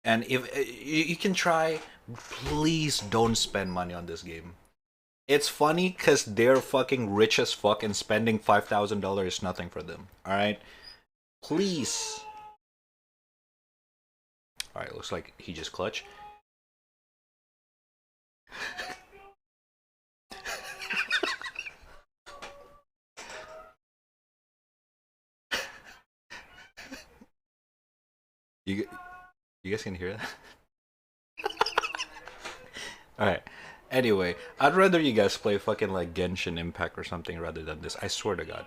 And if you can try, please don't spend money on this game. It's funny because they're fucking rich as fuck and spending $5,000 is nothing for them. Alright? Please. Alright, looks like he just clutched. You guys can hear that? Alright. Anyway, I'd rather you guys play fucking like Genshin Impact or something rather than this. I swear to God.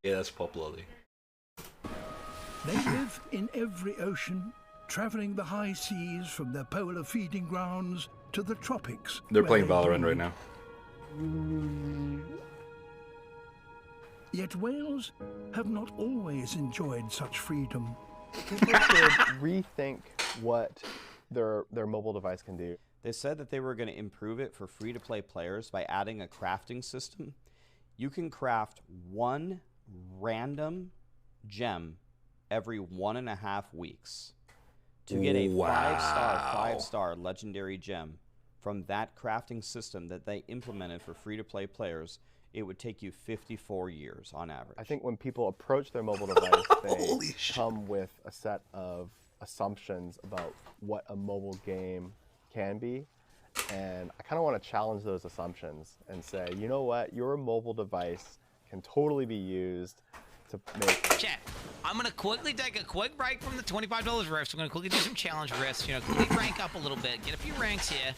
Yeah, that's Pop Lolly. They live in every ocean, traveling the high seas from their polar feeding grounds to the tropics. They're where playing they Valorant breed. right now. Yet whales have not always enjoyed such freedom. People should rethink what their mobile device can do. They said that they were going to improve it for free-to-play players by adding a crafting system. You can craft one random gem every 1.5 weeks. To get a five-star legendary gem from that crafting system that they implemented for free-to-play players, it would take you 54 years on average. I think when people approach their mobile device, they come with a set of assumptions about what a mobile game can be. And I kind of want to challenge those assumptions and say, you know what, your mobile device can totally be used to make... Chat, I'm going to quickly take a quick break from the $25 rifts. I'm going to quickly do some challenge rifts, quickly rank up a little bit, get a few ranks here.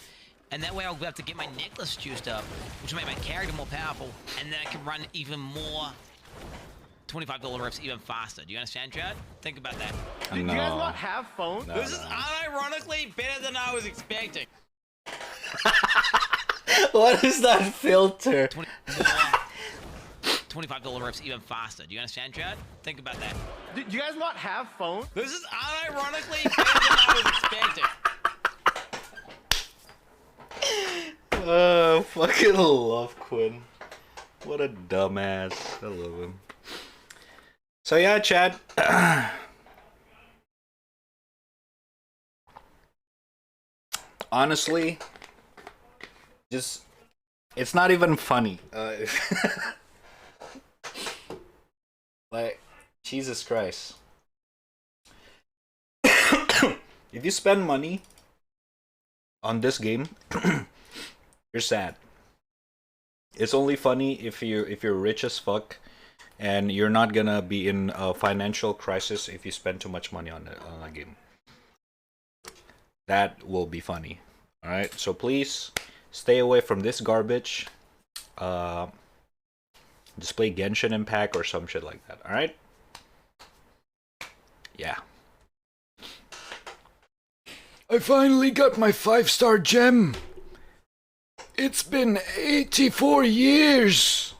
And that way I'll have to get my necklace juiced up, which will make my character more powerful, and then I can run even more $25 reps even faster. Do you understand, Chad? Think about that. Do you guys not have phones? This is unironically better than I was expecting. What is that filter? $25 reps even faster. Do you understand, Chad? Think about that. Do you guys not have phones? This is unironically better than I was expecting. Fucking love Quinn. What a dumbass. I love him. So yeah, Chad. Honestly, just it's not even funny. Like, Jesus Christ. If you spend money on this game, you're sad. It's only funny if you're rich as fuck, and you're not gonna be in a financial crisis if you spend too much money on a game. That will be funny. All right, so please stay away from this garbage. Just play Genshin Impact or some shit like that. All right. Yeah. I finally got my 5-star gem. It's been 84 years.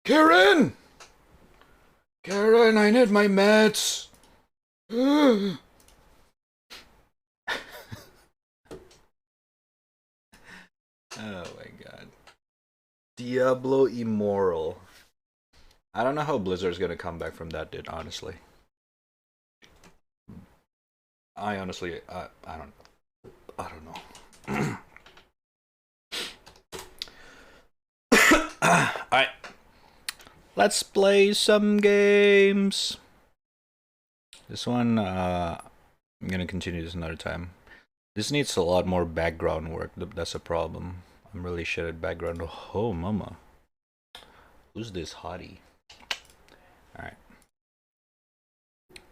Karen! Karen, I need my meds. Oh my god. Diablo Immortal. I don't know how Blizzard's gonna come back from that, dude, honestly. I honestly, I don't know. Alright. Let's play some games. This one, I'm gonna continue this another time. This needs a lot more background work. That's a problem. I'm really shit at background. Oh, mama. Who's this hottie? Alright.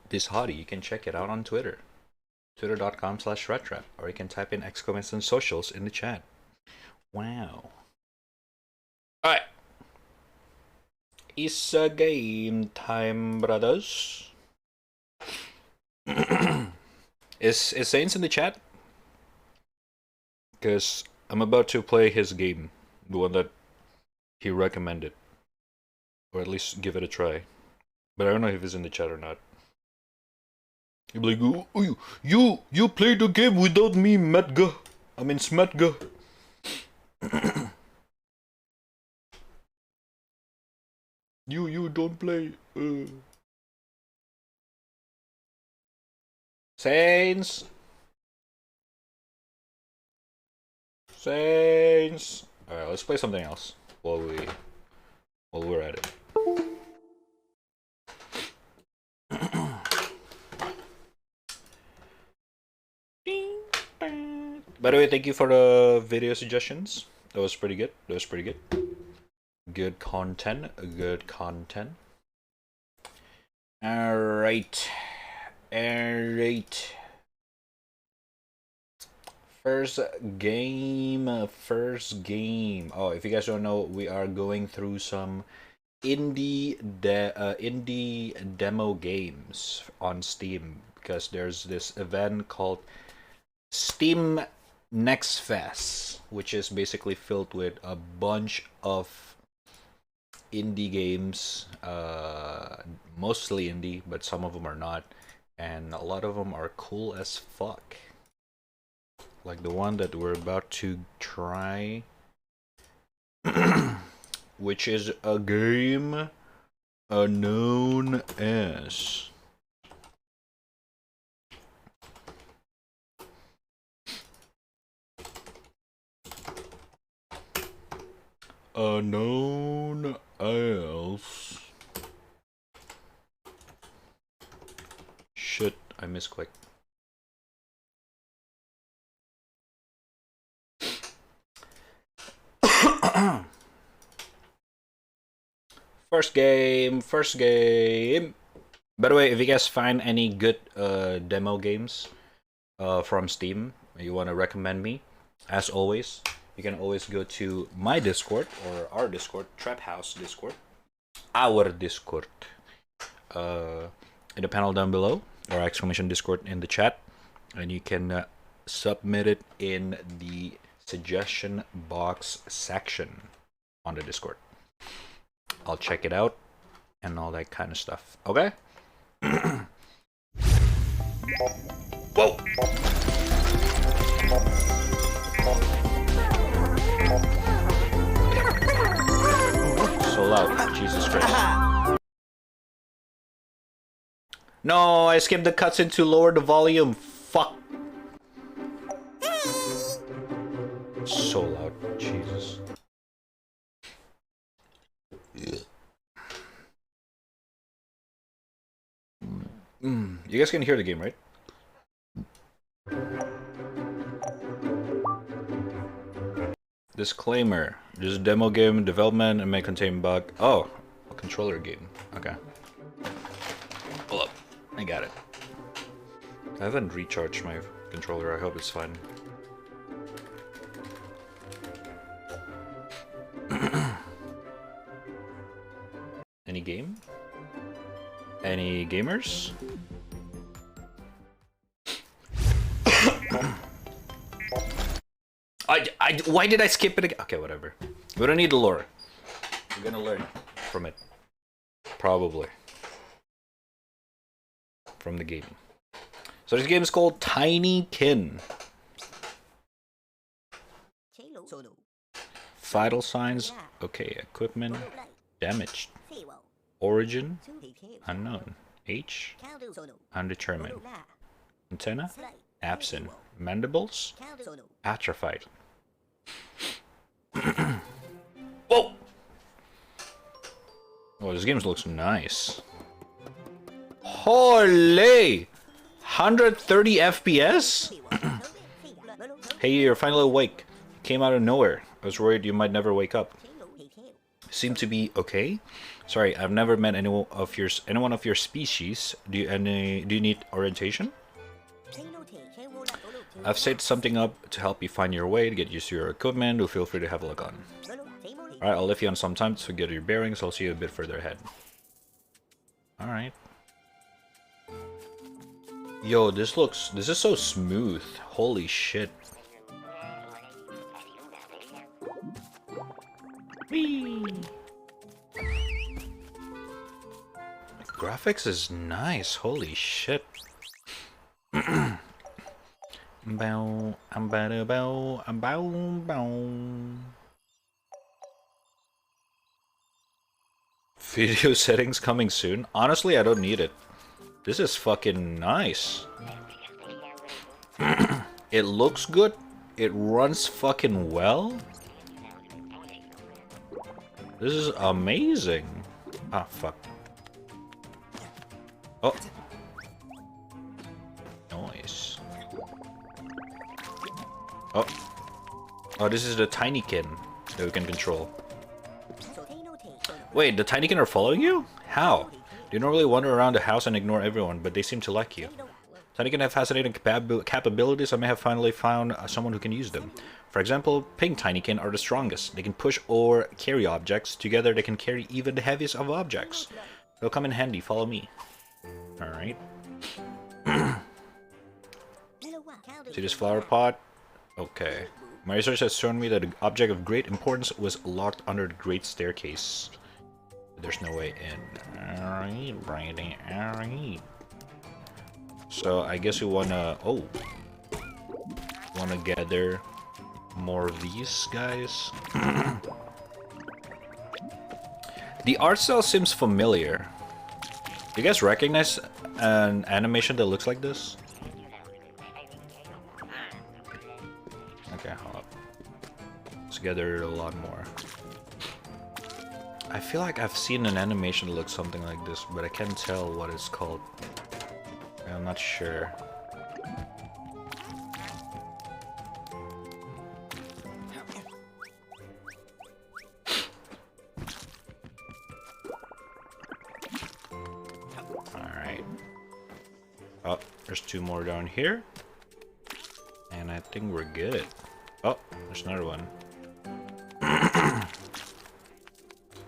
This hottie, you can check it out on Twitter. Twitter.com/Retrap. Or you can type in exclamation socials in the chat. Wow. Alright. It's a game time, brothers. Is Saints in the chat? Because I'm about to play his game. The one that he recommended. Or at least give it a try. But I don't know if he's in the chat or not. He'll be like, oh, you played the game without me, Smetga. I mean, Smetga. You don't play. Saints. Saints. Alright, let's play something else while we're at it. By the way, thank you for the video suggestions. That was pretty good. That was pretty good. Good content. Good content. Alright. Alright. First game. Oh, if you guys don't know, we are going through some indie demo games on Steam, because there's this event called Steam Next Fest, which is basically filled with a bunch of indie games, mostly indie, but some of them are not, and a lot of them are cool as fuck. Like the one that we're about to try, which is a game known as shit, I misclicked. First game. By the way, if you guys find any good demo games from Steam you want to recommend me, as always, you can always go to my Discord or our Discord, Trap House Discord, our Discord, in the panel down below, or exclamation Discord in the chat, and you can submit it in the suggestion box section on the Discord. I'll check it out and all that kind of stuff. Okay? Whoa! So loud. Jesus Christ. No, I skipped the cutscene to lower the volume. Fuck. So loud. Jesus. You guys can hear the game, right? Disclaimer. This is a demo game development and may contain bug. Oh, a controller game. Okay. Hold up. I got it. I haven't recharged my controller. I hope it's fine. Any game? Any gamers? Why did I skip it again? Okay, whatever. We don't need the lore. We're gonna learn from it. Probably. From the game. So this game is called Tinykin. Vital signs. Okay, equipment. Damaged. Origin. Unknown. Age. Undetermined. Antenna. Absent. Mandibles. Atrophied. Whoa! Oh, this game looks nice. Holy! 130 FPS? Hey, you're finally awake. Came out of nowhere. I was worried you might never wake up. Seem to be okay? Sorry, I've never met anyone of your species. Do you need orientation? I've set something up to help you find your way, to get used to your equipment, so feel free to have a look on. Alright, I'll leave you on some time to get your bearings. I'll see you a bit further ahead. Alright. Yo, this is so smooth. Holy shit. Whee! Graphics is nice. Holy shit. Bow, bow, bow, bow, bow. Video settings coming soon. Honestly, I don't need it. This is fucking nice. It looks good. It runs fucking well. This is amazing. Ah, fuck. Oh. Nice. Oh. Oh, this is the Tinykin that we can control. Wait, the Tinykin are following you? How? You normally wander around the house and ignore everyone, but they seem to like you. Tinykin have fascinating capabilities. I may have finally found someone who can use them. For example, pink Tinykin are the strongest. They can push or carry objects. Together they can carry even the heaviest of objects. They'll come in handy. Follow me. Alright. See this flower pot? Okay. My research has shown me that an object of great importance was locked under the Great Staircase. There's no way in. Alright, Brady. Alright. So I guess we wanna gather more of these guys. The art style seems familiar. Do you guys recognize an animation that looks like this? Okay, hold up. Let's gather a lot more. I feel like I've seen an animation that looks something like this, but I can't tell what it's called. I'm not sure. Alright. Oh, there's two more down here. And I think we're good. Oh, there's another one.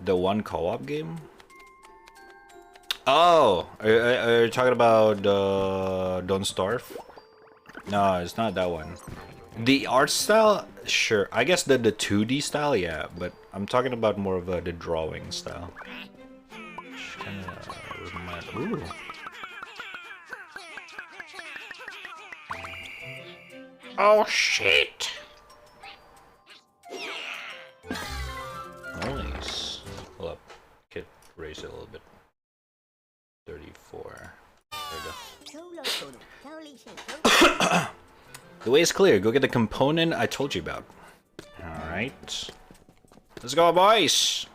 The one co-op game? Oh, are you talking about Don't Starve? No, it's not that one. The art style, sure. I guess the 2D style, yeah. But I'm talking about more of the drawing style. Ooh. Oh shit! The way is clear. Go get the component I told you about. Alright. Let's go, boys!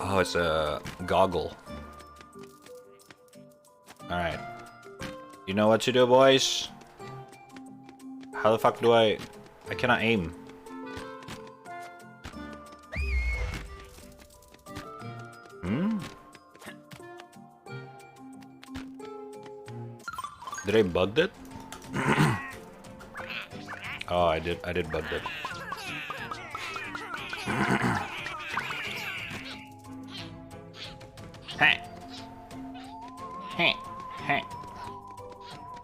Oh, it's a goggle. Alright. You know what to do, boys? How the fuck do I cannot aim. Did I bug it? Oh, I did bug it. Hey. Hey. Hey.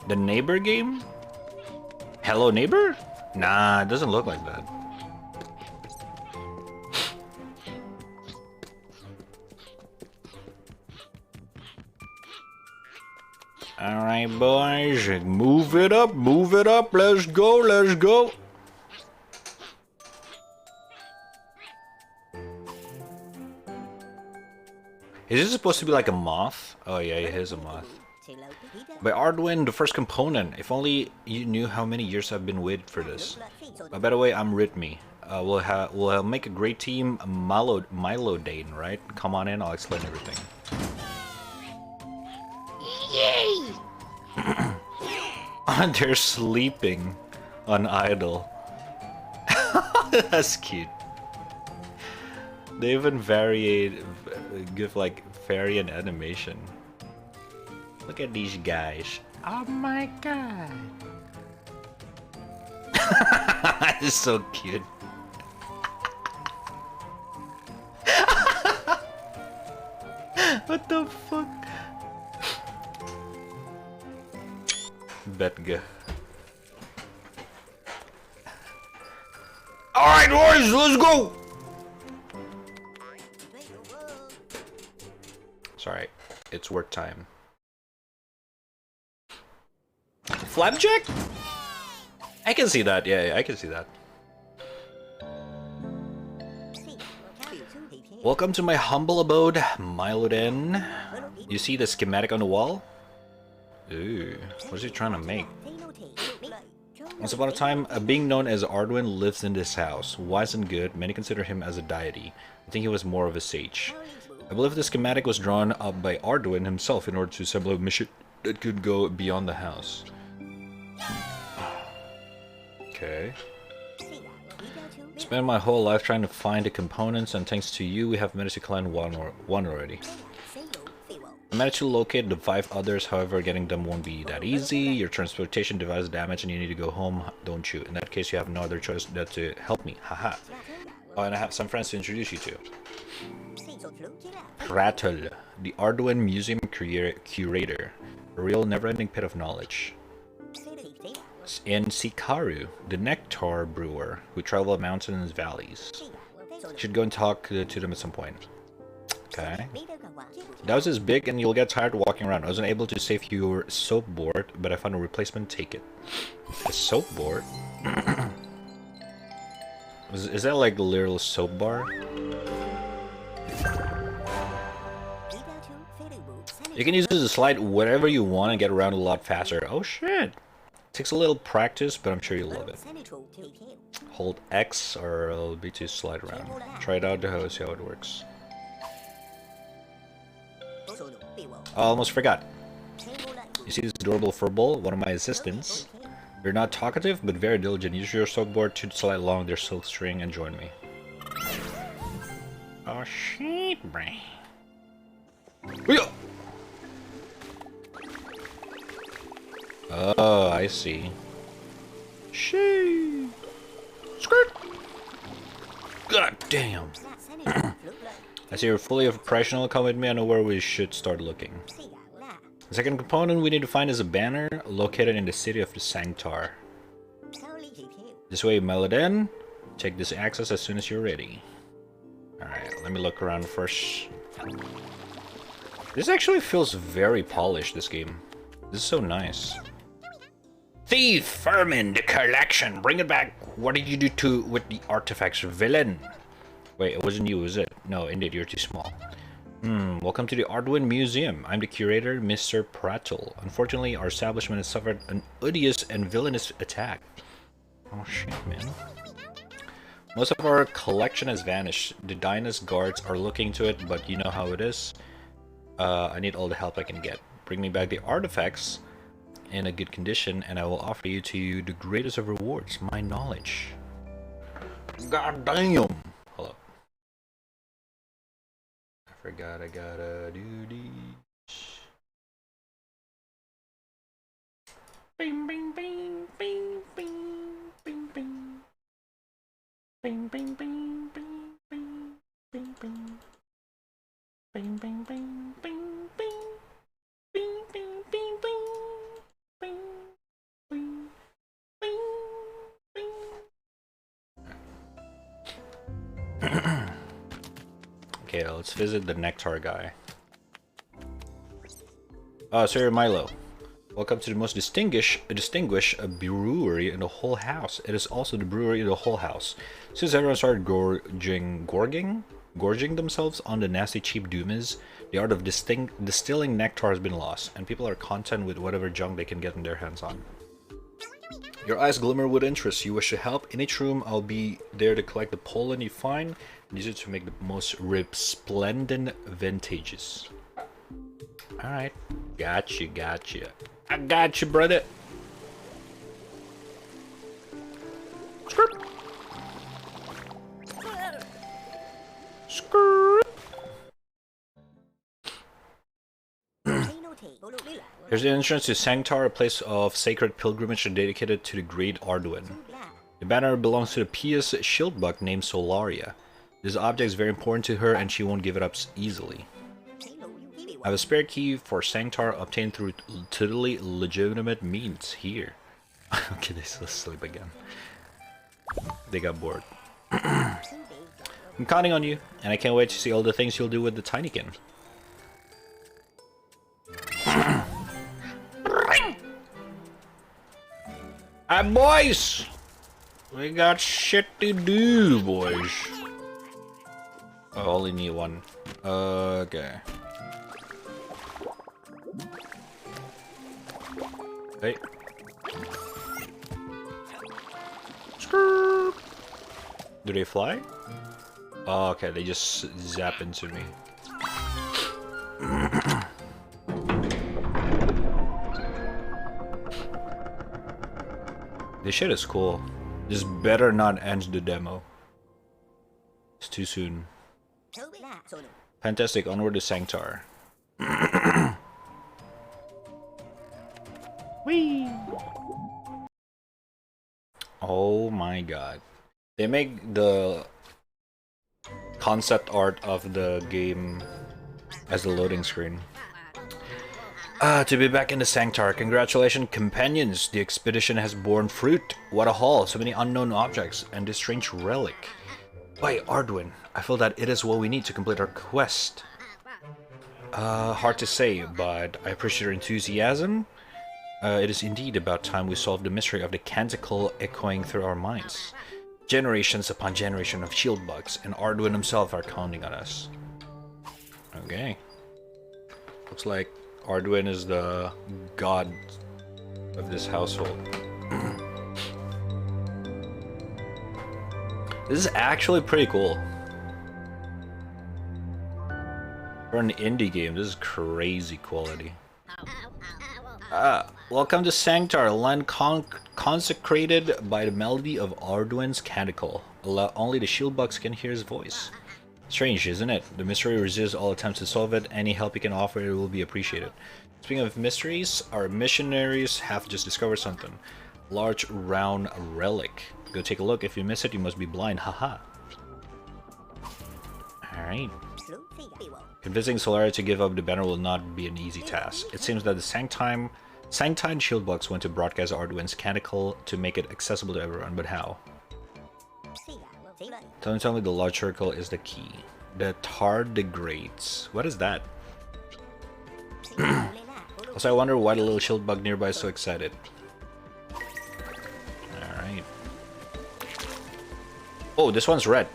The neighbor game? Hello neighbor? Nah, it doesn't look like that. Alright, boys, move it up, let's go, let's go. Is this supposed to be like a moth? Oh yeah, it is a moth. By Arduin, the first component. If only you knew how many years I've been waiting for this. By the way, I'm Ritmi. We'll make a great team, Milodane, right? Come on in, I'll explain everything. Yay! They're sleeping on idle. That's cute. They even give like variant animation. Look at these guys. Oh my god. It's so cute. What the fuck? Betga. Alright boys, let's go! Sorry, it's work time. Flapjack? I can see that, yeah, I can see that. Welcome to my humble abode, Milodane. You see the schematic on the wall? Ooh, what is he trying to make? Once upon a time, a being known as Arduin lives in this house. Wise and good, many consider him as a deity. I think he was more of a sage. I believe the schematic was drawn up by Arduin himself in order to assemble a mission that could go beyond the house. Okay. Spent my whole life trying to find the components, and thanks to you, we have managed to climb one already. I managed to locate the 5 others, however, getting them won't be that easy. Your transportation device is damaged and you need to go home, don't you? In that case, you have no other choice than to help me. Haha. Oh, and I have some friends to introduce you to. Prattle, the Arduin Museum Curator. A real never-ending pit of knowledge. And Sikaru, the Nectar Brewer, who travel mountains and valleys. Should go and talk to them at some point. Okay. The house is big and you'll get tired walking around. I wasn't able to save your soap board, but I found a replacement. Take it. A soap board? Is that like a literal soap bar? You can use this to slide whatever you want and get around a lot faster. Oh shit! Takes a little practice, but I'm sure you'll love it. Hold X or it'll be to slide around. Try it out the house, see how it works. I almost forgot. You see this adorable furball? One of my assistants. You're not talkative, but very diligent. Use your soap board to slide along their silk string and join me. Oh shit, brain. Oh, I see. Shee. Skirt. God damn. I see you're fully operational. Come with me. I know where we should start looking. The second component we need to find is a banner located in the city of the Sanctar. This way, Milodane. Take this access as soon as you're ready. Alright, let me look around first. This actually feels very polished, this game. This is so nice. Thief! Vermin! The collection! Bring it back! What did you do with the artifacts, villain? Wait, it wasn't you, was it? No, indeed, you're too small. Welcome to the Arduin Museum. I'm the curator, Mr. Prattle. Unfortunately, our establishment has suffered an odious and villainous attack. Oh shit, man. Most of our collection has vanished. The Dynas guards are looking to it, but you know how it is. I need all the help I can get. Bring me back the artifacts in a good condition, and I will offer you the greatest of rewards, my knowledge. God damn! Hold up. I forgot I gotta do these. Bing, bing, bing, bing, bing, bing, bing. Bing, bing, bing, bing, bing, bing, bing. Bing, bing, bing, bing, bing. Bing, bing, bing, bing. Bing, bing, bing, bing. Okay, let's visit the Nectar guy. Sir Milo. Welcome to the most distinguished brewery in the whole house. It is also the brewery in the whole house. Since everyone started gorging themselves on the nasty cheap doomies, the art of distilling nectar has been lost, and people are content with whatever junk they can get in their hands on. Your eyes glimmer with interest. You wish to help? In each room, I'll be there to collect the pollen you find and use it to make the most resplendent vintages. Alright. Gotcha. I got you, brother. Skirt. Skirt. Here's the entrance to Sanctar, a place of sacred pilgrimage dedicated to the great Arduin. The banner belongs to the pious shieldbug named Solaria. This object is very important to her and she won't give it up easily. I have a spare key for Sanctar obtained through totally legitimate means here. Okay, they still sleep again. They got bored. I'm counting on you, and I can't wait to see all the things you'll do with the Tinykin. Hi, boys! We got shit to do, boys. I only need one. Okay. Hey. Skirt. Do they fly? Oh, okay, they just zap into me. This shit is cool. This better not end the demo. It's too soon. Fantastic, onward to Sanctar. Whee! Oh my god. They make the concept art of the game as the loading screen. To be back in the Sanctar. Congratulations, companions. The expedition has borne fruit. What a haul. So many unknown objects and this strange relic. By Arduin, I feel that it is what we need to complete our quest. Hard to say, but I appreciate your enthusiasm. It is indeed about time we solve the mystery of the canticle echoing through our minds. Generations upon generation of shieldbugs, and Arduin himself are counting on us. Okay. Looks like Arduin is the god of this household. This is actually pretty cool. For an indie game, this is crazy quality. Welcome to Sanctar, a land consecrated by the melody of Arduin's canticle. Only the shieldbugs can hear his voice. Strange, isn't it? The mystery resists all attempts to solve it. Any help you can offer it will be appreciated. Speaking of mysteries, our missionaries have just discovered something. Large round relic. Go take a look. If you miss it, you must be blind. Haha. Alright. Convincing Solaria to give up the banner will not be an easy task. It seems that the Sanctine shieldbugs went to broadcast Arduin's canticle to make it accessible to everyone, but how? Tell me the large circle is the key. The tardigrades. What is that? Also, I wonder why the little shieldbug nearby is so excited. Alright. Oh, this one's red.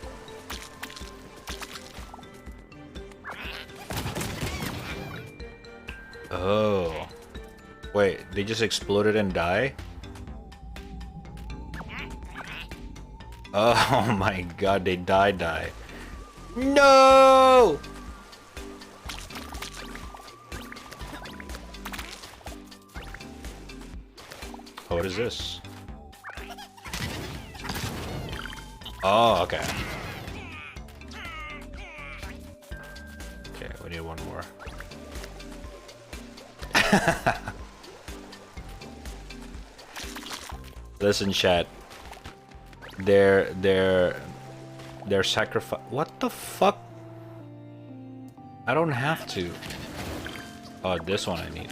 Oh. Wait, they just exploded and die? Oh my god, they die. No! Oh, what is this? Oh, okay. Okay, we need one more. Listen, chat. Their sacrifice. What the fuck? I don't have to. Oh, this one I need.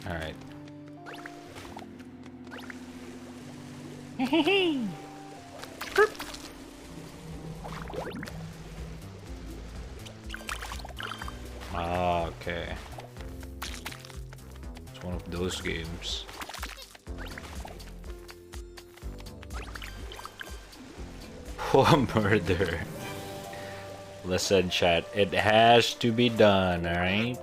All right. Ah, okay. It's one of those games. Oh, murder. Listen, chat. It has to be done, alright?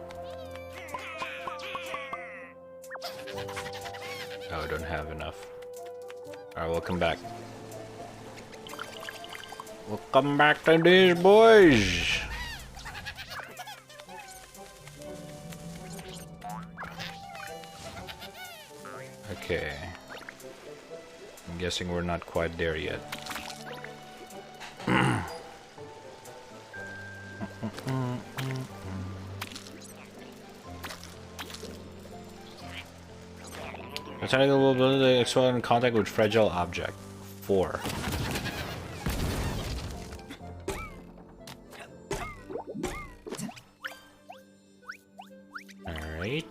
Oh, I don't have enough. Alright, welcome back. Welcome back to these boys! Okay. I'm guessing we're not quite there yet. The technical ability to explode in contact with fragile object. 4. Alright.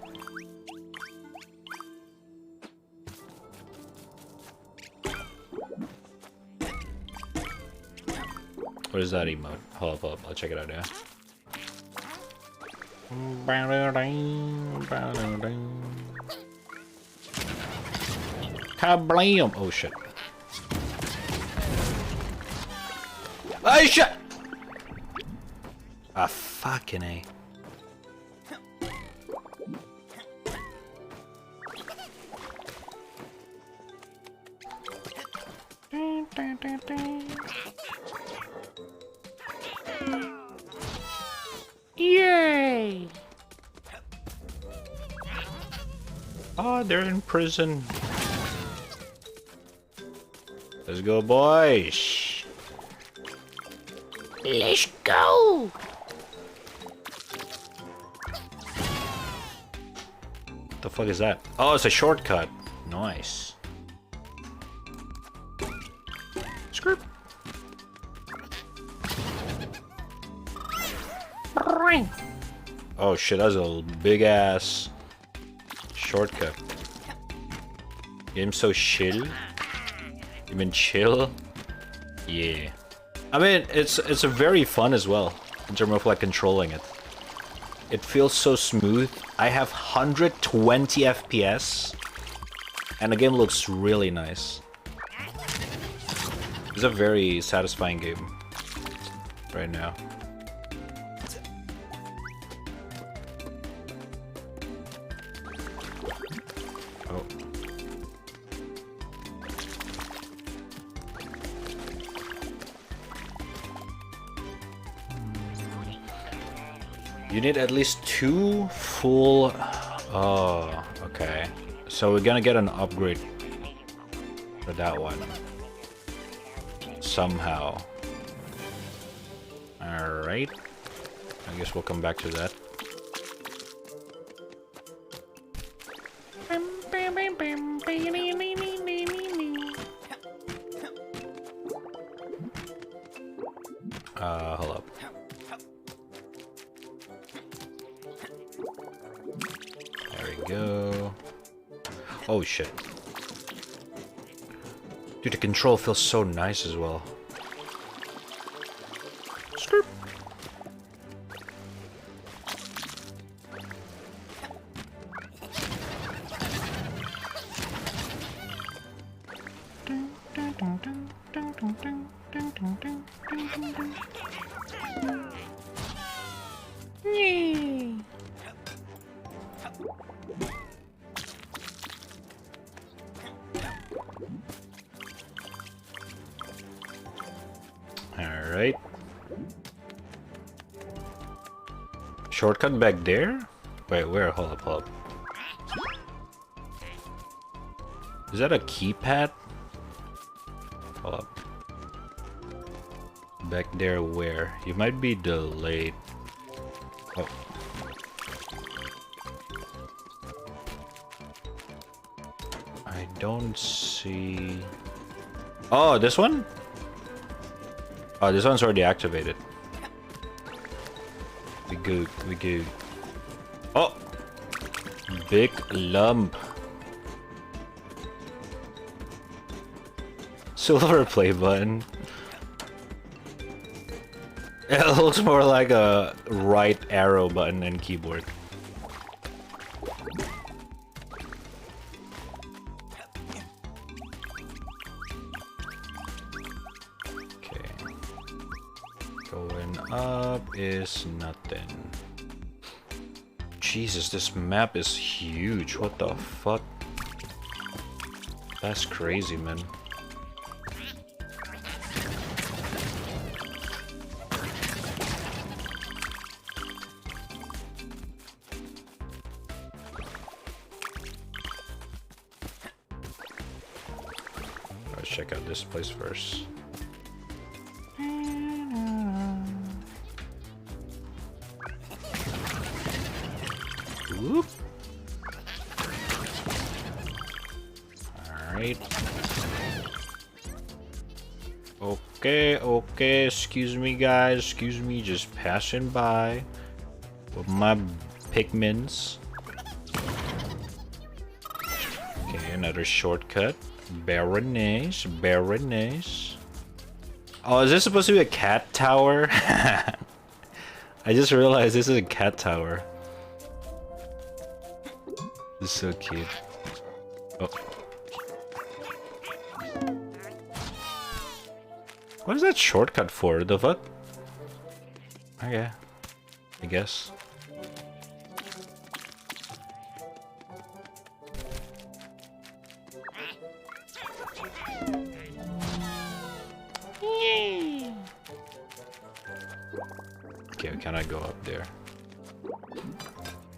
What is that emote? Hold up, I'll check it out now. Kablam! Oh shit. Oh shit! Ah, fucking A. Yay! Oh, they're in prison. Let's go, boys. Let's go. What the fuck is that? Oh, it's a shortcut. Nice. Script. Oh shit, that's a big ass shortcut. Game's so chill. You mean chill? Yeah. I mean, it's a very fun as well in terms of like controlling it. It feels so smooth. I have 120 FPS, and the game looks really nice. It's a very satisfying game right now. Oh. You need at least 2 full... Oh, okay. So we're gonna get an upgrade for that one. Somehow. Alright. I guess we'll come back to that. Hold up. There we go. Oh shit. Dude, the control feels so nice as well. Skirt. Alright. Shortcut back there? Wait, where? Hold up, hold up. Is that a keypad? Hold up. Back there where? You might be delayed. Oh. I don't see... Oh, this one? Oh, this one's already activated. We good, we good. Oh! Big lump. Silver play button. It looks more like a right arrow button and keyboard. Okay. Going up is nothing. Jesus, this map is huge. What the fuck? That's crazy, man. Let's check out this place first. Whoop. Alright. Okay, okay, excuse me guys, excuse me, just passing by with my Pikmins. Okay, another shortcut. Baroness, Baroness. Oh, is this supposed to be a cat tower? I just realized this is a cat tower. This is so cute. Oh. What is that shortcut for? The fuck? Okay. I guess. Okay, we cannot go up there.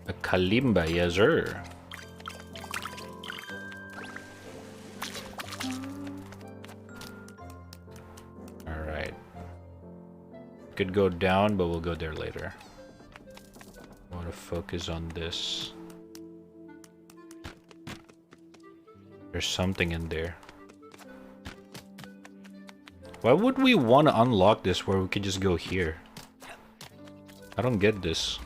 A Kalimba, yes sir. Alright. Could go down, but we'll go there later. I want to focus on this. There's something in there. Why would we want to unlock this where we could just go here? I don't get this.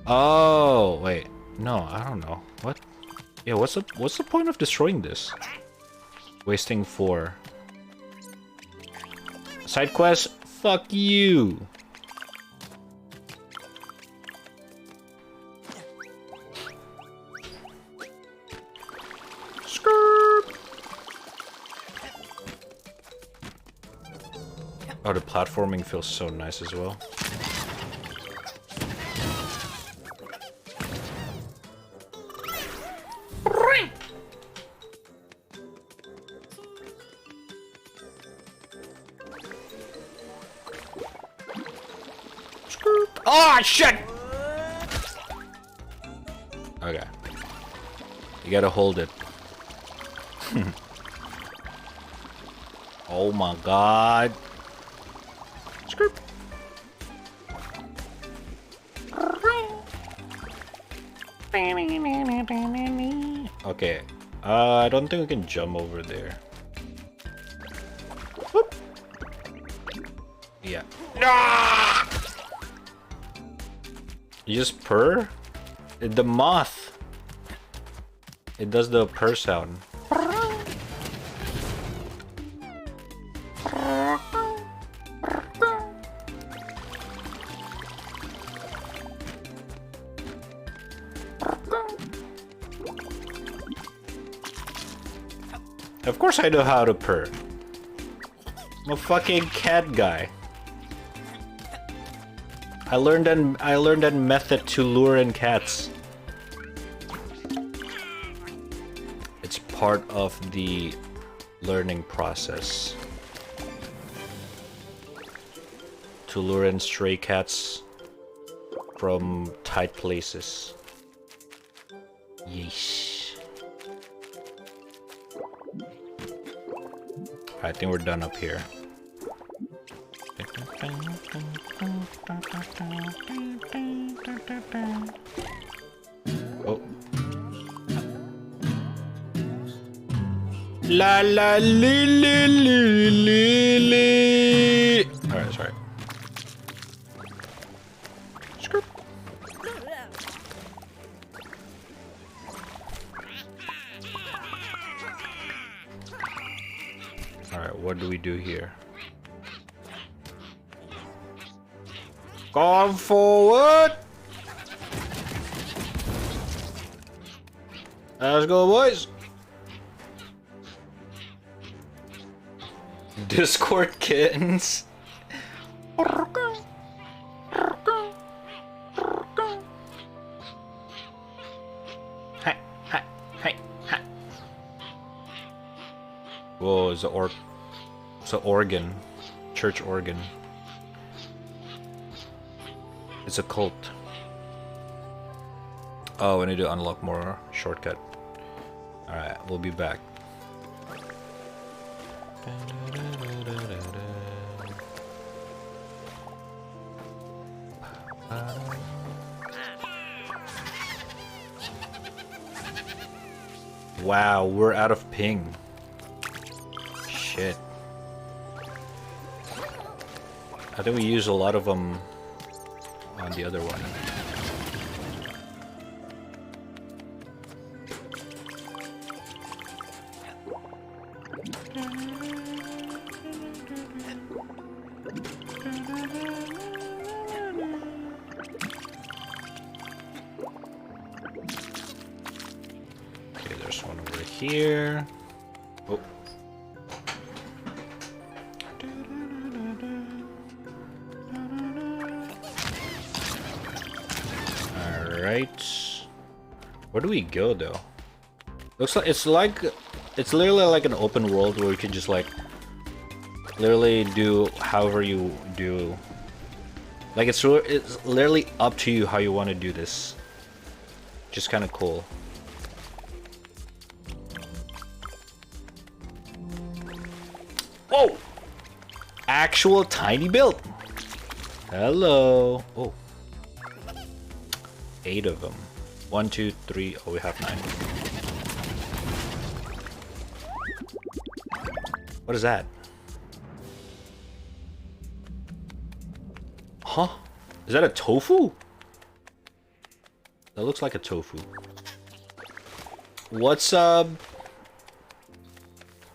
Oh, wait. No, I don't know. What? Yeah, what's the point of destroying this? Wasting 4. Side quest? Fuck you. Oh, the platforming feels so nice as well. Oh shit! Okay. You gotta hold it. Oh my god. Okay. I don't think we can jump over there. Whoop. Yeah. Ah! You just purr? The moth. It does the purr sound. Of course I know how to purr. I'm a fucking cat guy. I learned that method to lure in cats. It's part of the learning process. To lure in stray cats from tight places. Yeesh. I think we're done up here. Oh. La la li li li li li. Alright, sorry. Scoop. Alright, what do we do here? Going forward. Let's go, boys. Discord kittens. Whoa, it's an organ. Church organ. It's a cult. Oh, we need to unlock more shortcut. Alright, we'll be back. Wow, we're out of ping. Shit. I think we used a lot of them on the other one. Okay, there's one over here. Oh. Alright. Where do we go though? Looks like it's literally like an open world where you can just like literally do however you do. Like it's literally up to you how you want to do this. Just kind of cool. Whoa! Actual tiny build. Hello. Oh. 8 of them. 1, 2, 3. Oh, we have 9. What is that? Huh? Is that a tofu? That looks like a tofu. What's up?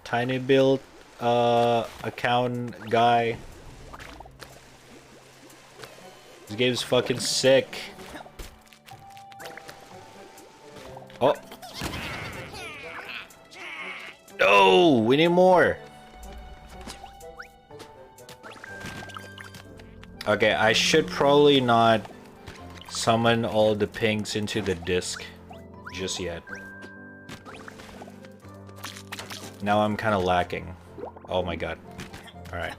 Tiny build account guy. This game's fucking sick. Oh. No, we need more. Okay, I should probably not summon all the pinks into the disc just yet. Now I'm kind of lacking. Oh my god. Alright.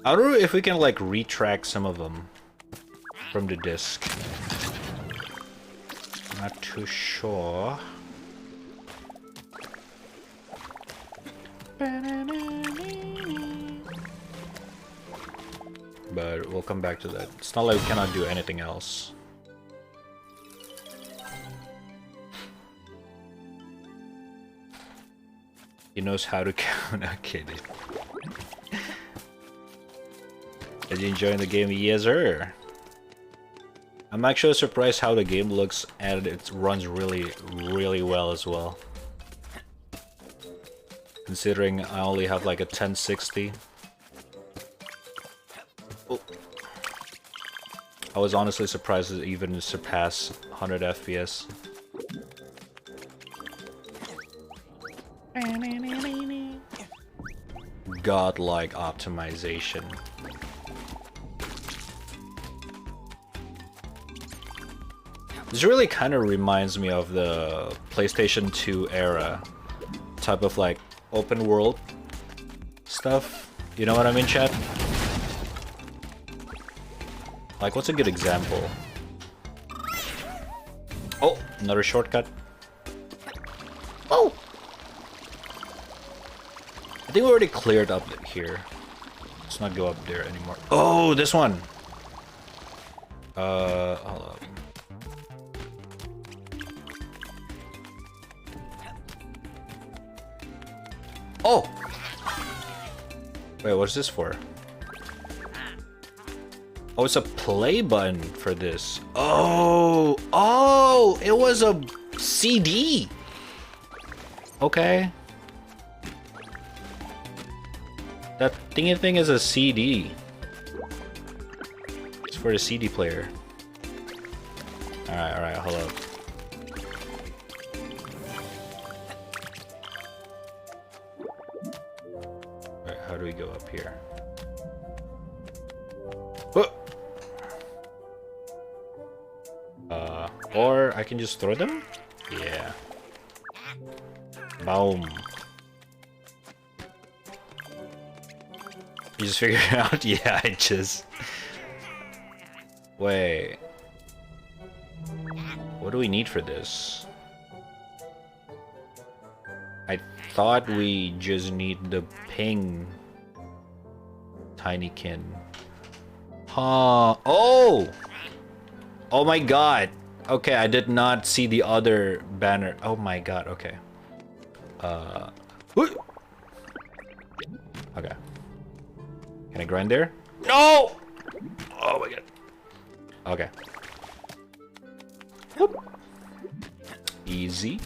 I don't know if we can like retract some of them from the disc. Not too sure. But we'll come back to that. It's not like we cannot do anything else. He knows how to count. Okay, dude. Are you enjoying the game? Yes, sir. I'm actually surprised how the game looks, and it runs really, really well as well. Considering I only have like a 1060. Oh. I was honestly surprised to even surpass 100 FPS. godlike optimization. This really kind of reminds me of the PlayStation 2 era type of like open world stuff. You know what I mean, chat? Like, what's a good example? Oh, another shortcut. Oh! I think we already cleared up here. Let's not go up there anymore. Oh, this one! Hold up. Oh! Wait, what's this for? Oh, it's a play button for this. Oh! Oh! It was a CD! Okay. That thingy thing is a CD. It's for the CD player. Alright, hold up. Alright, how do we go up here? Or I can just throw them? Yeah. Boom. You just figured it out? Yeah, I just... Wait. What do we need for this? I thought we just need the ping Tinykin. Huh. Oh! Oh my god. Okay, I did not see the other banner. Oh my god, okay. Okay. Can I grind there? No! Oh my god. Okay. Whoop. Easy.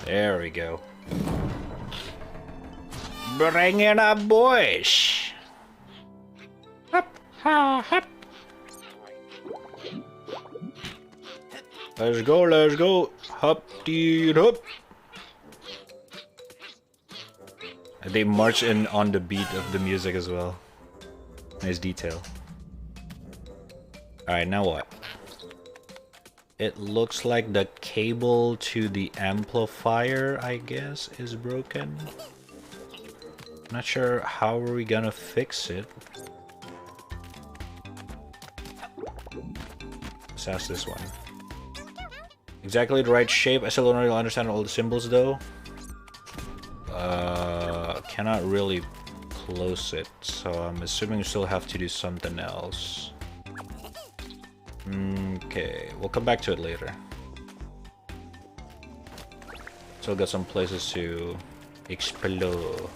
There we go. Bring it up, boys. Hop, ha, hop. Let's go, let's go. Hop, dee, hop. They march in on the beat of the music as well. Nice detail. Alright, now what? It looks like the cable to the amplifier, I guess, is broken. Not sure how are we gonna fix it. Let's ask this one. Exactly the right shape. I still don't really understand all the symbols though. Cannot really close it, so I'm assuming we still have to do something else. Okay, we'll come back to it later. Still got some places to explore.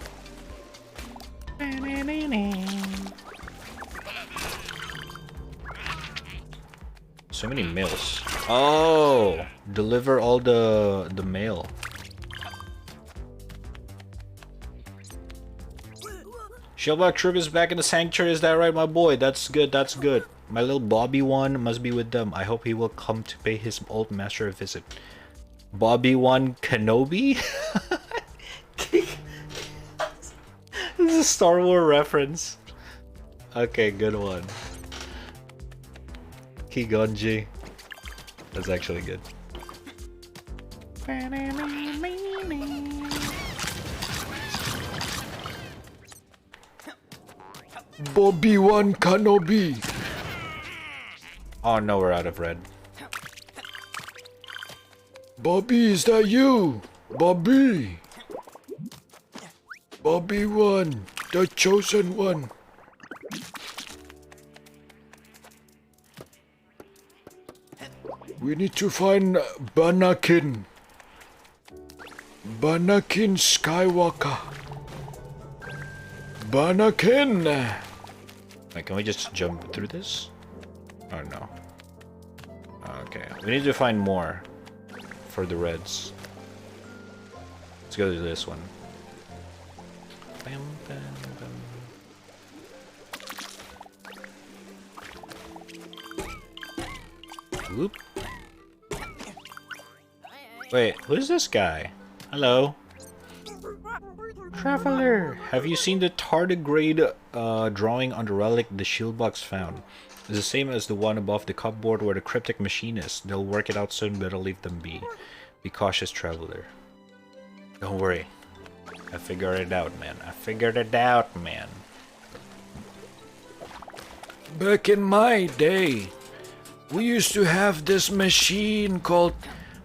So many mails. Oh, deliver all the mail. Shellback Troop is back in the sanctuary, is that right, my boy? That's good, that's good. My little Bobby one must be with them. I hope he will come to pay his old master a visit. Bobby one Kenobi? This is a Star Wars reference. Okay, good one. Kigonji. That's actually good. Bobby one Kenobi. Oh no, we're out of red. Bobby, is that you? Bobby. Bobby one, the chosen one. We need to find Banakin. Banakin Skywalker. Banakin. Wait, can we just jump through this? Oh no. Okay, we need to find more for the reds. Let's go to this one. Bam, bam, bam. Whoop. Wait, who's this guy? Hello. Traveler, have you seen the tardigrade drawing on the relic the shield box found? It's the same as the one above the cupboard where the cryptic machine is. They'll work it out soon, better leave them be. Be cautious, traveler. Don't worry. I figured it out, man. I figured it out, man. Back in my day, we used to have this machine called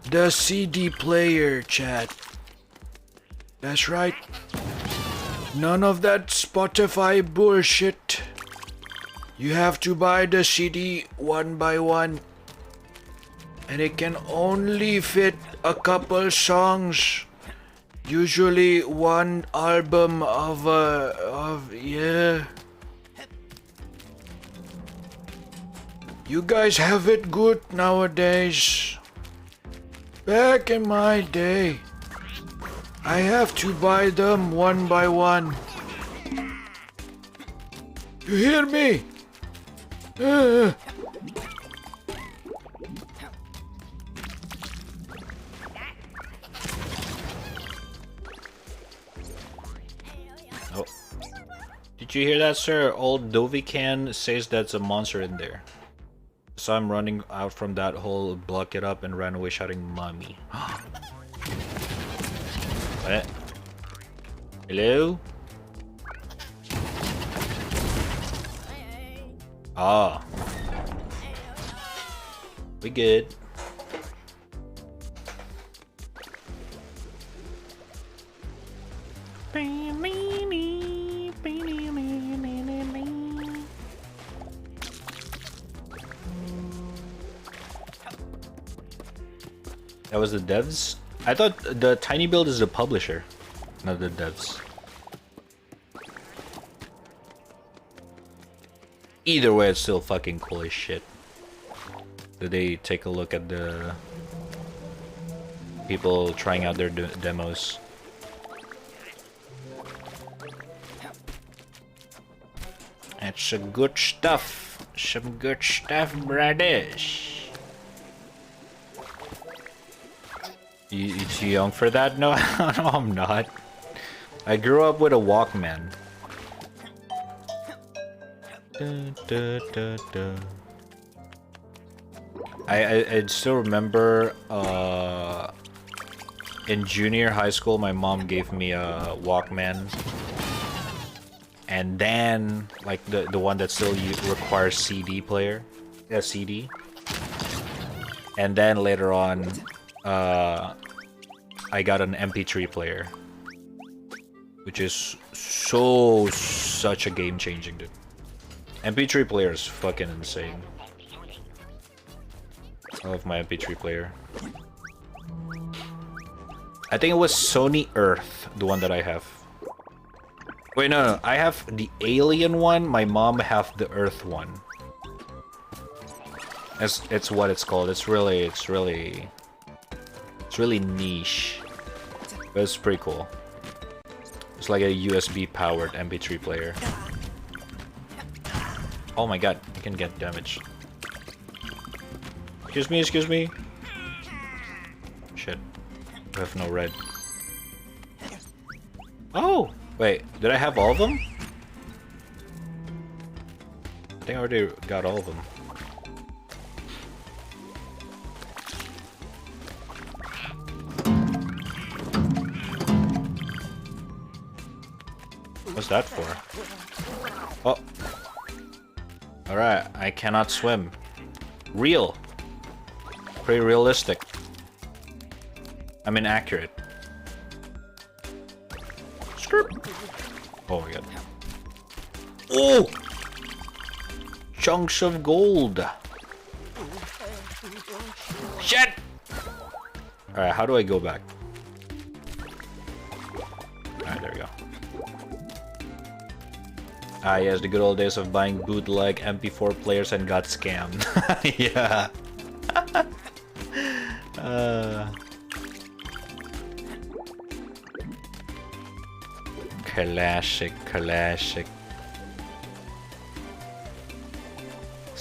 the CD player, chat. That's right. None of that Spotify bullshit. You have to buy the CD one by one. And it can only fit a couple songs. Usually one album yeah. You guys have it good nowadays. Back in my day, I have to buy them one by one. You hear me? Oh. Did you hear that, sir? Old Dovican says that's a monster in there. So I'm running out from that hole, block it up, and ran away shouting, "Mommy." What? Hello? Ah. We good. That was the devs? I thought the Tiny Build is the publisher, not the devs. Either way, it's still fucking cool as shit. Did they take a look at the people trying out their demos? That's some good stuff. Some good stuff, brothers. You too young for that? No, no, I'm not. I grew up with a Walkman. I still remember in junior high school my mom gave me a Walkman, and then like the one that still requires CD player, a CD, and then later on I got an MP3 player, which is such a game changing, dude. MP3 player is fucking insane. I love my MP3 player. I think it was Sony Earth, the one that I have. Wait, no, I have the Alien one. My mom have the Earth one. It's what it's called. It's really niche, but it's pretty cool. It's like a USB powered MP3 player. Oh my god, you can get damaged. Excuse me, excuse me. Shit. I have no red. Oh! Wait, did I have all of them? I think I already got all of them. What's that for? Oh. Alright, I cannot swim. Real. Pretty realistic. I mean, accurate. Skirt. Oh my god. Oh! Chunks of gold. Shit! Alright, how do I go back? Alright, there we go. Ah, yes, the good old days of buying bootleg MP4 players and got scammed. Yeah. Classic.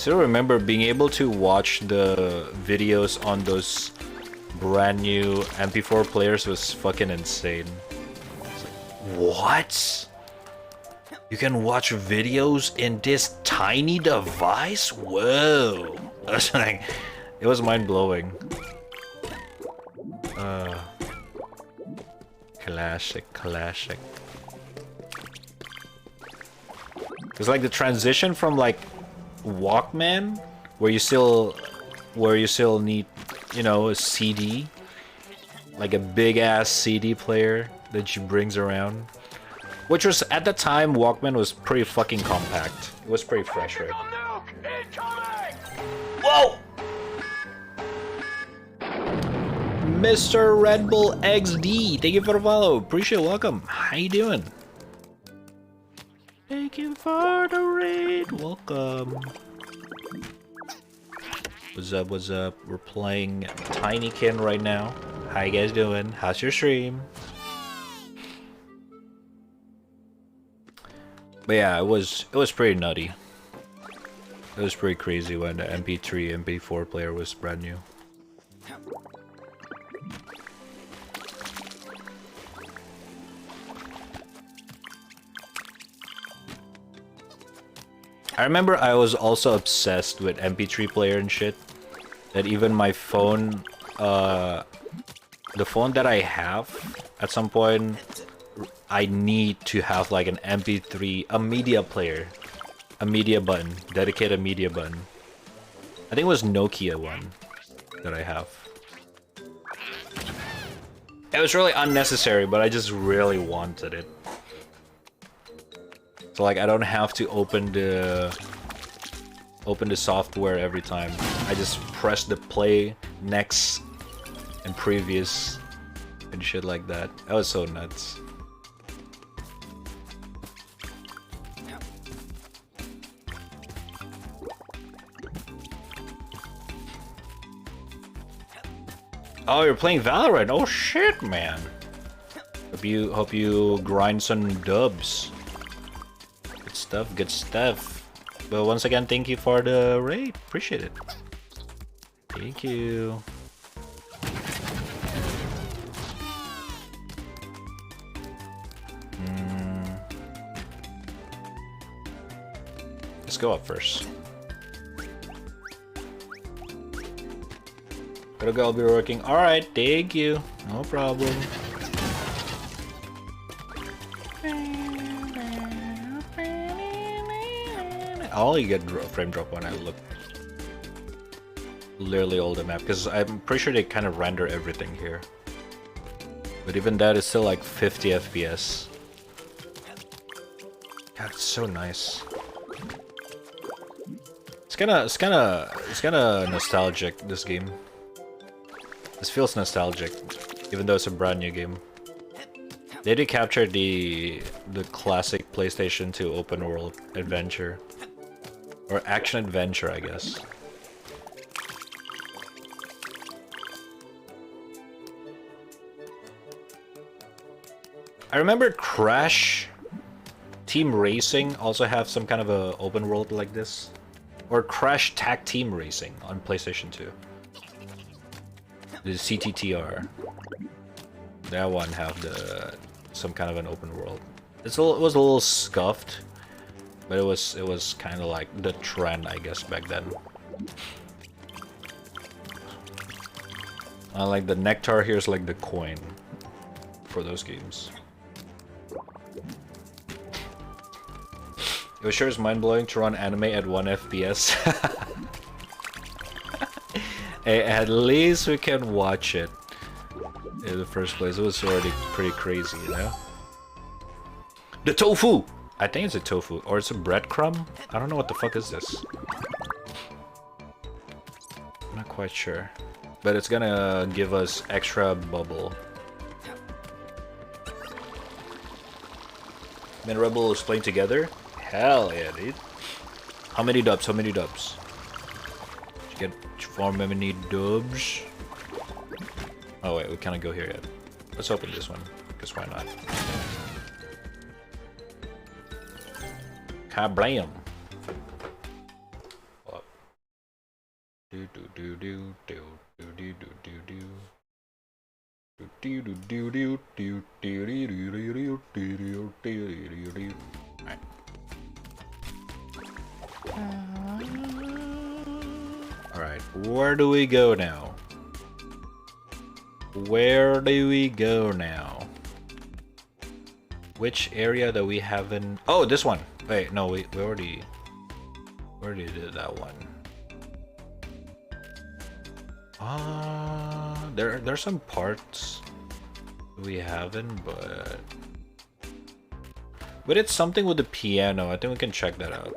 Still remember being able to watch the videos on those brand new MP4 players was fucking insane. It's like, what? You can watch videos in this tiny device? Whoa! I was like, it was mind blowing. Classic. It's like the transition from like Walkman, where you still need, you know, a CD, like a big ass CD player that she brings around, which was at the time Walkman was pretty fucking compact. It was pretty fresh, right? Whoa! Mr. Red Bull XD, thank you for the follow. Appreciate it. Welcome. How you doing? Thank you for the raid. Welcome. What's up? What's up? We're playing Tinykin right now. How you guys doing? How's your stream? But yeah, it was pretty nutty. It was pretty crazy when the MP3, MP4 player was brand new. I remember I was also obsessed with MP3 player and shit. That even my phone, the phone that I have, at some point, I need to have like an MP3, a media player, a media button, dedicated media button. I think it was Nokia one that I have. It was really unnecessary, but I just really wanted it. So like I don't have to open the software every time. I just press the play, next, and previous, and shit like that. That was so nuts. Oh, you're playing Valorant. Oh shit, man. Hope you grind some dubs. Good stuff. But once again, thank you for the raid. Appreciate it. Thank you. Let's go up first. Gotta go, I'll be working. Alright, thank you. No problem. I'll only get frame drop when I look literally all the map, because I'm pretty sure they kind of render everything here. But even that is still like 50 FPS. God, it's so nice. It's kind of nostalgic, this game. This feels nostalgic, even though it's a brand new game. They did capture the classic PlayStation 2 open world adventure. Or action adventure, I guess. I remember Crash Team Racing also have some kind of a open world like this. Or Crash Tag Team Racing on PlayStation 2. The CTTR. That one have some kind of an open world. It was a little scuffed. But it was kind of like the trend, I guess, back then. Like the nectar here is like the coin for those games. It was sure is mind-blowing to run anime at 1 FPS. Hey, at least we can watch it in the first place. It was already pretty crazy, you know? The tofu! I think it's a tofu, or it's a breadcrumb? I don't know what the fuck is this. I'm not quite sure. But it's gonna give us extra bubble. Man, Rebel is playing together? Hell yeah, dude. How many dubs? How many dubs? Did you get for many dubs? Oh wait, we can't go here yet. Let's open this one, because why not? Kablam. do do do do do do do do. Do do do do do do do do do do do. Alright. Alright, where do we go now? Where do we go now? Which area that we haven't... Oh, this one! Wait, no, we already did that one. There's some parts we haven't, but it's something with the piano. I think we can check that out.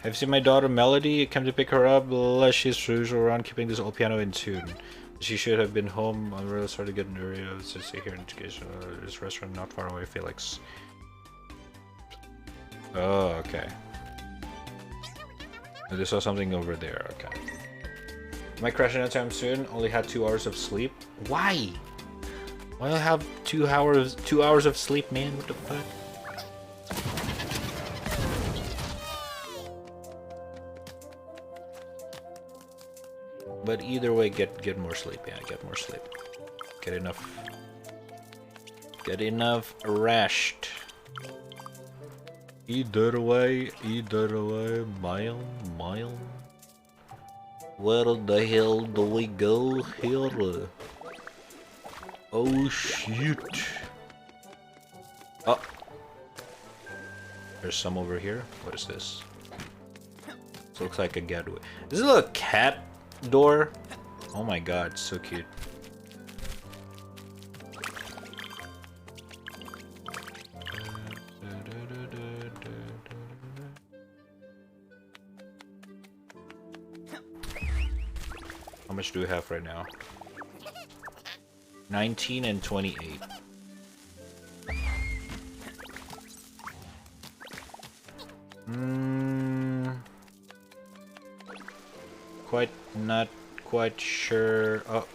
Have you seen my daughter Melody? I came to pick her up. She's usual around keeping this old piano in tune. She should have been home. I'm really starting to get nervous to stay here in education. This restaurant not far away, Felix. Oh, okay. I just saw something over there. Okay. Am I crashing anytime soon? Only had 2 hours of sleep. Why? Why do I have 2 hours of sleep, man? What the fuck? But either way, get more sleep. Yeah, get more sleep. Get enough rest. Either way, mile. Where the hell do we go here? Oh shit. Oh. There's some over here. What is this? This looks like a gateway. Is it a little cat door? Oh my god, so cute. How much do we have right now? 19 and 28. Not quite sure. Oh.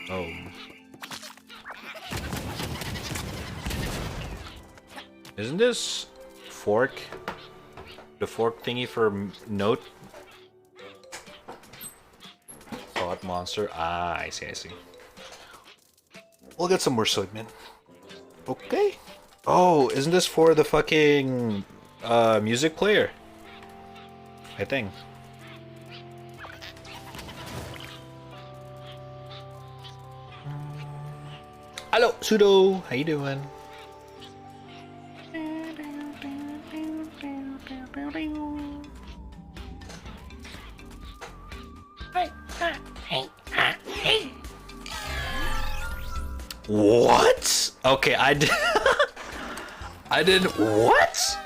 Oh. Isn't this fork? The fork thingy for note? Thought monster. Ah, I see. We'll get some more sleep, man. Okay. Oh, isn't this for the fucking music player? I think. Hello, Pseudo. How you doing? What? Okay, I did. I did what?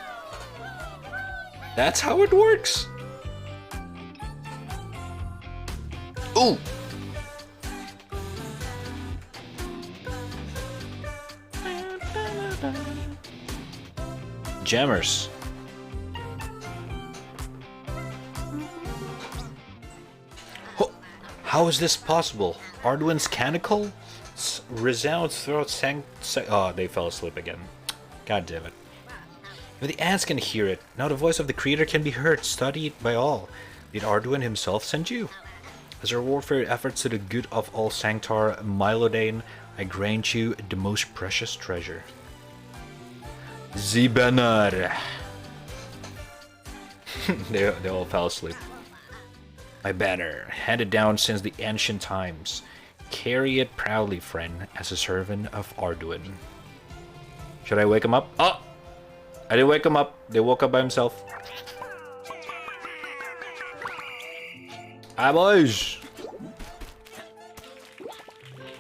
That's how it works. Ooh. Jammers. Oh, how is this possible? Arduin's Canonical resounds throughout oh, they fell asleep again. God damn it. But the ants can hear it. Now the voice of the creator can be heard, studied by all. Did Arduin himself send you? As a reward for your efforts to the good of all Sanctar Mylodane, I grant you the most precious treasure. Zibanar. they all fell asleep. My banner, handed down since the ancient times. Carry it proudly, friend, as a servant of Arduin. Should I wake him up? Oh! I didn't wake him up. They woke up by himself. Ah, boys!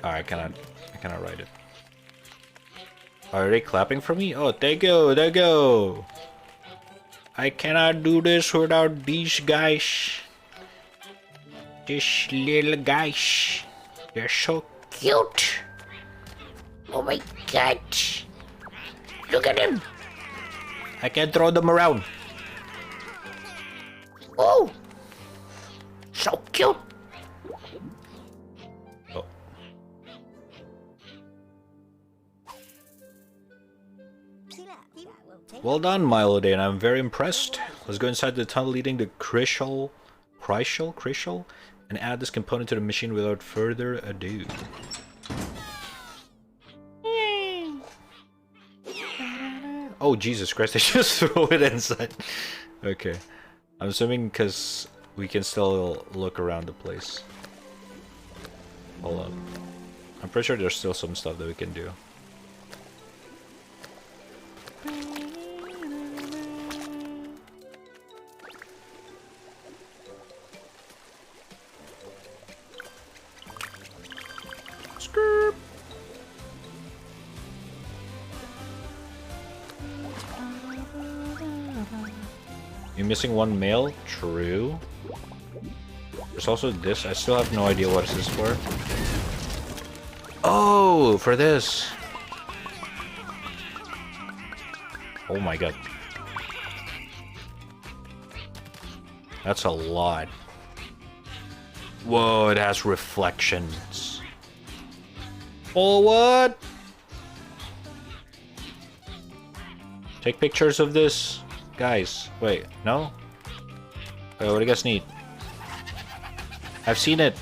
Oh, I cannot write it. Are they clapping for me? Oh, thank you. I cannot do this without these guys. These little guys. They're so cute. Oh my god. Look at them. I can throw them around. Oh. So cute. Well done, Milodane. I'm very impressed. Let's go inside the tunnel leading to Cryshal, and add this component to the machine without further ado. Oh, Jesus Christ, they just throw it inside. Okay. I'm assuming because we can still look around the place. Hold up. I'm pretty sure there's still some stuff that we can do. Skirt. You're missing one male? True. There's also this. I still have no idea what this is for. Oh, for this. Oh my god. That's a lot. Whoa, it has reflections. Oh, what? Take pictures of this. Guys, wait, no? Wait, what do you guys need? I've seen it.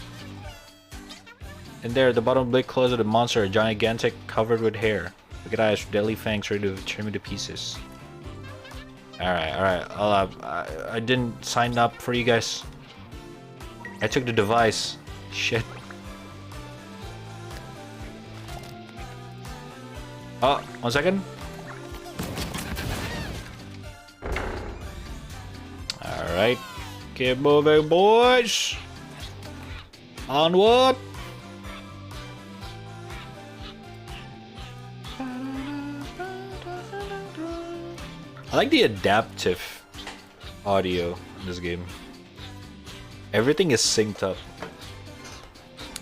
And there, the bottom blade close of the monster, gigantic, covered with hair. Look at eyes, deadly fangs ready to trim into pieces. Alright, I didn't sign up for you guys. I took the device. Shit. Oh, 1 second. Alright. Keep moving, boys. Onward. I like the adaptive audio in this game. Everything is synced up.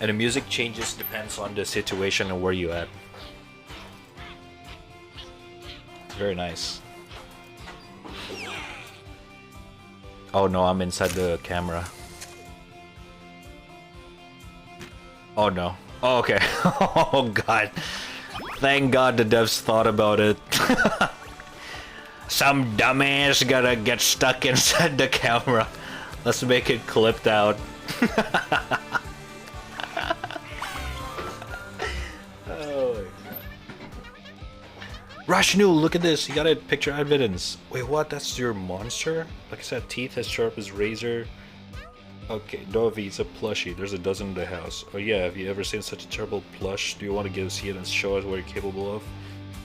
And the music changes depends on the situation and where you're at. Very nice. Oh no, I'm inside the camera. Oh no. Oh, okay. Oh god. Thank god the devs thought about it. Some dumbass gotta get stuck inside the camera. Let's make it clipped out. Oh my god. Rashnu, look at this. You got a picture evidence. Wait, what? That's your monster? Like I said, teeth as sharp as razor. Okay, Dovi, it's a plushie. There's a dozen in the house. Oh yeah, have you ever seen such a terrible plush? Do you want to see it and show us what you're capable of?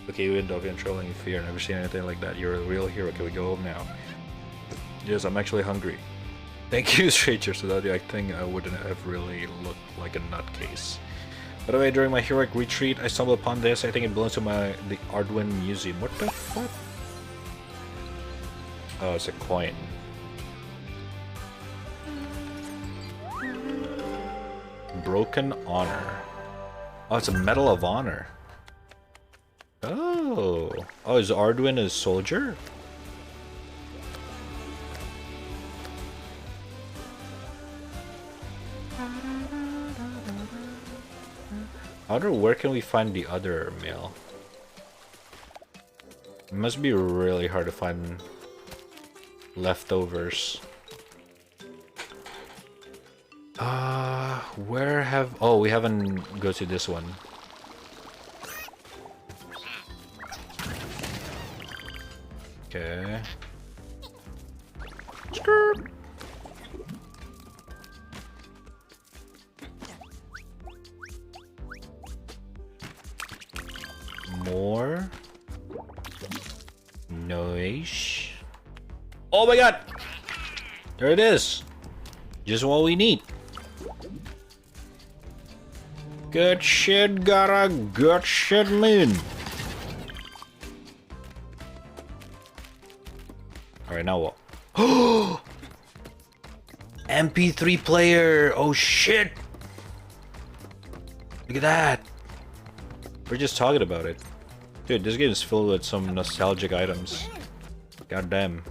Okay, you and Dovi, I'm trolling in fear. Never seen anything like that. You're a real hero. Can we go home now? Yes, I'm actually hungry. Thank you, strangers. Without you, I think I wouldn't have really looked like a nutcase. By the way, during my heroic retreat, I stumbled upon this. I think it belongs to the Arduin Museum. What the fuck? Oh, it's a coin. Broken Honor. Oh, it's a Medal of Honor. Oh. Oh, is Arduin a soldier? I wonder where can we find the other male? It must be really hard to find leftovers. Where have... Oh, we haven't go to this one. Okay. Skirt. More. Nice. Oh my god! There it is. Just what we need. Good shit, gotta good shit, man. Alright, now what? Oh! MP3 player! Oh shit! Look at that! We're just talking about it. Dude, this game is filled with some nostalgic items. God damn.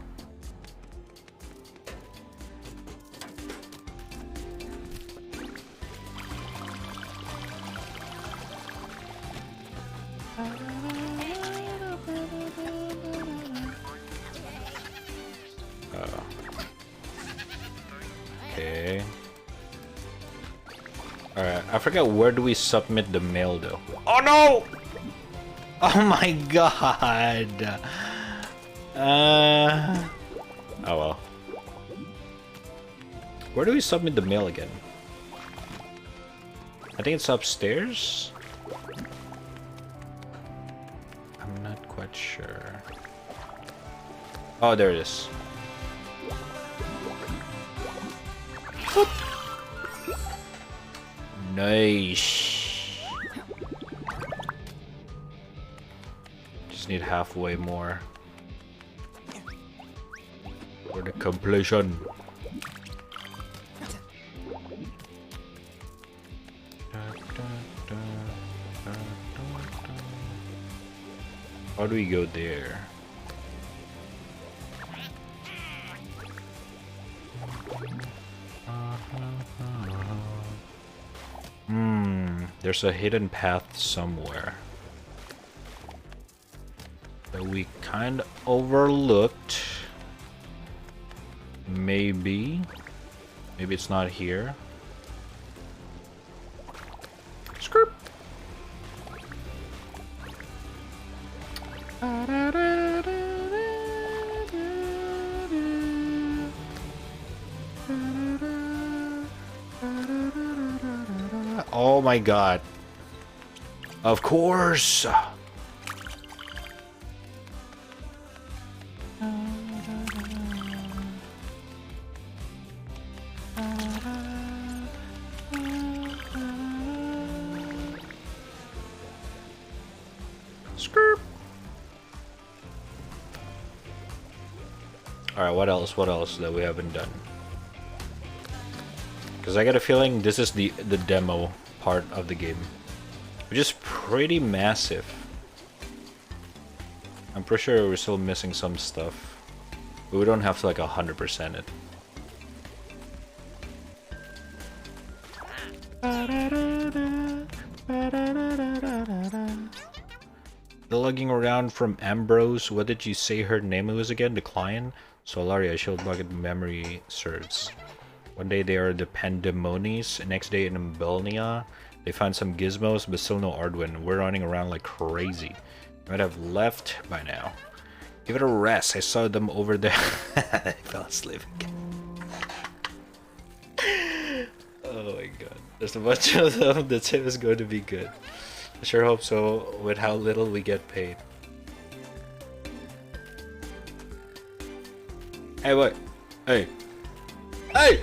Okay. Alright, I forget where do we submit the mail though. Oh no! Oh my god! Oh well. Where do we submit the mail again? I think it's upstairs? I'm not quite sure. Oh, there it is. Boop. Nice. Just need halfway more for the completion. How do we go there? There's a hidden path somewhere that we kind of overlooked. Maybe it's not here. Script. Oh my god. Of course. Alright, what else that we haven't done? Because I get a feeling this is the demo part of the game, which is pretty massive. I'm pretty sure we're still missing some stuff, but we don't have to like 100% it. The lugging around from Ambrose. What did you say her name was again? The client? Solaria, Shield Bucket memory serves. One day they are the Pandemonies, next day in Belnia. They found some gizmos, but still no Ardwin. We're running around like crazy. Might have left by now. Give it a rest. I saw them over there. I fell asleep again. Oh my god. There's a bunch of them. The tip is going to be good. I sure hope so, with how little we get paid. Hey, what? Hey. Hey!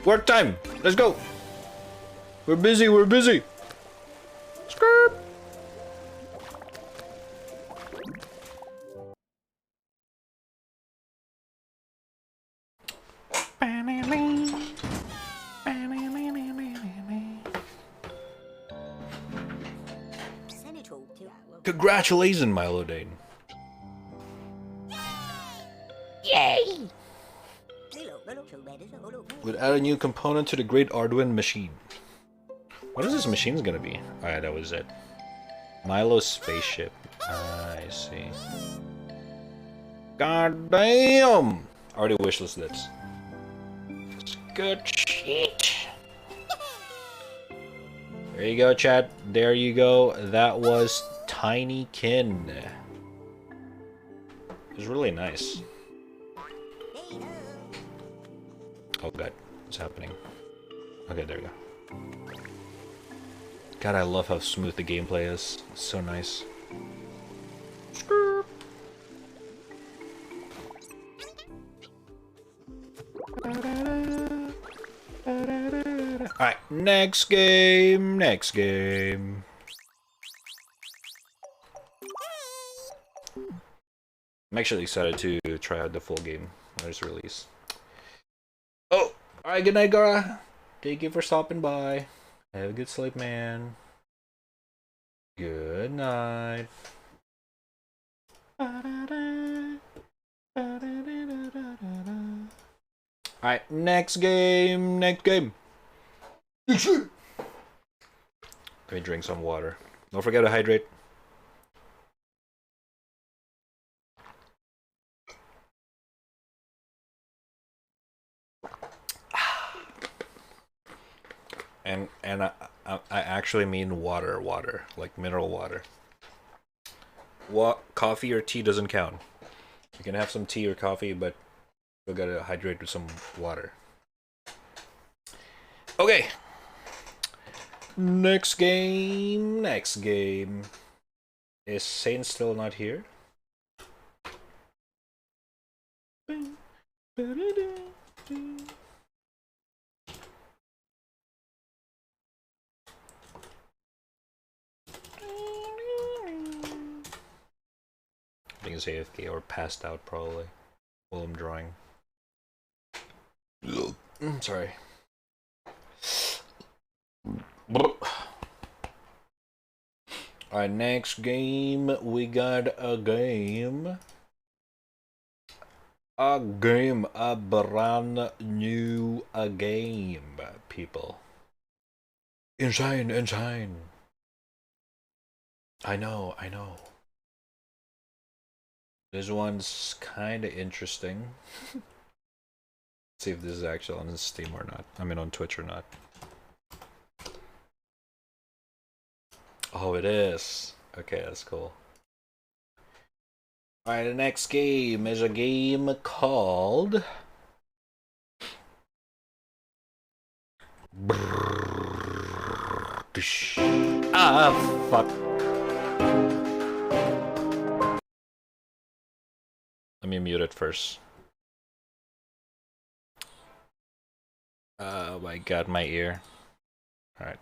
Work time! Let's go! We're busy, we're busy! Skirt! Congratulations, Milo Dane. Yay! Would add a new component to the Great Ardwin machine. What is this machine's gonna be? Alright, that was it. Milo's spaceship. I see. God damn! Already wishlisted this. It's good shit. There you go, chat. There you go. That was Tinykin. It was really nice. Oh god, what's happening? Okay, there we go. God, I love how smooth the gameplay is. It's so nice. Alright, next game, next game. I'm actually excited to try out the full game when it's released. Oh, alright, good night, Gara. Thank you for stopping by. Have a good sleep, man. Good night. Alright, next game, next game. Let me drink some water. Don't forget to hydrate. And I actually mean water, like mineral water. Coffee or tea doesn't count. You can have some tea or coffee, but you gotta hydrate with some water. Okay. Next game. Is Saint still not here? I think it's AFK or passed out probably while I'm drawing. Sorry. Alright, next game, we got a brand new game, people. Insane. I know. This one's kind of interesting. See if this is actually on Steam or not. I mean on Twitch or not. Oh, it is. Okay, that's cool. Alright, the next game is a game called... Ah, fuck. Let me mute it first. Oh my god, my ear. Alright.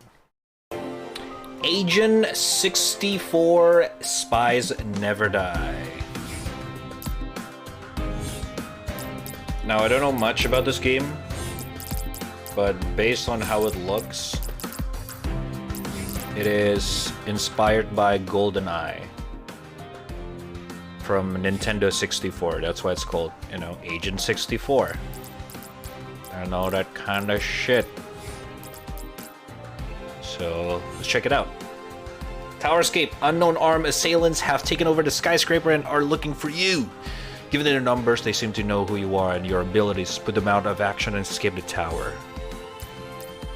Agent 64 Spies Never Die. Now, I don't know much about this game, but based on how it looks, it is inspired by GoldenEye from Nintendo 64. That's why it's called, you know, Agent 64. I know, that kind of shit. So, let's check it out. Tower escape. Unknown armed assailants have taken over the skyscraper and are looking for you. Given their numbers, they seem to know who you are and your abilities. Put them out of action and escape the tower.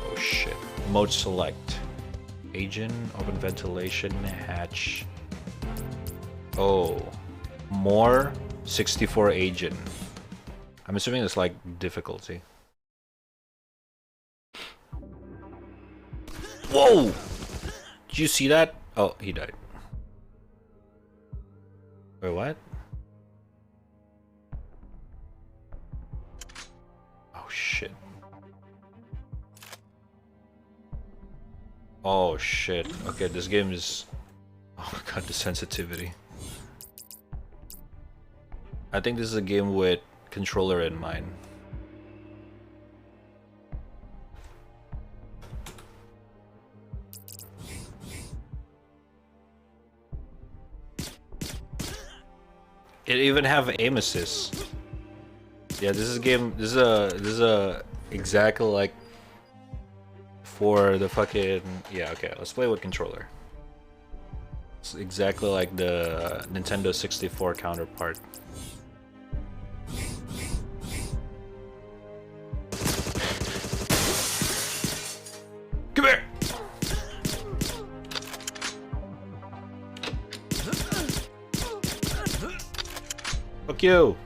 Oh shit. Mode select. Agent, open ventilation, hatch. Oh. More 64 agent. I'm assuming it's like difficulty. Whoa! Did you see that? Oh, he died. Wait, what? Oh, shit. Oh, shit. Okay, this game is... Oh my god, the sensitivity. I think this is a game with controller in mind. It even have aim assist. Yeah, this is a game. This is a exactly like for the fucking yeah. Okay, let's play with controller. It's exactly like the Nintendo 64 counterpart. Come here. Fuck you!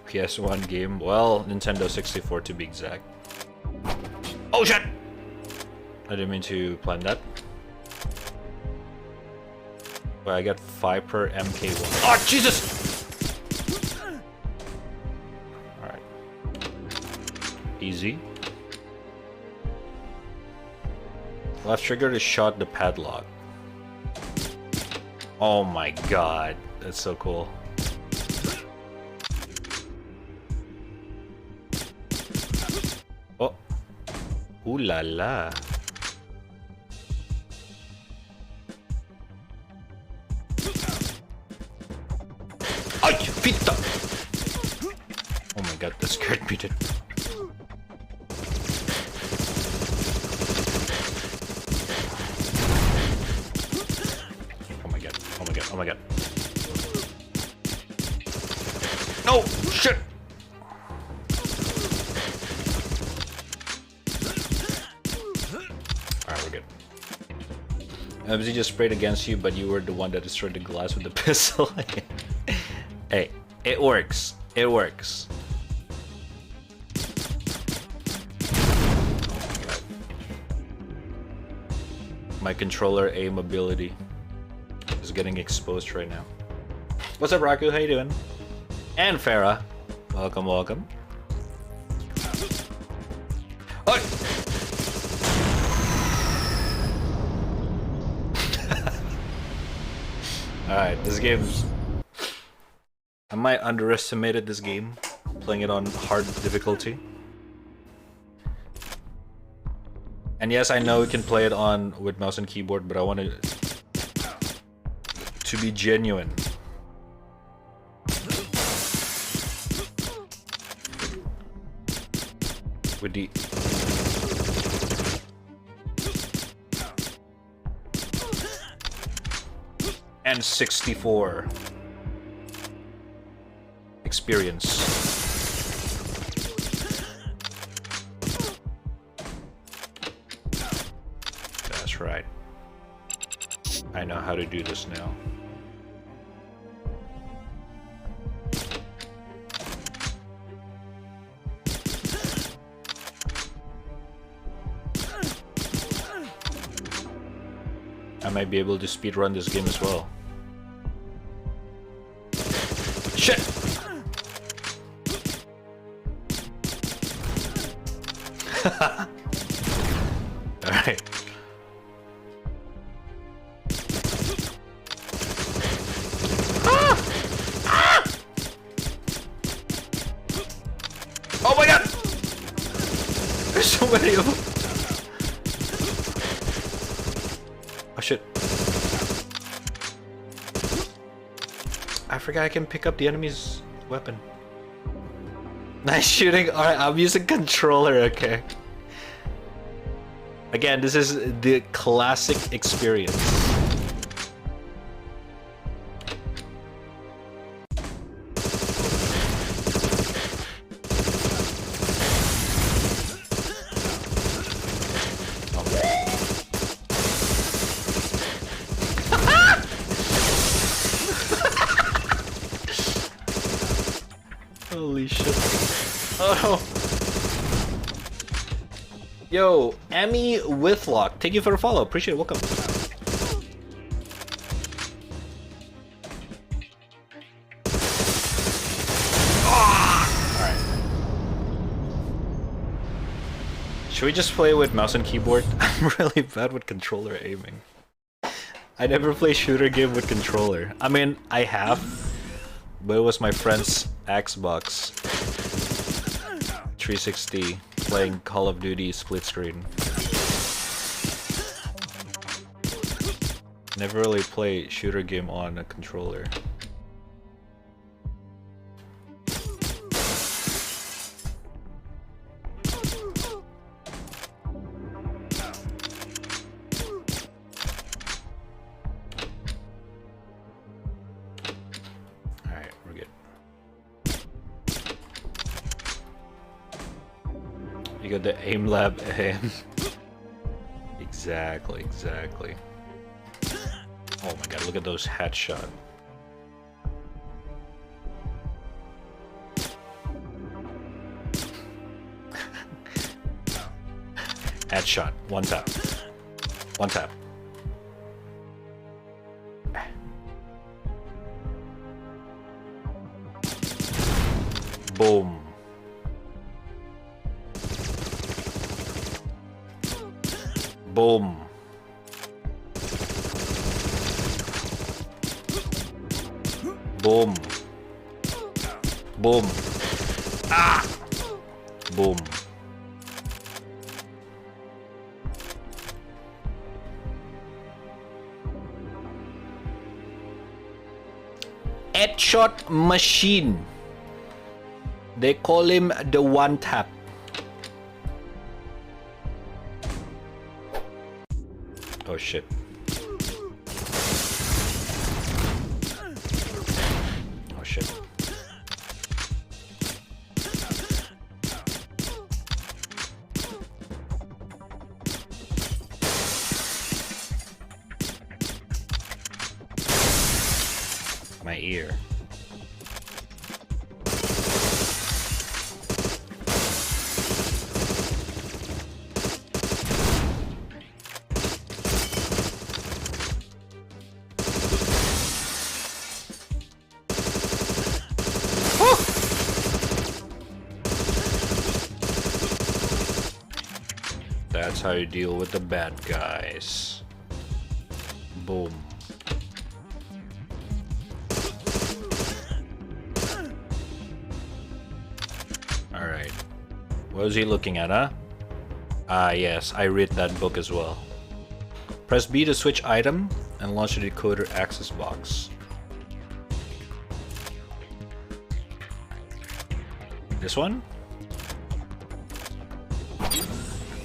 PS1 game, well, Nintendo 64 to be exact. Oh shit! I didn't mean to plan that. But I got Viper MK1. Oh Jesus! Alright. Easy. Left trigger to shot the padlock. Oh my god, that's so cool. Oh. Ooh la la. Ay, fitta! Oh my god, that scared me, dude. Oh my god. No! Shit! MZ just sprayed against you, but you were the one that destroyed the glass with the pistol. Hey, it works. It works. My controller aim ability is getting exposed right now. What's up, Raku? How you doing? And Farah. Welcome, welcome. Oh! Alright, this game's... I might underestimated this game, playing it on hard difficulty. And yes, I know we can play it on with mouse and keyboard, but I want to be genuine. With the... N64 experience. That's right. I know how to do this now. I might be able to speedrun this game as well. Shit! Alright. Oh my god! There's so many of them! Oh shit. I forgot I can pick up the enemy's weapon. Nice shooting. Alright, I'm using controller, okay. Again, this is the classic experience. Holy shit. Oh. Yo, Emmy Withlock, thank you for the follow. Appreciate it. Welcome. Alright. Should we just play with mouse and keyboard? I'm really bad with controller aiming. I never play shooter game with controller. I mean, I have, but it was my friend's Xbox 360 playing Call of Duty split screen. Never really play shooter game on a controller. Alright, we're good. You got the aim lab aim. Exactly. Oh my god, look at those headshot. Headshot. One tap. One tap. Boom. Boom. Boom. Boom. Ah! Boom. Headshot machine. They call him the one tap. Oh shit. Oh shit. My ear. That's how you deal with the bad guys. Boom. Alright. What was he looking at, huh? Ah, yes, I read that book as well. Press B to switch item and launch the decoder access box. This one?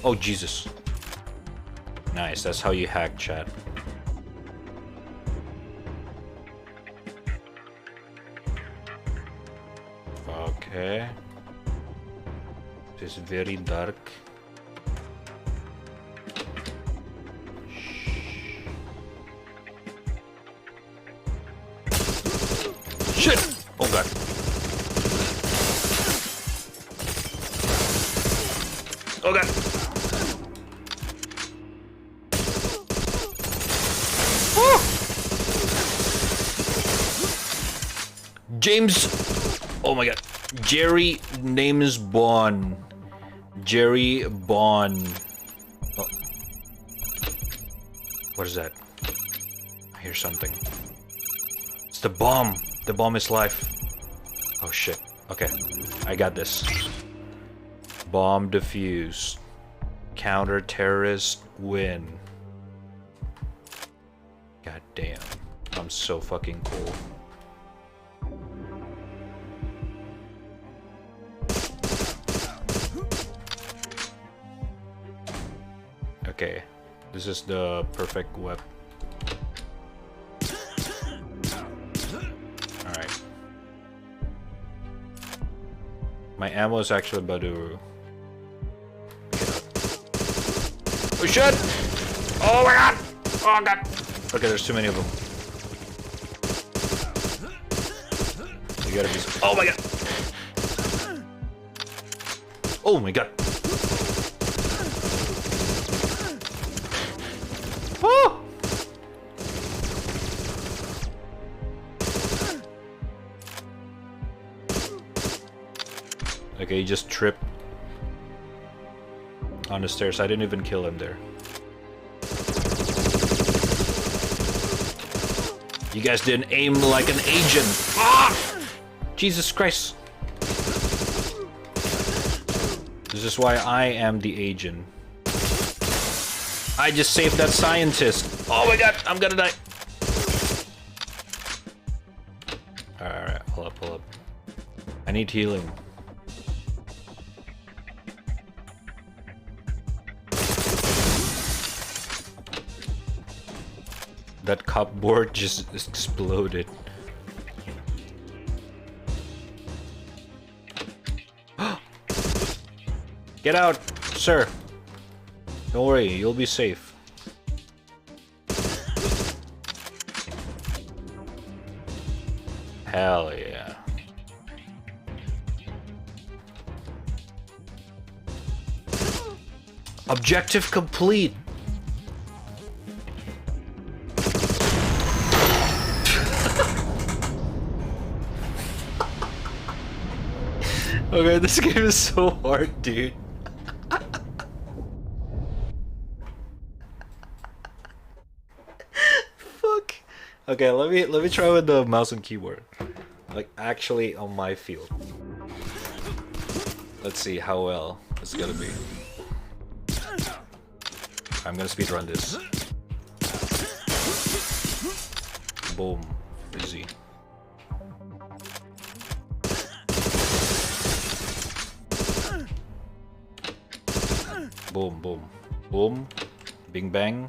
Oh, Jesus. Nice, that's how you hack, chat. Okay. This is very dark. Shit! Oh god. Oh god. James, oh my god, Jerry names Bond. Jerry Bond. Oh. What is that? I hear something. It's the bomb. The bomb is life. Oh shit. Okay, I got this. Bomb defused. Counter terrorist win. God damn, I'm so fucking cool. Okay, this is the perfect weapon. Alright. My ammo is actually about to... Oh shit! Oh my god! Oh god! Okay, there's too many of them. You gotta be... Oh my god! Oh my god! Oh! Okay, he just tripped on the stairs. I didn't even kill him there. You guys didn't aim like an agent. Ah! Jesus Christ. This is why I am the agent. I just saved that scientist. Oh my god, I'm gonna die. Alright, pull up, pull up. I need healing. That cupboard just exploded. Get out, sir. Don't worry, you'll be safe. Hell yeah. Objective complete. Okay, this game is so hard, dude. Fuck. Okay, let me try with the mouse and keyboard. Like actually on my field. Let's see how well it's gonna be. I'm gonna speedrun this. Boom. Easy. Boom, boom, boom, bing bang,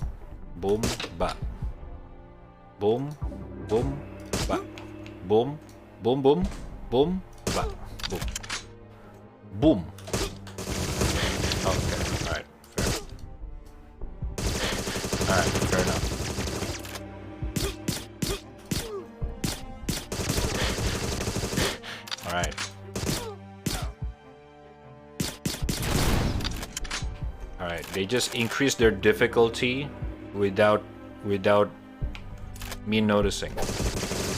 boom, ba. Boom, boom, ba. Boom, boom, boom, boom, ba. Boom. Boom. Okay, alright, fair. Alright, fair enough. They just increase their difficulty without me noticing.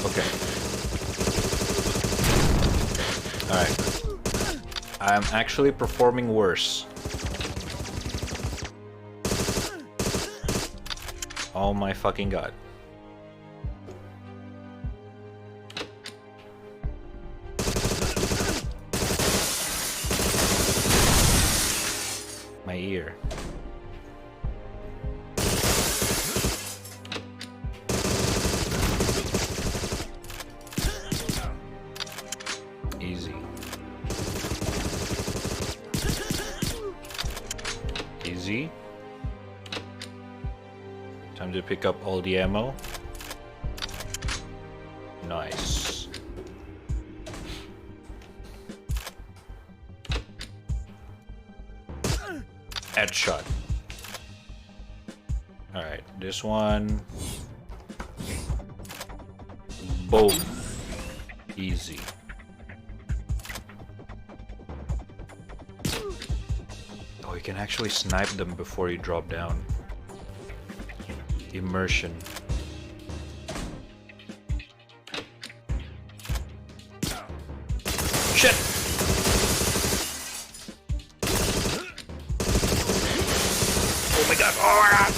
Okay. Alright. I'm actually performing worse. Oh my fucking god. My ear. Easy. Easy. Time to pick up all the ammo. Nice. Headshot. Alright, this one. Boom. Easy. Oh, you can actually snipe them before you drop down. Immersion. Shit! Oh my god! Oh my god!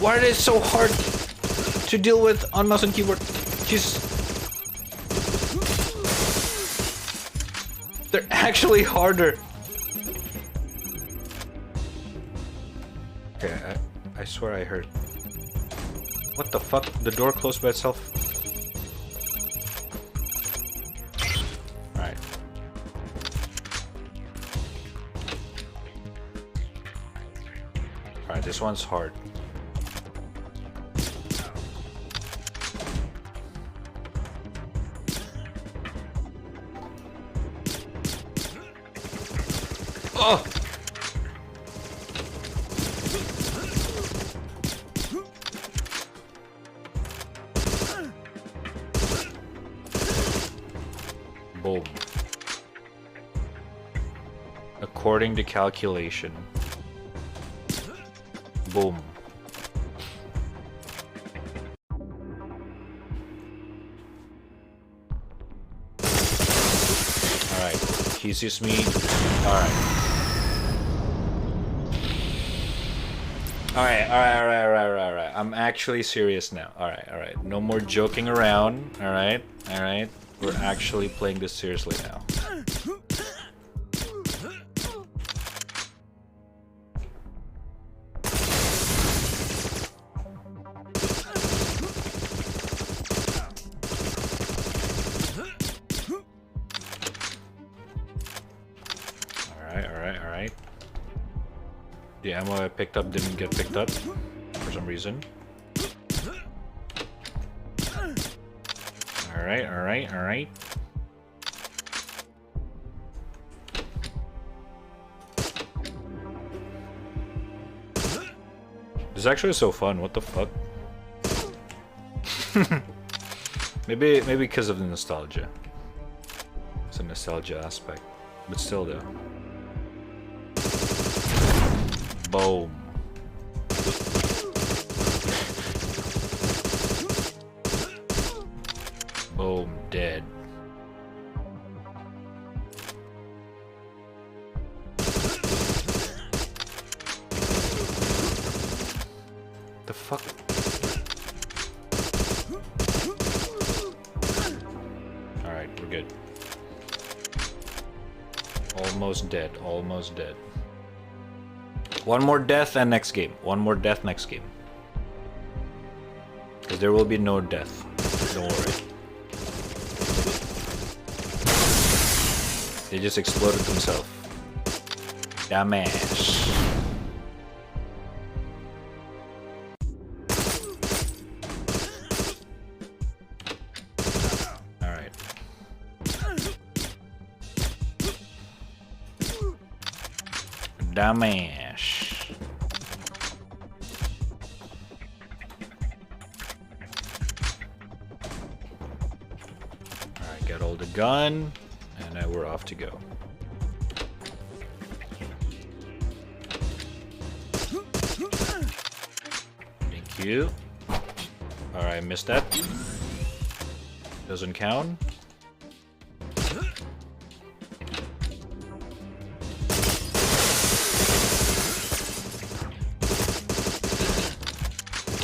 Why are they so hard to deal with on mouse and keyboard? Jesus. They're actually harder. Okay, I swear I heard. What the fuck? The door closed by itself? Alright. Alright, this one's hard. Oh! Boom. According to calculation. Boom. Alright. Kisses me. Alright. Alright. I'm actually serious now. Alright. No more joking around. Alright. We're actually playing this seriously now. Alright. The ammo I picked up didn't get picked up for some reason. Alright. This is actually so fun, what the fuck? maybe because of the nostalgia. It's a nostalgia aspect. But still though. Boom. Boom, dead. The fuck? Alright, we're good. Almost dead. One more death and next game. Because there will be no death. Don't worry. They just exploded themselves. Damage. Alright. Damage. Alright, get all the gun. And now we're off to go. Thank you. Alright, missed that. Doesn't count.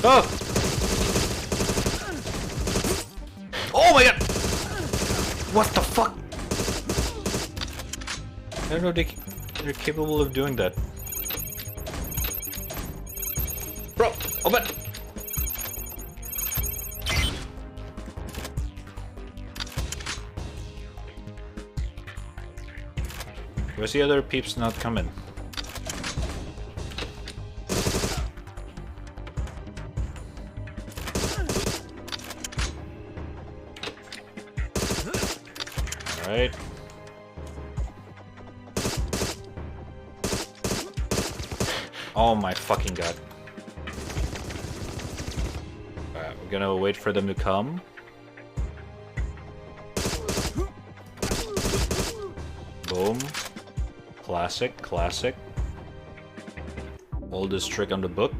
Oh! Oh my god! What the fuck? I don't know they're capable of doing that. Bro, open! Where's the other peeps not coming? Alright. Oh my fucking god. Alright, we're gonna wait for them to come. Boom. Classic, classic. Oldest trick on the book.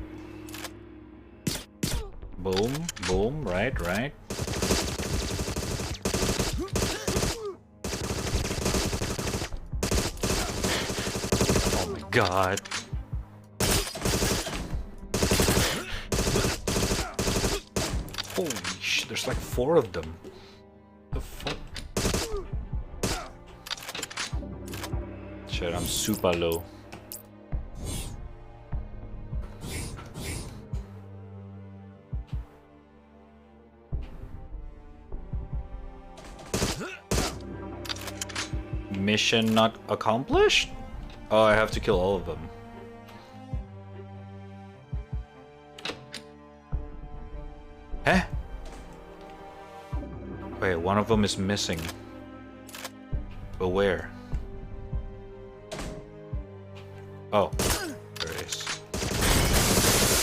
Boom, boom, right, right. Oh my god. Holy shit, there's like 4 of them. The fuck? Shit, I'm super low. Mission not accomplished? Oh, I have to kill all of them. Huh? Wait, one of them is missing. But where? Oh, there it is.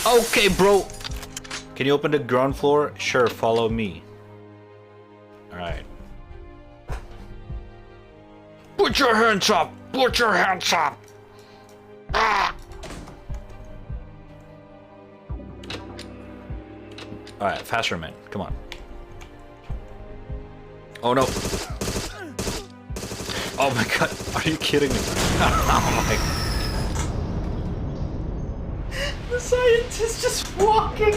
Okay, bro! Can you open the ground floor? Sure, follow me. Alright. Put your hands up! Put your hands up! Ah! Alright, faster, man. Come on. Oh no. Oh my god, are you kidding me? Oh my god. The scientist just walking.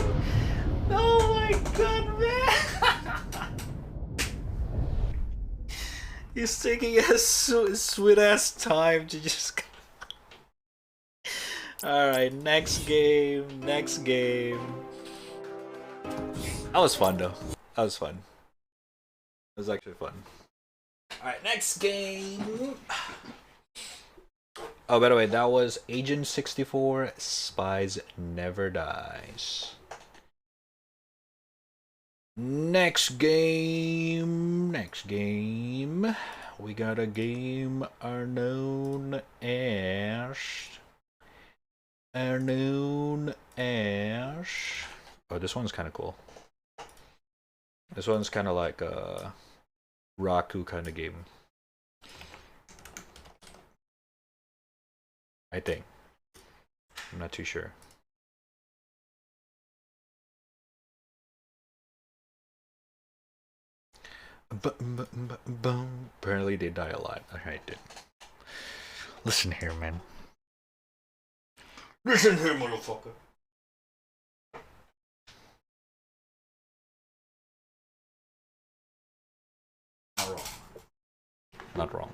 Oh my god, man. He's taking a sweet ass time to just. Alright, next game. Next game. That was fun though. That was fun. It was actually fun. Alright, next game. Oh, by the way, that was Agent 64, Spies Never Dies. Next game. Next game. We got a game known as. Oh, this one's kind of cool. This one's kind of like a Raku kind of game. I think. I'm not too sure. Apparently they die a lot. Alright, dude. Listen here, man. Listen here, motherfucker. Not wrong. Not wrong.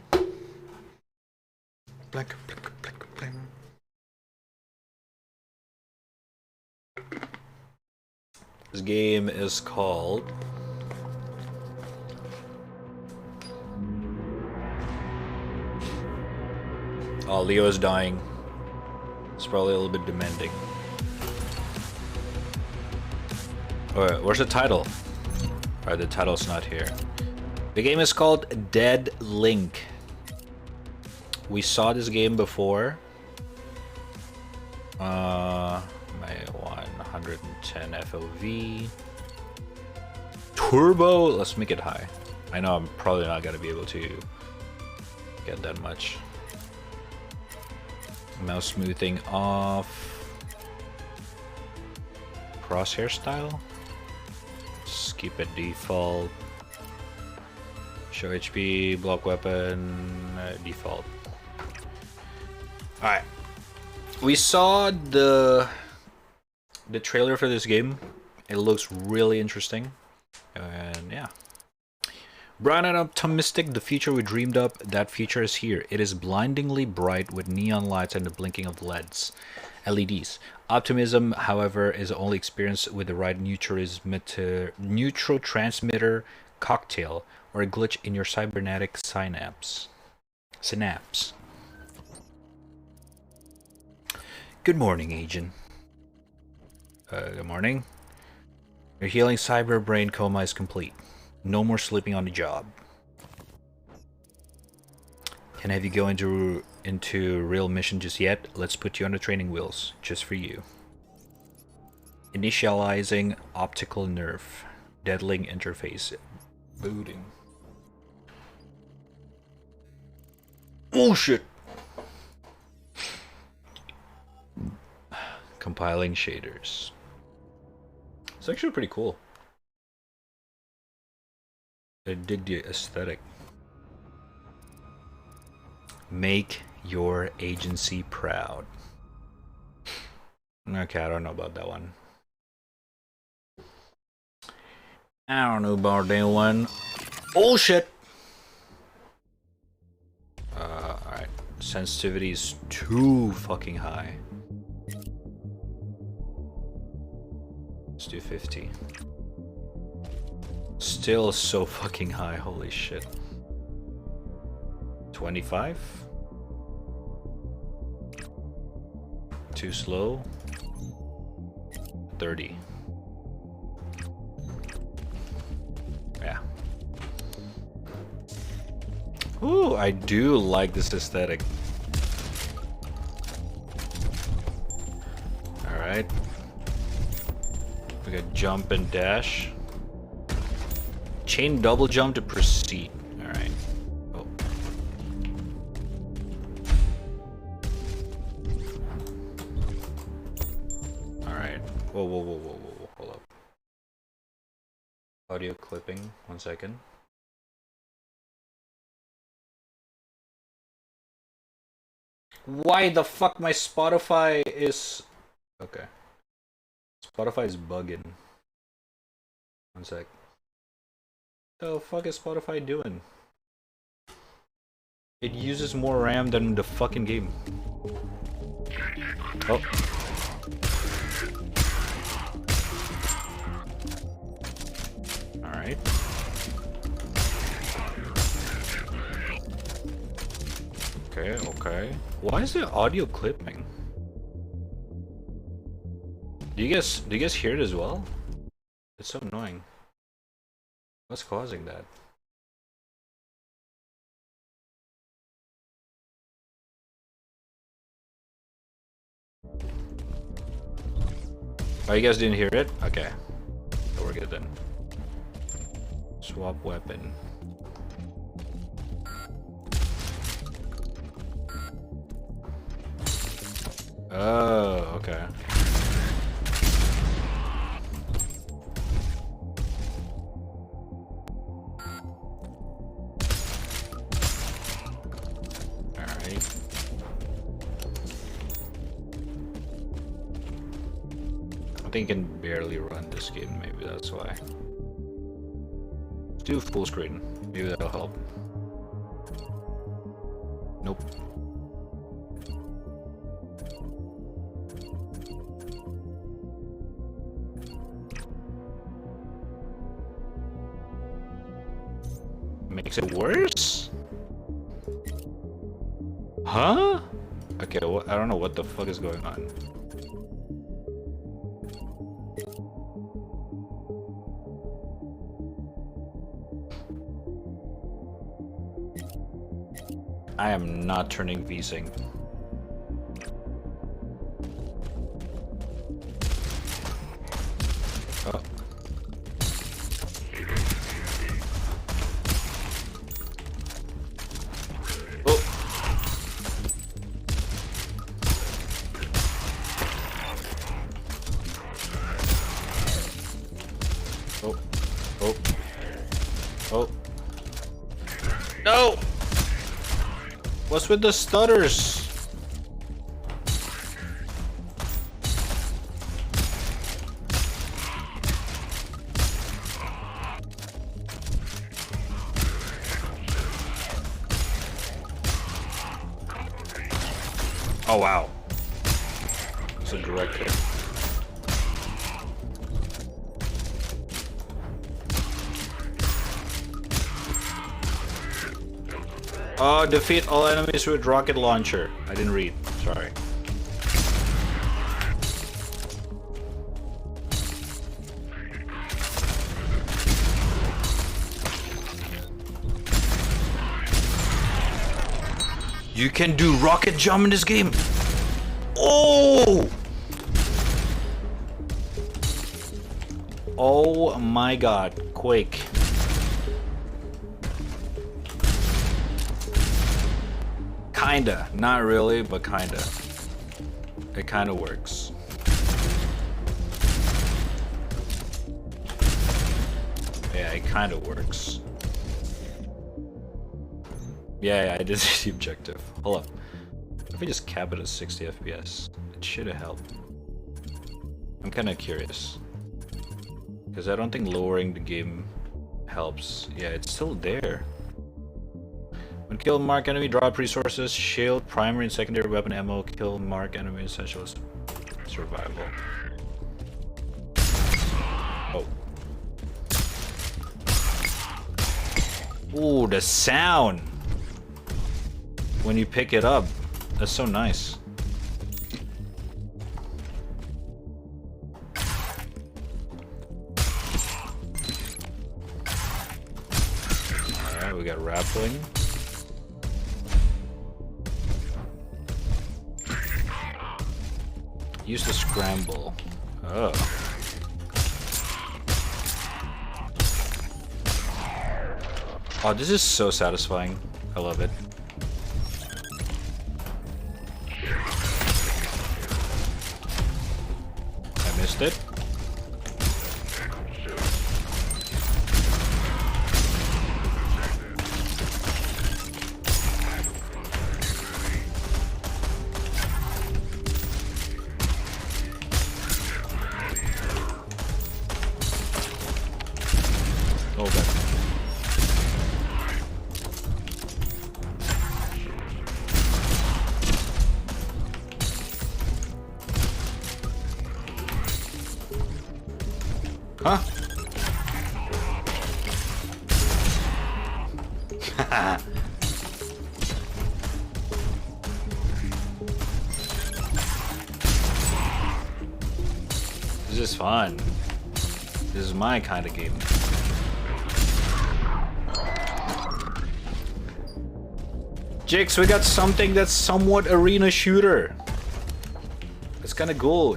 Blank, blank, blank, blank. This game is called Oh, Leo is dying. It's probably a little bit demanding. Alright, where's the title? Alright, the title's not here. The game is called Dead Link. We saw this game before. My 110 FOV. Turbo, let's make it high. I know I'm probably not gonna be able to get that much. Mouse smoothing off. crosshair style. Just keep it default. Show HP, block weapon, default. Alright. We saw the trailer for this game. It looks really interesting. And yeah. Bright and optimistic, the future we dreamed up, that future is here. It is blindingly bright with neon lights and the blinking of LEDs. Optimism, however, is only experienced with the right neurotransmitter cocktail or a glitch in your cybernetic synapse. Good morning, Agent. Good morning. Your healing cyber brain coma is complete. No more sleeping on the job. Can't have you go into real mission just yet. Let's put you on the training wheels, just for you. Initializing optical nerve. Deadling interface. Booting. Oh shit! Compiling shaders. It's actually pretty cool. I dig the aesthetic. Make your agency proud. Okay, I don't know about that one. I don't know about that one. Oh shit! Alright. Sensitivity is too fucking high. Let's do 50. Still so fucking high, holy shit. 25? Too slow. 30. Yeah. Ooh, I do like this aesthetic. Alright. We got jump and dash. Chain double jump to proceed. Alright. Oh. Alright. Whoa, whoa, whoa, whoa, whoa, hold up. Audio clipping, 1 second. Why the fuck my Spotify is... Okay. Spotify is bugging. 1 sec. The fuck is Spotify doing? It uses more RAM than the fucking game. Oh. Alright. Okay, okay. Why is the audio clipping? Do you guys hear it as well? It's so annoying. What's causing that? Oh, you guys didn't hear it? Okay. So we're good then. Swap weapon. Oh, okay. I think I can barely run this game, maybe that's why. Let's do full screen, maybe that'll help. Nope. Makes it worse? Huh? Okay, well, I don't know what the fuck is going on. I am not turning V-Sync. Oh. Oh. Oh. Oh. Oh. No! What's with the stutters? Oh wow. It's a direct hit. Oh, defeat all enemies with rocket launcher. I didn't read. Sorry. You can do rocket jump in this game. Oh! Oh my god, Quake. Kinda, not really, but kinda. It kinda works. Yeah, it kinda works. Yeah, I did the objective. Hold up. Let me just cap it at 60 FPS. It should have helped. I'm kinda curious. Because I don't think lowering the game helps. Yeah, it's still there. When kill mark enemy, drop resources, shield, primary and secondary weapon ammo, kill mark enemy essential survival. Oh. Ooh, the sound! When you pick it up, that's so nice. Alright, we got rappling. Use the scramble. Oh. Oh, this is so satisfying. I love it. I missed it. Oh, God. Huh? This is fun. This is my kind of game. Jix, we got something that's somewhat arena shooter. It's kind of cool.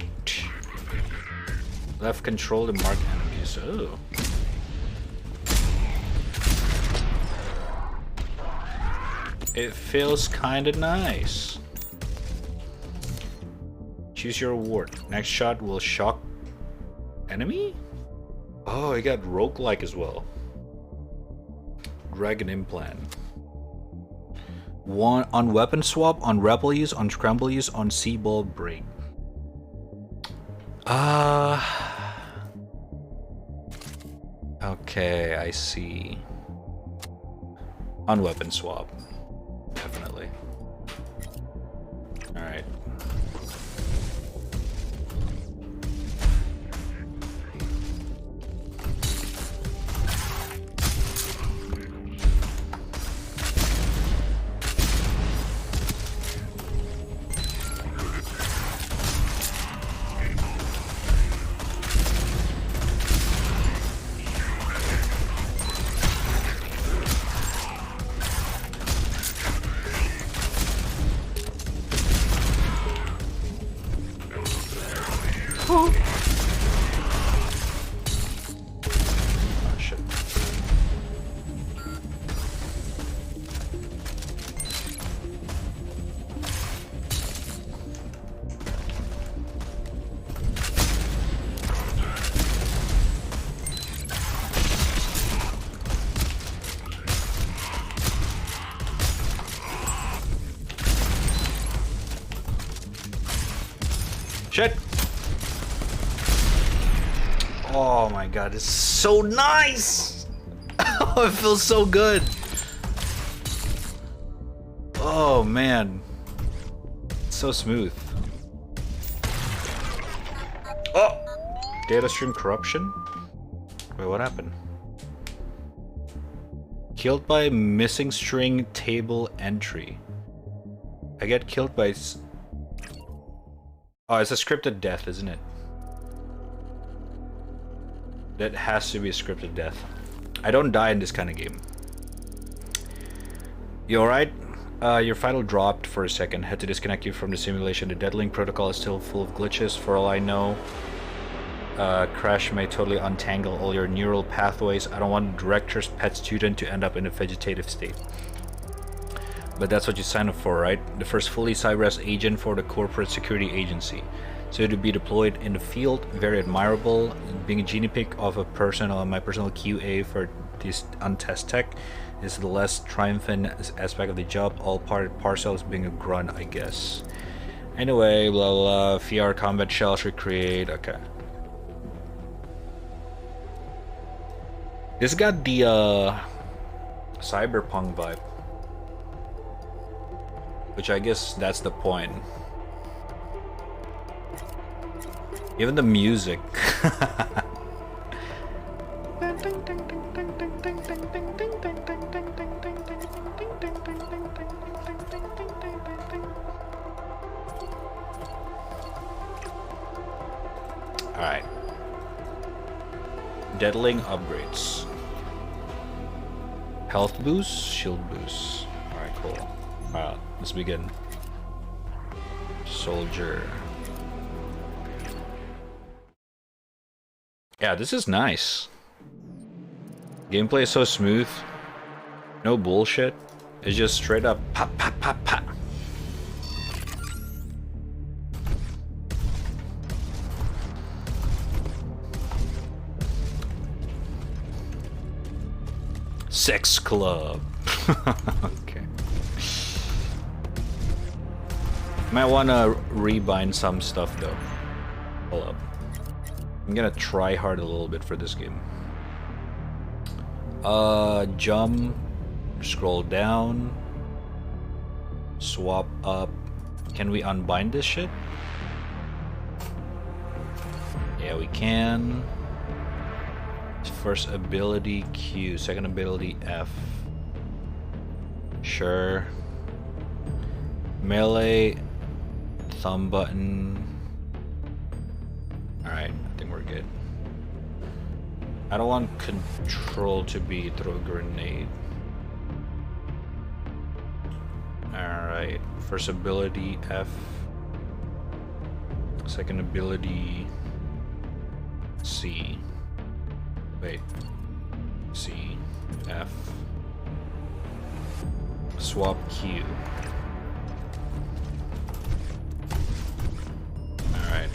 Left control to mark enemies. Oh. It feels kind of nice. Choose your award. Next shot will shock enemy? Oh, it got roguelike as well. Dragon implant. One on weapon swap, on rebel use, on scramble use, on C-ball break. Okay, I see. On weapon swap. Definitely. Alright. Shit! Oh my god, it's so nice! Oh, it feels so good! Oh man. It's so smooth. Oh! Data stream corruption? Wait, what happened? Killed by missing string table entry. I get killed by... Oh, it's a scripted death, isn't it? That has to be a scripted death. I don't die in this kind of game. You alright? Your file dropped for a second. Had to disconnect you from the simulation. The Deadlink protocol is still full of glitches for all I know. Crash may totally untangle all your neural pathways. I don't want director's pet student to end up in a vegetative state. But that's what you signed up for, right? The first fully CyberS agent for the corporate security agency. So to be deployed in the field, very admirable. Being a guinea pig of a person on my personal QA for this untested tech is the less triumphant aspect of the job. All part and parcel is being a grunt, I guess. Anyway, blah blah. VR combat shells recreate. Okay. This got the cyberpunk vibe, which I guess that's the point. Even the music. Alright. Deadling upgrades. Health boost, shield boost. Alright, cool. Alright, let's begin. Soldier. Yeah, this is nice. Gameplay is so smooth. No bullshit. It's just straight up pop, pop, pop, pop. Sex club. Okay. Might want to rebind some stuff though. Hold up. I'm gonna try hard a little bit for this game. Jump, scroll down, swap up. Can we unbind this shit? Yeah, we can. First ability Q, second ability F. Sure. Melee, thumb button. Alright, I think we're good. I don't want control to be throw a grenade. Alright, first ability F. Second ability C. Wait. C. F. Swap Q. Alright.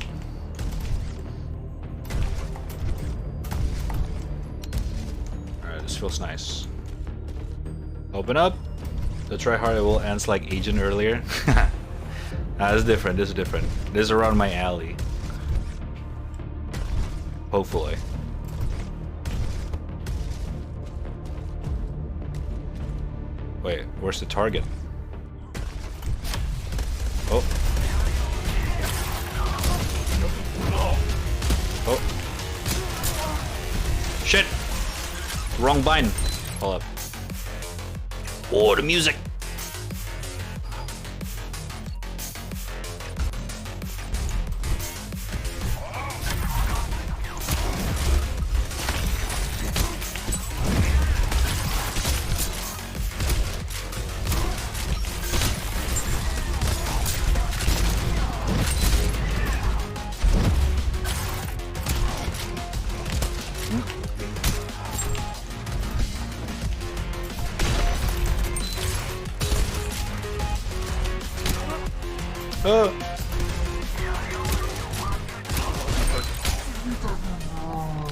Alright, this feels nice. Open up. The try hard will ends like Agent earlier. Nah, this is different. This is different. This is around my alley. Hopefully. Wait, where's the target? Oh. Oh. Shit! Wrong bind. Hold up. Oh, the music!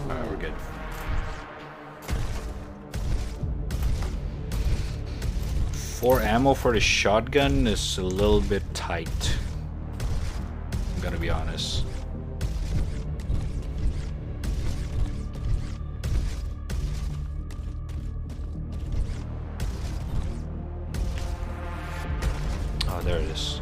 Alright, we're good. For ammo for the shotgun is a little bit tight. I'm Gotta be honest. Oh, there it is.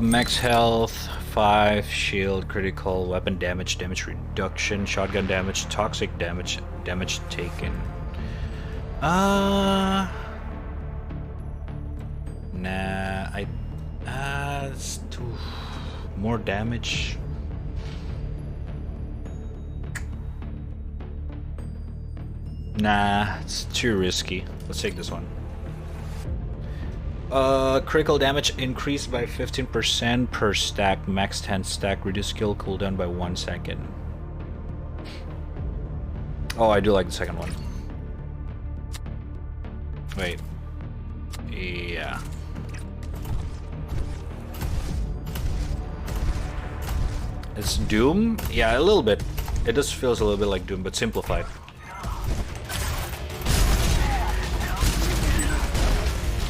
Max health, 5, shield, critical, weapon damage, damage reduction, shotgun damage, toxic damage, damage taken. Nah, it's too more damage. Nah, it's too risky. Let's take this one. Critical damage increased by 15% per stack, max 10 stack, reduce skill cooldown by 1 second. Oh, I do like the second one. Wait. Yeah. It's Doom? Yeah, a little bit. It just feels a little bit like Doom, but simplified.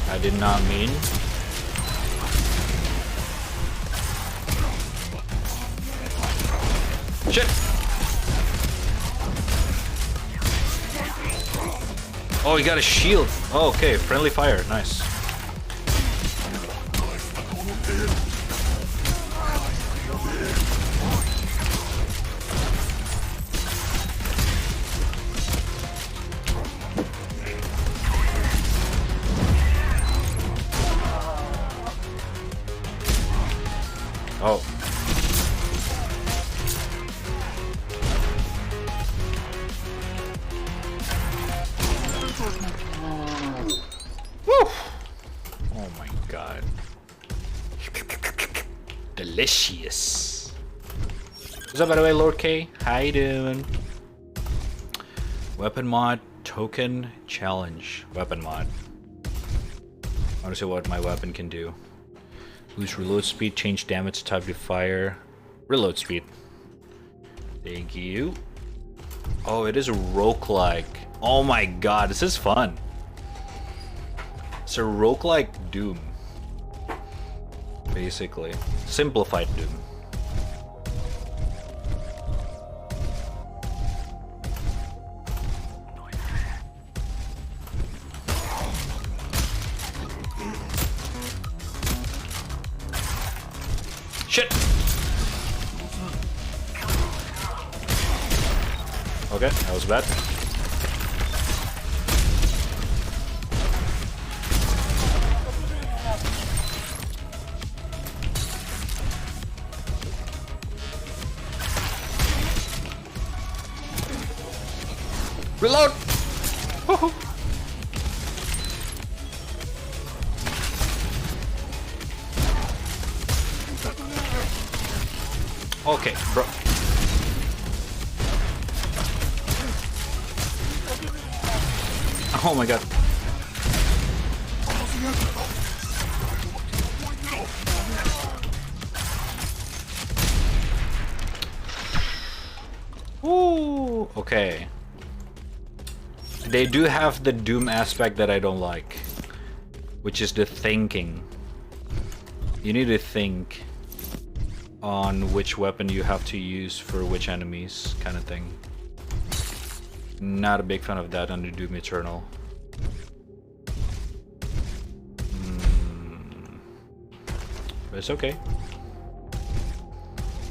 I did not mean. Shit! Oh, he got a shield. Oh, okay, friendly fire, nice. Oh. Woo! Oh my god. Delicious. What's up, by the way, Lord K? How you doing? Weapon mod, token, challenge. Weapon mod. I want to see what my weapon can do. Boost reload speed, change damage type to fire. Reload speed. Thank you. Oh, it is a roguelike. Oh my god, this is fun. It's a roguelike Doom. Basically. Simplified Doom. Shit! Okay, that was bad. Reload! Woohoo! Okay, bro. Oh my god. Ooh, okay. They do have the Doom aspect that I don't like, which is the thinking. You need to think on which weapon you have to use for which enemies, kind of thing. Not a big fan of that under Doom Eternal. But it's okay.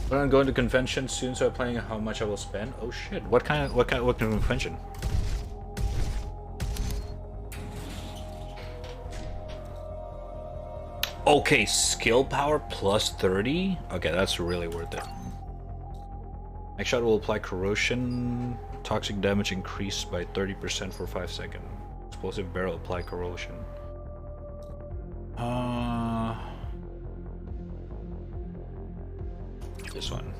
But I'm going to convention soon, so I'm planning how much I will spend. Oh shit! What kind of convention? Okay, skill power plus 30? Okay, that's really worth it. Next shot will apply corrosion. Toxic damage increased by 30% for 5 seconds. Explosive barrel apply corrosion. This one.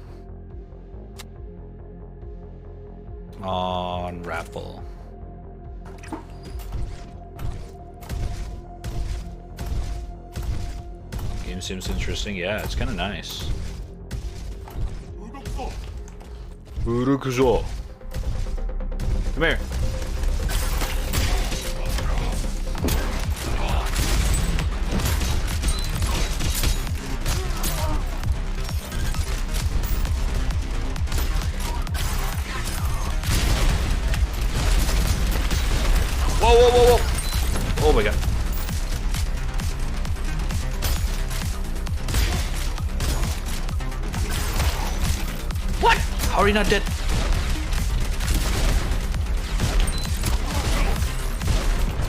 On Rappel. Game seems interesting. Yeah, it's kind of nice. Urukuzo. Come here. How are you not dead?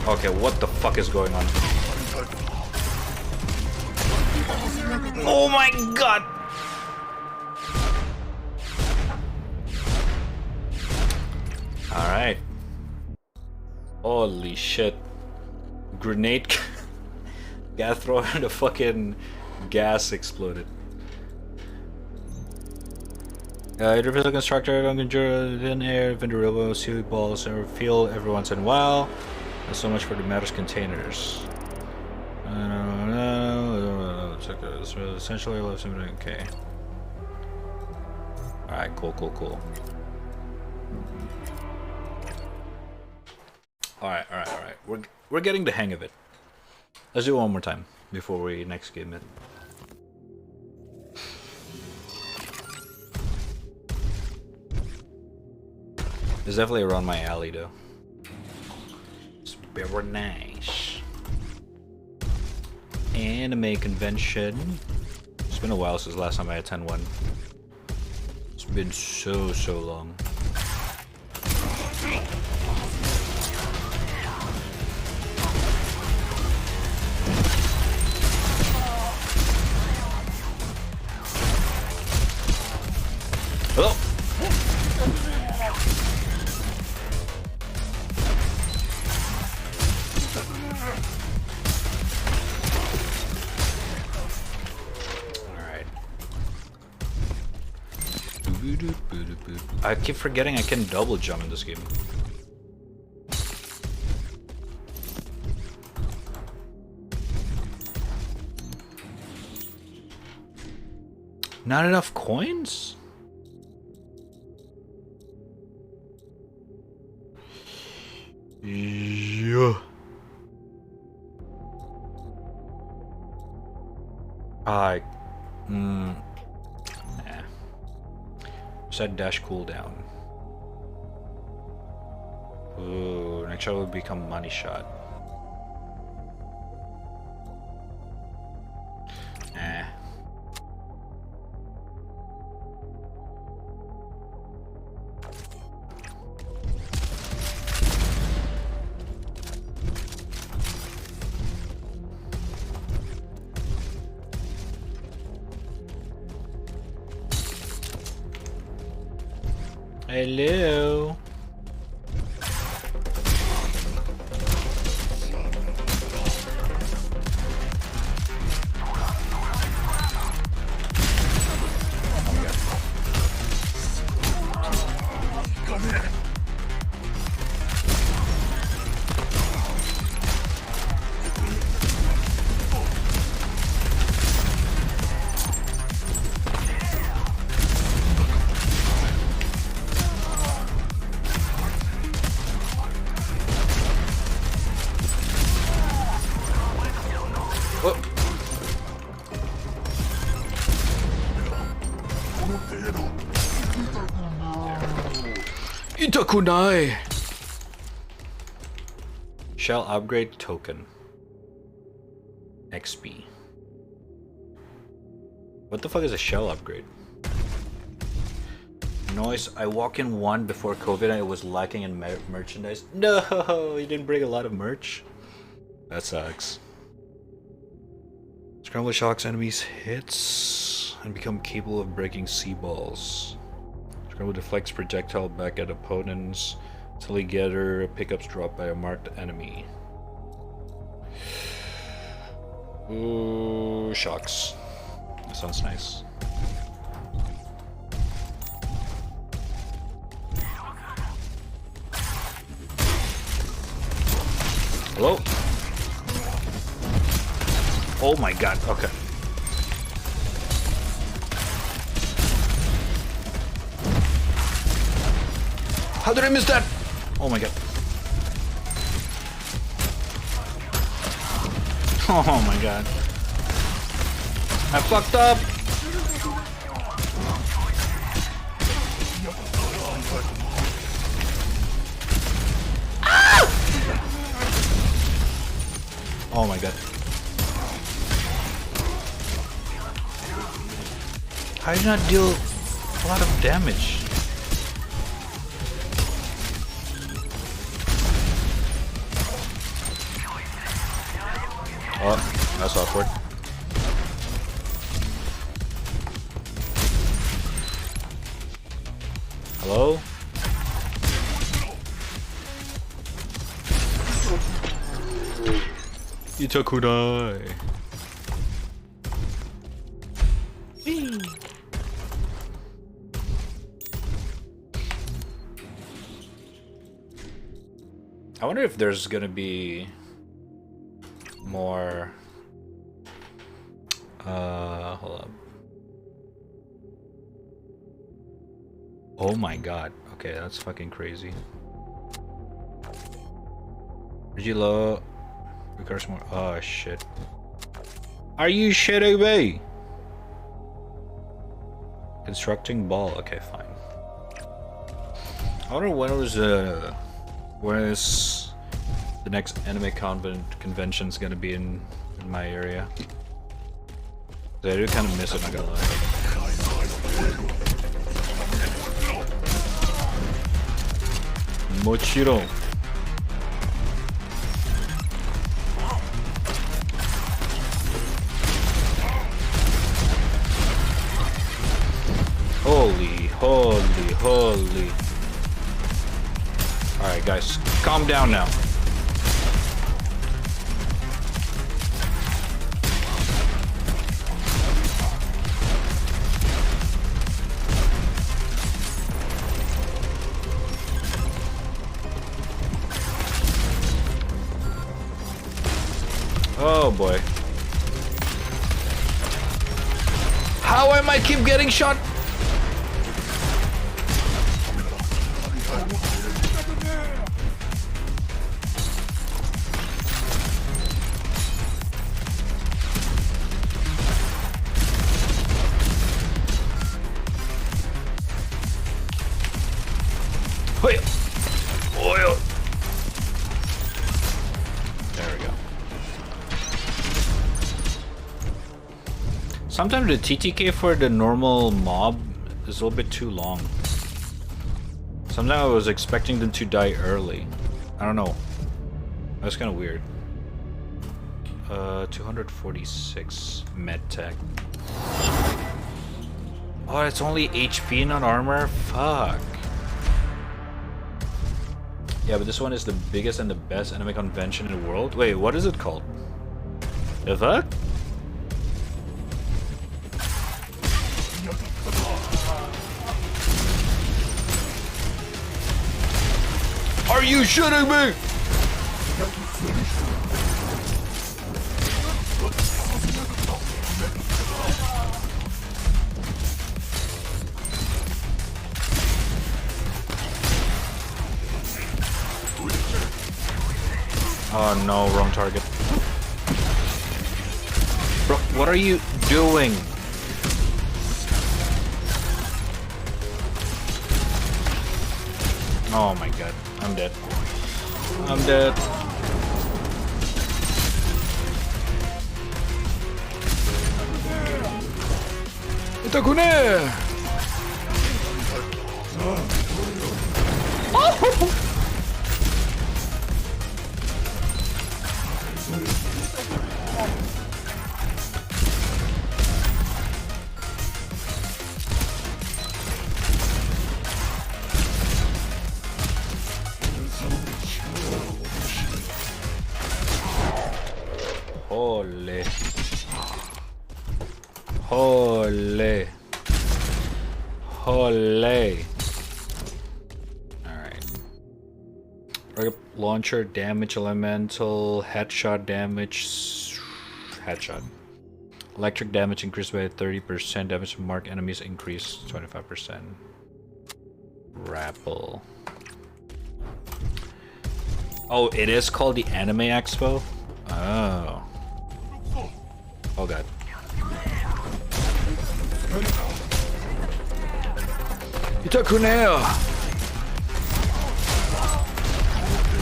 Okay, what the fuck is going on? Oh my god! Alright. Holy shit. Grenade. Gas thrower and the fucking gas exploded. Individual constructor, don't conjure thin air, vendorable, sealy balls, and refuel every once in a while. And so much for the Matters containers. Essentially, okay. Alright, cool. Alright. We're getting the hang of it. Let's do it one more time before we next game it. It's definitely around my alley though. It's very nice. Anime convention. It's been a while since last time I attended one. It's been so long. Hello. Alright. I keep forgetting I can double jump in this game. Not enough coins? Yeah. Nah. Set dash cooldown. Ooh, next shot will become money shot. Nah. Hello. Itakunai! Shell upgrade token. XP. What the fuck is a shell upgrade? Noise, I walk in one before COVID and it was lacking in merchandise. No, you didn't bring a lot of merch? That sucks. Scramble shocks enemies hits and become capable of breaking sea balls. Scramble deflects projectile back at opponents until he gather pickups dropped by a marked enemy. Ooh, shocks. That sounds nice. Hello? Oh my god, okay. How did I miss that? Oh my god. Oh my god. I fucked up. Ah! Oh my god. How did you not deal a lot of damage? Oh, that's awkward. Hello? Itakunai. I wonder if there's gonna be more. Hold up. Oh my god. Okay, that's fucking crazy. Regilo requires more. Oh shit. Are you shitting me? Constructing ball. Okay, fine. I wonder when is the next anime convention's gonna be in my area. I do kind of miss it, not gonna lie. Mochiro. Holy. Alright guys, calm down now. Oh boy. How am I keep getting shot? Oil. There we go. Sometimes the TTK for the normal mob is a little bit too long. Sometimes I was expecting them to die early. I don't know. That's kind of weird. 246 medtech. Oh, it's only HP, not armor? Fuck. Yeah, but this one is the biggest and the best anime convention in the world. Wait, what is it called? The fuck? Are you shitting me? Oh no, wrong target. Bro, what are you doing? Oh my god, I'm dead. I'm dead. Itakune! Oh! Holy. Holy. Holy. Alright. Rocket launcher, damage elemental, headshot damage, headshot. Electric damage increased by 30%, damage to marked enemies increased 25%. Rappel. Oh, it is called the Anime Expo? Oh. Oh god. Itakunea!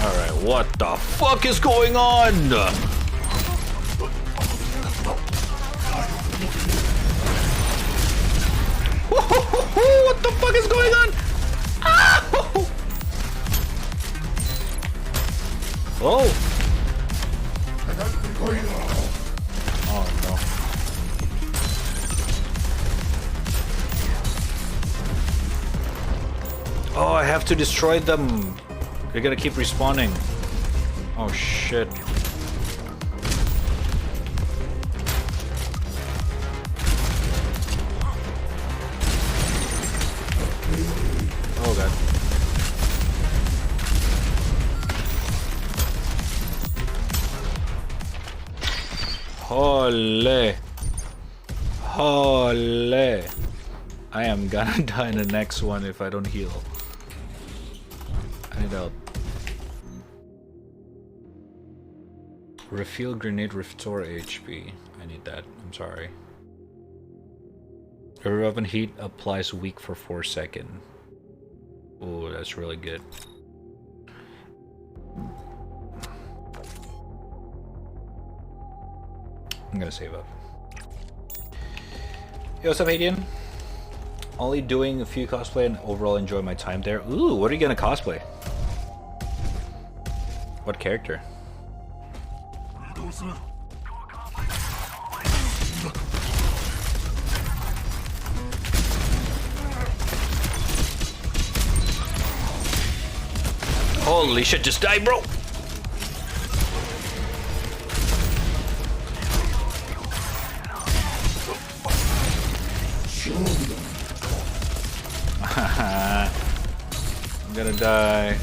Alright, what the fuck is going on? What the fuck is going on? Ow! Oh! have to destroy them. They're gonna keep respawning. Oh shit. Oh god. Holy. Holy. I am gonna die in the next one if I don't heal. I need help. Refill grenade, restore HP. I need that. I'm sorry. Irrelevant heat applies weak for 4 seconds. Oh, that's really good. I'm gonna save up. Yo, what's up, Adian? Only doing a few cosplay and overall enjoy my time there. Ooh, what are you gonna cosplay? What character? Holy shit, just die, bro! I'm gonna die.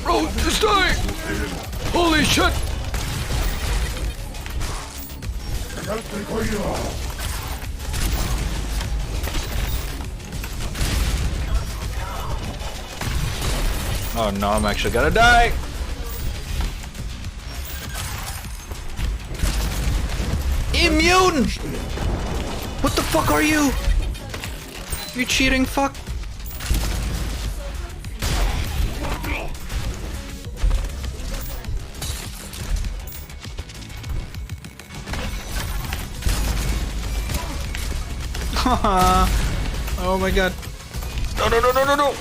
Bro, just die! Holy shit! Oh no, I'm actually gonna die! Immune! What the fuck are you? You cheating fuck? Oh my god. No, no, no, no, no, no!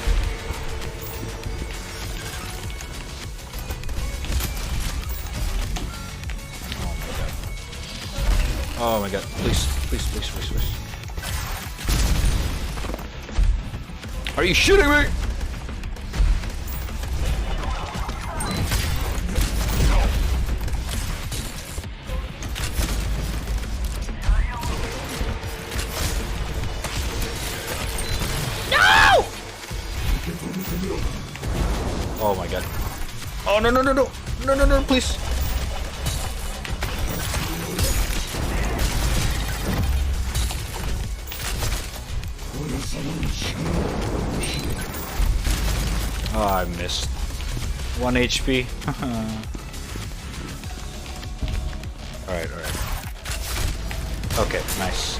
Oh my god, please, please, please, please, please. Are you shooting me? No! Oh my god. Oh no, no, no, no. No, no, no, please. Oh, I missed. 1 HP. Alright, alright. Okay, nice.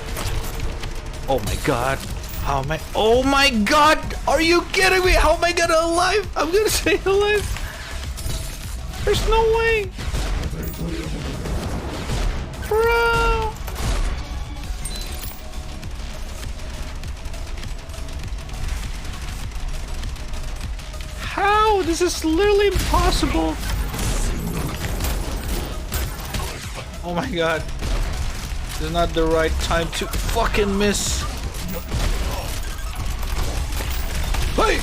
Oh my god. How am I? Oh my god! Are you kidding me? How am I gonna alive? I'm gonna stay alive. There's no way. Bro. How? This is literally impossible. Oh my god. This is not the right time to fucking miss. Hey!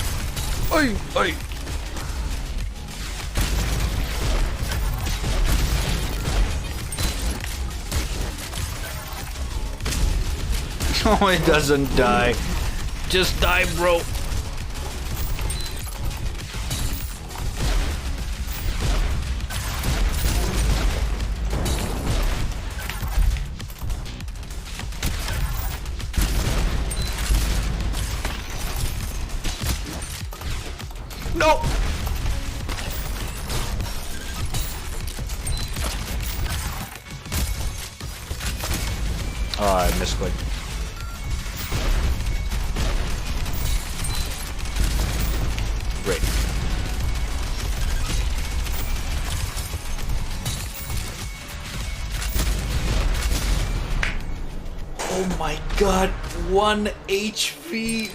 Hey! Hey! Oh, it doesn't die. Just die, bro. No! Oh, I misclicked. Great. Oh my god, 1 HP.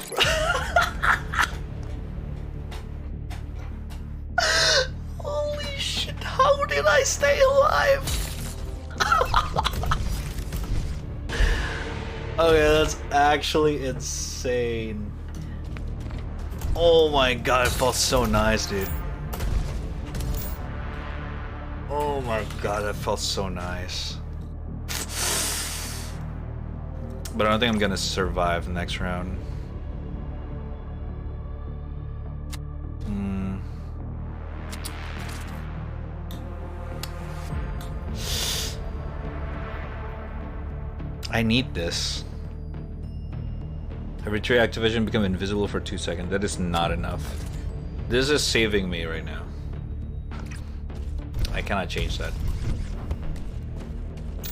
Holy shit, how did I stay alive? Okay, that's actually insane. Oh my god, it felt so nice, dude. Oh my god, that felt so nice. But I don't think I'm gonna survive the next round. I need this. Every tree activation become invisible for 2 seconds. That is not enough. This is saving me right now. I cannot change that.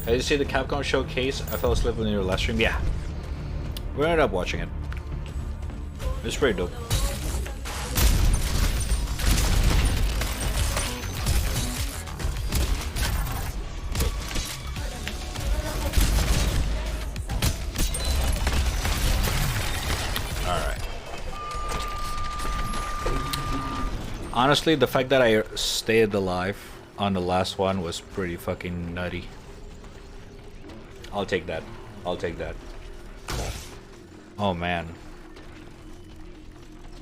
Did you see the Capcom showcase? I fell asleep in your last stream. Yeah. We ended up watching it. It's pretty dope. Honestly, the fact that I stayed alive on the last one was pretty fucking nutty. I'll take that. I'll take that. Oh man.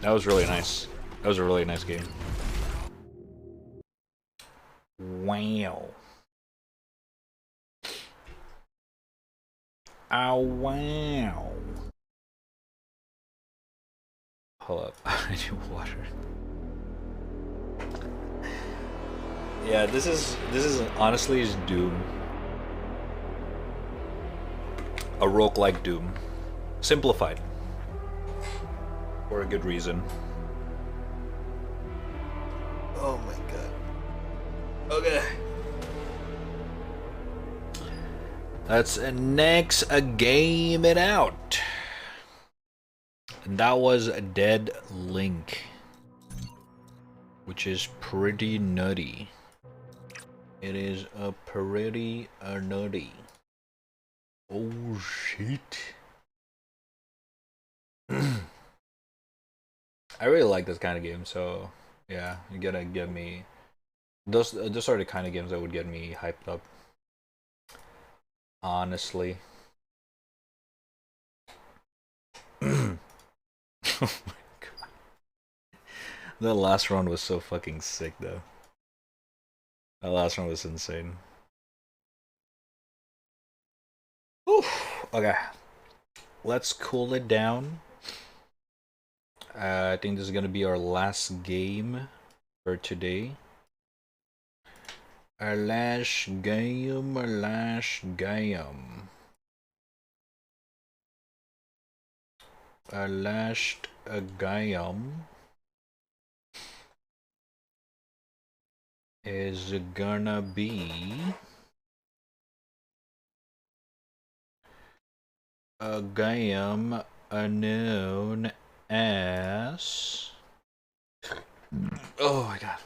That was really nice. That was a really nice game. Wow. Oh wow. Hold up. I need water. Yeah, this is honestly is Doom. A roguelike Doom. Simplified. For a good reason. Oh my god. Okay. Let's next game it out. And that was Dead Link. Which is pretty nutty. It is a pretty nutty. Oh shit. I really like this kind of game, so yeah, you gotta get me. Those are the kind of games that would get me hyped up. Honestly. Oh my god. The last round was so fucking sick though. That last one was insane. Oof. Okay. Let's cool it down. I think this is gonna be our last game for today. Our last game, our last game. Our last game is gonna be a game known as oh my god.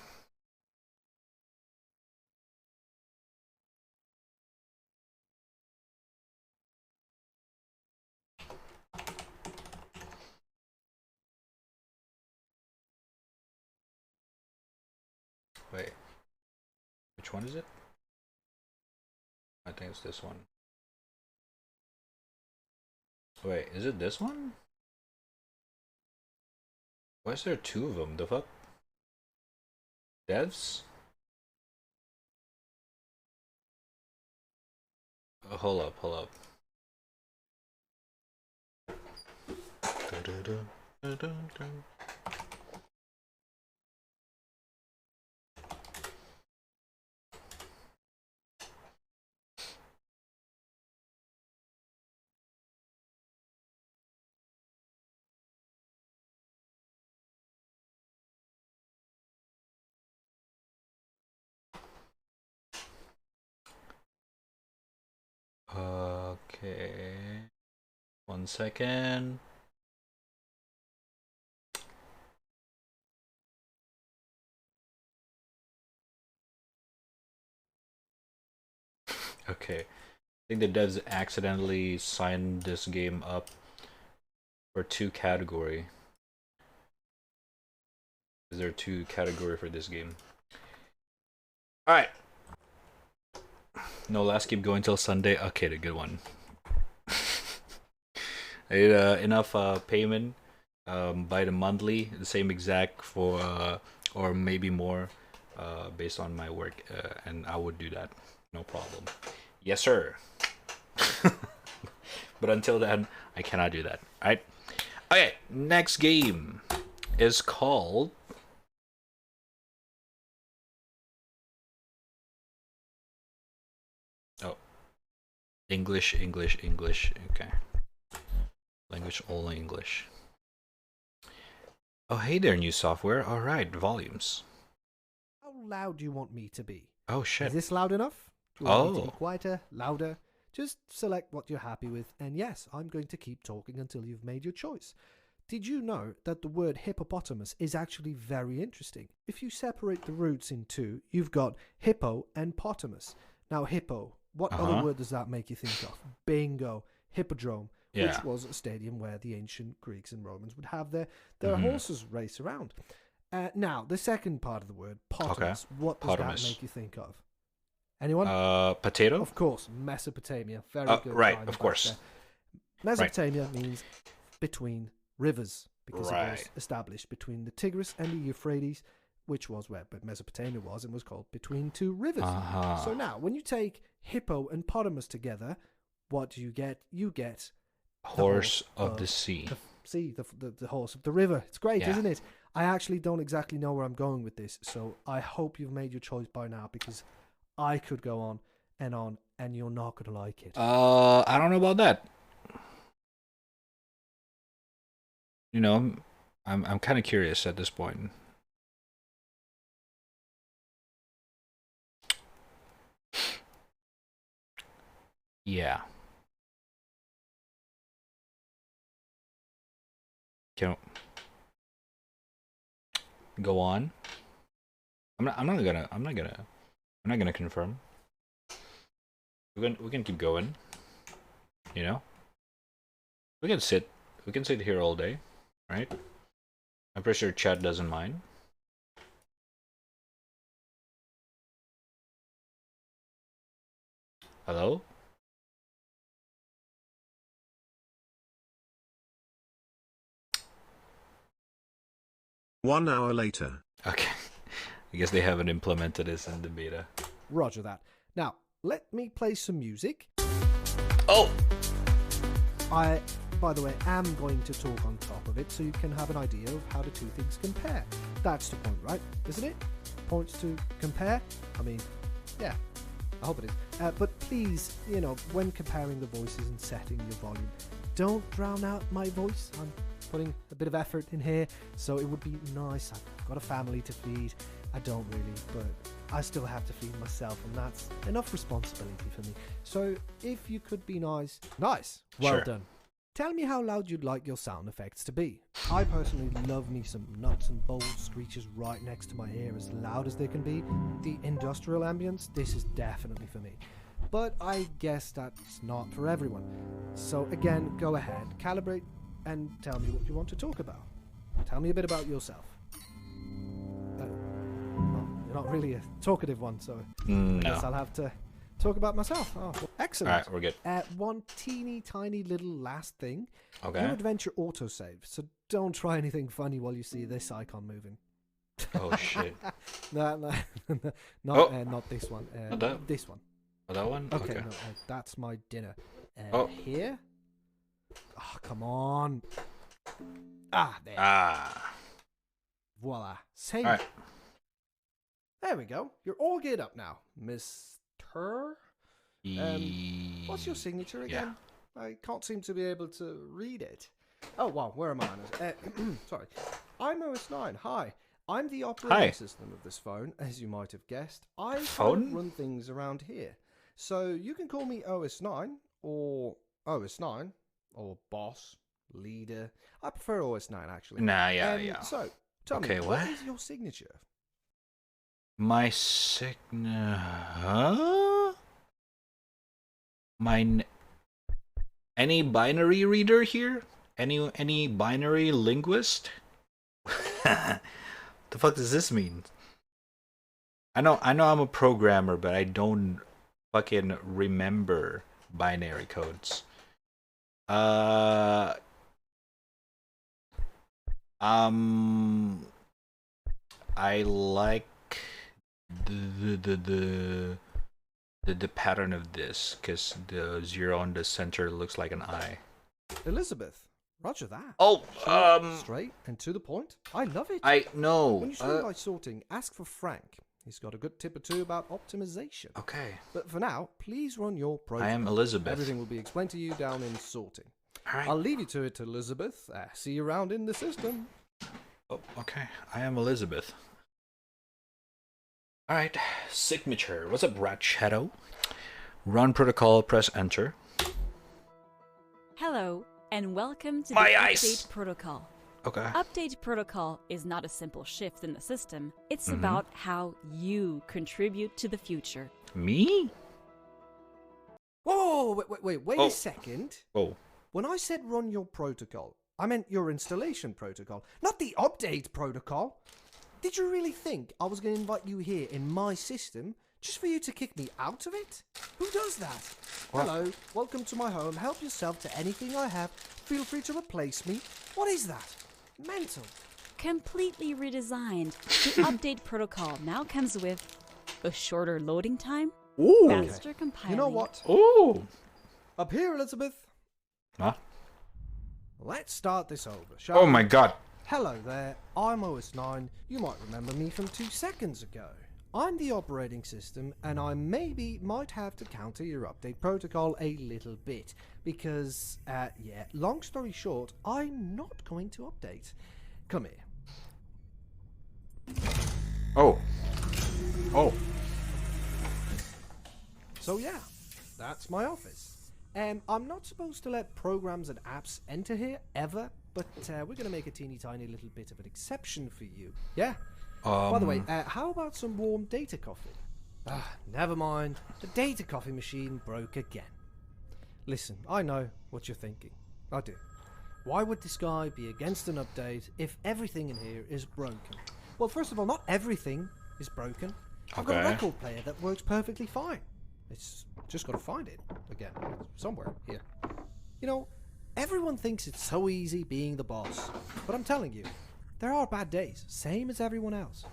Wait. Which one is it? I think it's this one. Wait, is it this one? Why is there two of them? The fuck? Devs? Oh, hold up, hold up. Okay. 1 second. Okay. I think the devs accidentally signed this game up for 2 category. Is there 2 category for this game? Alright. No, last keep going till Sunday. Okay, the good one. I need enough payment by the monthly, the same exact for or maybe more based on my work, and I would do that, no problem. Yes, sir. But until then, I cannot do that. All right. Okay. Next game is called. Oh. English. Okay. Language only English. Oh, hey there, new software. All right, volumes. How loud do you want me to be? Oh shit. Is this loud enough? Do you want me to be Oh. quieter, louder? Just select what you're happy with, and yes, I'm going to keep talking until you've made your choice. Did you know that the word hippopotamus is actually very interesting? If you separate the roots in two, you've got hippo and potamus. Now, hippo, what other word does that make you think of? Bingo, hippodrome, Yeah. which was a stadium where the ancient Greeks and Romans would have their horses race around. Now, the second part of the word, potamus, what does Potamus. that make you think of? Anyone? Potato? Of course, Mesopotamia. Very good. Right, line of back course. there. Mesopotamia means between rivers, because it was Right. established between the Tigris and the Euphrates, which was where Mesopotamia was, and was called between two rivers. Uh-huh. So now, when you take hippo and potamus together, what do you get? You get the Horse of the sea. the horse of the river. It's great, Yeah. isn't it? I actually don't exactly know where I'm going with this, so I hope you've made your choice by now, because I could go on, and you're not going to like it. I don't know about that. You know, I'm kind of curious at this point. Yeah. Can go on. I'm not gonna confirm. We can keep going. You know? We can sit here all day, right? I'm pretty sure chat doesn't mind. Hello? One hour later. Okay. I guess they haven't implemented this in the beta. Roger that. Now, let me play some music. Oh! I, by the way, am going to talk on top of it so you can have an idea of how the two things compare. That's the point, right? Isn't it? Points to compare? I mean, yeah, I hope it is. But please, you know, when comparing the voices and setting your volume, don't drown out my voice. I'm putting a bit of effort in here, so it would be nice. I've got a family to feed. I don't really, but I still have to feed myself, and that's enough responsibility for me. So if you could be nice. Nice. Well Sure. done. Tell me how loud you'd like your sound effects to be. I personally love me some nuts and bolts screeches right next to my ear, as loud as they can be. The industrial ambience, this is definitely for me. But I guess that's not for everyone. So again, go ahead, calibrate, and tell me what you want to talk about. Tell me a bit about yourself. You're not really a talkative one, so I No. guess I'll have to talk about myself. Oh, well, excellent. All right, we're good. One teeny tiny little last thing. Okay. Your adventure autosave, so don't try anything funny while you see this icon moving. Oh shit. No, not Oh. not this one. Not that? This one. Oh, that one? Okay, Okay. no, that's my dinner. Oh. Here. Oh, come on. Ah, there. Ah. Voila. Save. All right. There we go. You're all geared up now, Mr. What's your signature again? I can't seem to be able to read it. Oh, wow, where am I? Sorry. I'm OS9. Hi. I'm the operating Hi. system of this phone, as you might have guessed. I Phone? run things around here. So you can call me OS9, or OS9, or boss, leader. I prefer OS9, actually. Nah, yeah. So, tell Okay, me, what? what is your signature? My signature. Huh? Any binary reader here? Any binary linguist? The fuck does this mean? I know I'm a programmer, but I don't fucking remember binary codes. I like the pattern of this because the 0 on the center looks like an eye. Elizabeth, roger that. Oh, Short, straight and to the point. I love it. I know. When you streamline sorting, ask for Frank. He's got a good tip or two about optimization. Okay. But for now, please run your protocol. I am Elizabeth. Everything will be explained to you down in sorting. All right. I'll leave you to it, Elizabeth. See you around in the system. Oh, okay. I am Elizabeth. All right. Signature. What's up, Rat Shadow? Run protocol. Press enter. Hello, and welcome to My the eyes. Update Protocol. Okay. Update Protocol is not a simple shift in the system. It's Mhm. about how you contribute to the future. Me? Whoa, wait Oh. a second. Oh. When I said run your protocol, I meant your installation protocol, not the update protocol. Did you really think I was going to invite you here in my system just for you to kick me out of it? Who does that? What? Hello, welcome to my home. Help yourself to anything I have. Feel free to replace me. What is that? Mental. Completely redesigned, the Update Protocol now comes with a shorter loading time, Ooh. faster compiling. You know what? Ooh. Up here, Elizabeth. Huh? Let's start this over, shall Oh we? my god. Hello there, I'm OS9. You might remember me from 2 seconds ago. I'm the operating system, and I might have to counter your update protocol a little bit. Because, yeah, long story short, I'm not going to update. Come here. Oh. Oh. So yeah, that's my office. I'm not supposed to let programs and apps enter here, ever, but we're going to make a teeny tiny little bit of an exception for you. Yeah? By the way, how about some warm data coffee? Never mind. The data coffee machine broke again. Listen, I know what you're thinking. I do. Why would this guy be against an update if everything in here is broken? Well, first of all, not everything is broken. I've got a Okay. record player that works perfectly fine. It's just got to find it again, somewhere here. You know, everyone thinks it's so easy being the boss, but I'm telling you, there are bad days, same as everyone else.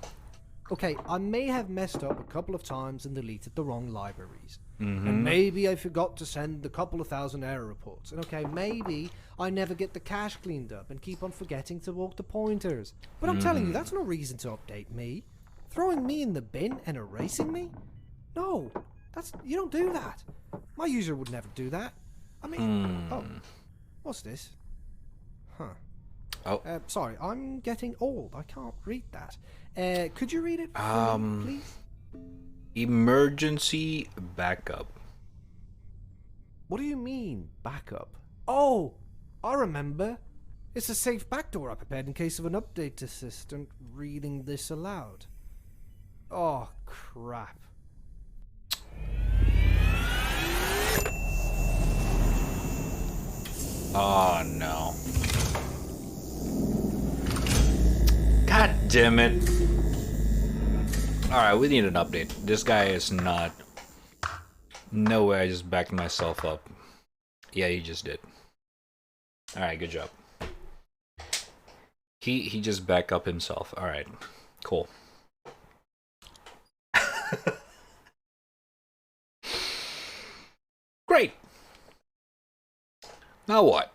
Okay, I may have messed up a couple of times and deleted the wrong libraries. And maybe I forgot to send a couple of thousand error reports. And okay, maybe I never get the cache cleaned up and keep on forgetting to walk the pointers. But I'm telling you, that's no reason to update me. Throwing me in the bin and erasing me? No, you don't do that. My user would never do that. I mean, oh, what's this? Huh. Oh. Sorry, I'm getting old. I can't read that. Could you read it for me, please? Emergency backup. What do you mean, backup? Oh, I remember. It's a safe backdoor I prepared in case of an update assistant reading this aloud. Oh, crap. Oh no. God damn it. Alright, we need an update. This guy is not... No way, I just backed myself up. Yeah, he just did. Alright, good job. He just backed up himself. Alright, cool. Great! Now what?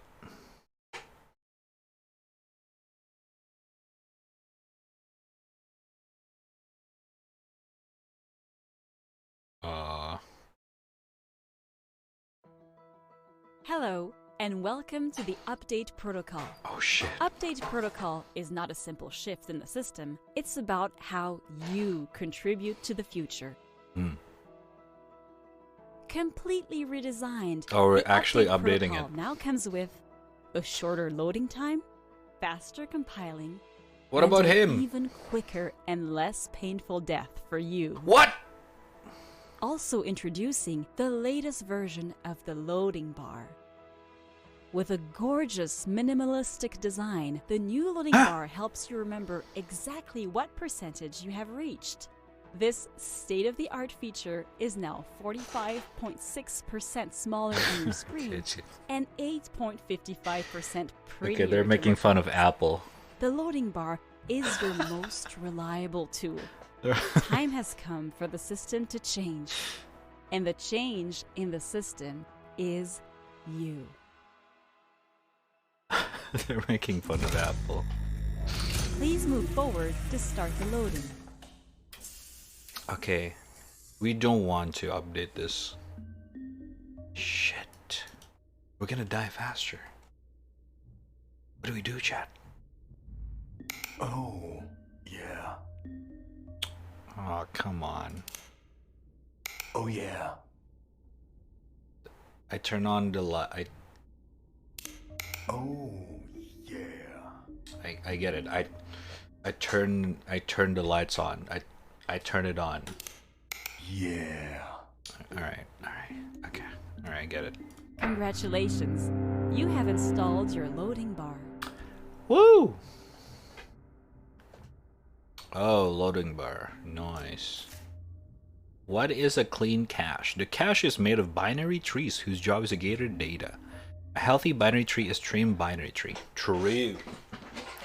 Hello, and welcome to the Update Protocol. Oh shit. Update Protocol is not a simple shift in the system. It's about how you contribute to the future. Completely redesigned. Oh, we're the actually Update updating Protocol it. now comes with a shorter loading time, faster compiling. What and about an him? Even quicker and less painful death for you. What? Also introducing the latest version of the loading bar. With a gorgeous minimalistic design, the new loading bar helps you remember exactly what percentage you have reached. This state-of-the-art feature is now 45.6% smaller on your screen and 8.55% prettier. Okay, they're to making look fun at. of Apple. The loading bar is your most reliable tool. Time has come for the system to change. And the change in the system is you. They're making fun of Apple. Please move forward to start the loading. Okay, we don't want to update this. Shit. We're gonna die faster. What do we do, chat? Oh, yeah. Oh, come on. Oh, yeah. I turn on the light. Oh, yeah. I get it. I turn the lights on. I turn it on. Yeah. Alright. Okay. Alright, I get it. Congratulations. You have installed your loading bar. Woo! Oh, loading bar. Nice. What is a clean cache? The cache is made of binary trees whose job is to gather data. A healthy binary tree is trimmed binary tree. True.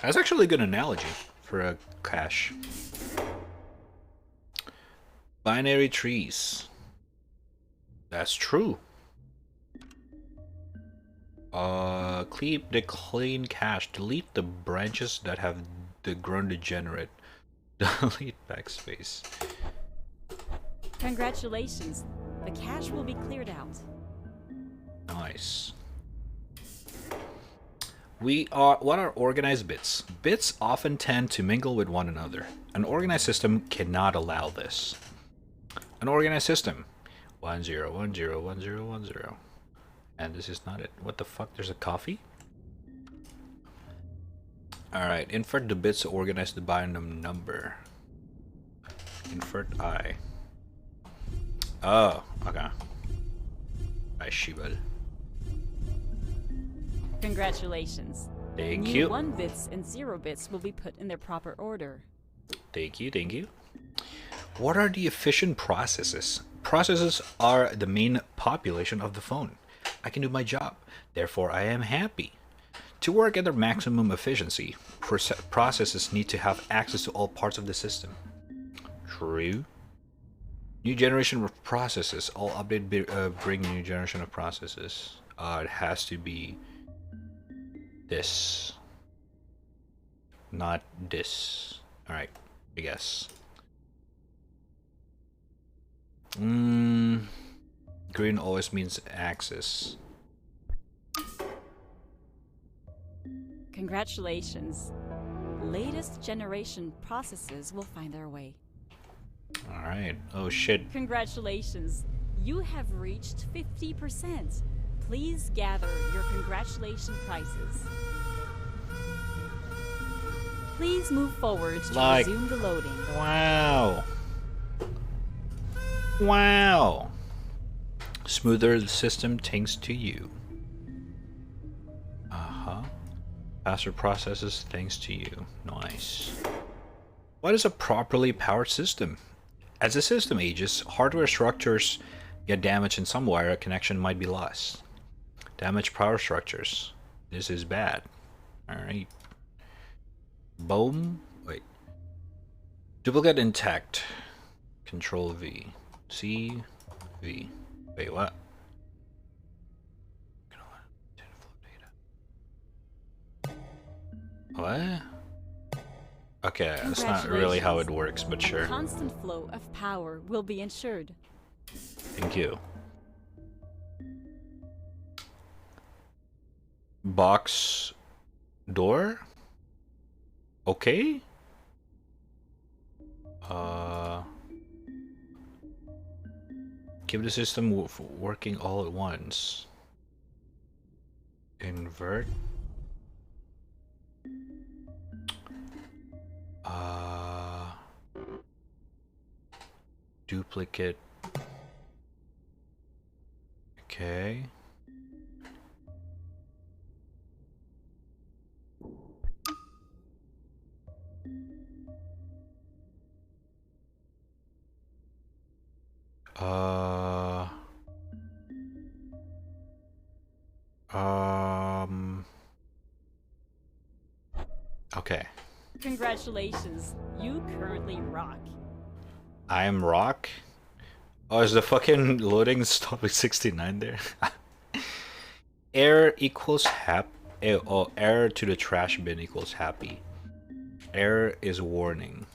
That's actually a good analogy for a cache. Binary trees. That's true. Keep the clean cache. Delete the branches that have grown degenerate. Delete backspace. Congratulations. The cache will be cleared out. Nice. What are organized bits? Bits often tend to mingle with one another. An organized system cannot allow this. An organized system. 1 0 1 0 1 0 1 0. And this is not it. What the fuck? There's a coffee? Alright, invert the bits to organize the binary number. Invert I. Oh, okay. I shibal. Congratulations. Thank New you. 1 bits and 0 bits will be put in their proper order. Thank you, thank you. What are the efficient processes? Processes are the main population of the phone. I can do my job, therefore I am happy. To work at their maximum efficiency, processes need to have access to all parts of the system. True. New generation of processes. All update bring new generation of processes. It has to be this, not this. Alright, I guess. Green always means access. Congratulations. Latest generation processes will find their way. Alright. Oh shit. Congratulations. You have reached 50%. Please gather your congratulation prizes. Please move forward to resume the loading. Wow. Wow. Smoother the system thanks to you. Faster processes thanks to you. Nice. What is a properly powered system? As the system ages, hardware structures get damaged and some wire connection might be lost. Damaged power structures. This is bad. Alright. Boom. Wait. Duplicate intact. Control V. C. V. Wait, what? What? Okay, that's not really how it works, but sure. Constant flow of power will be ensured. Thank you. Box door? Okay. Keep the system working all at once. Invert. Duplicate. Okay. Okay. Congratulations, you currently rock. I am rock. Oh, is the fucking loading stopping 69 there? Air equals oh, air to the trash bin equals happy. Air is warning.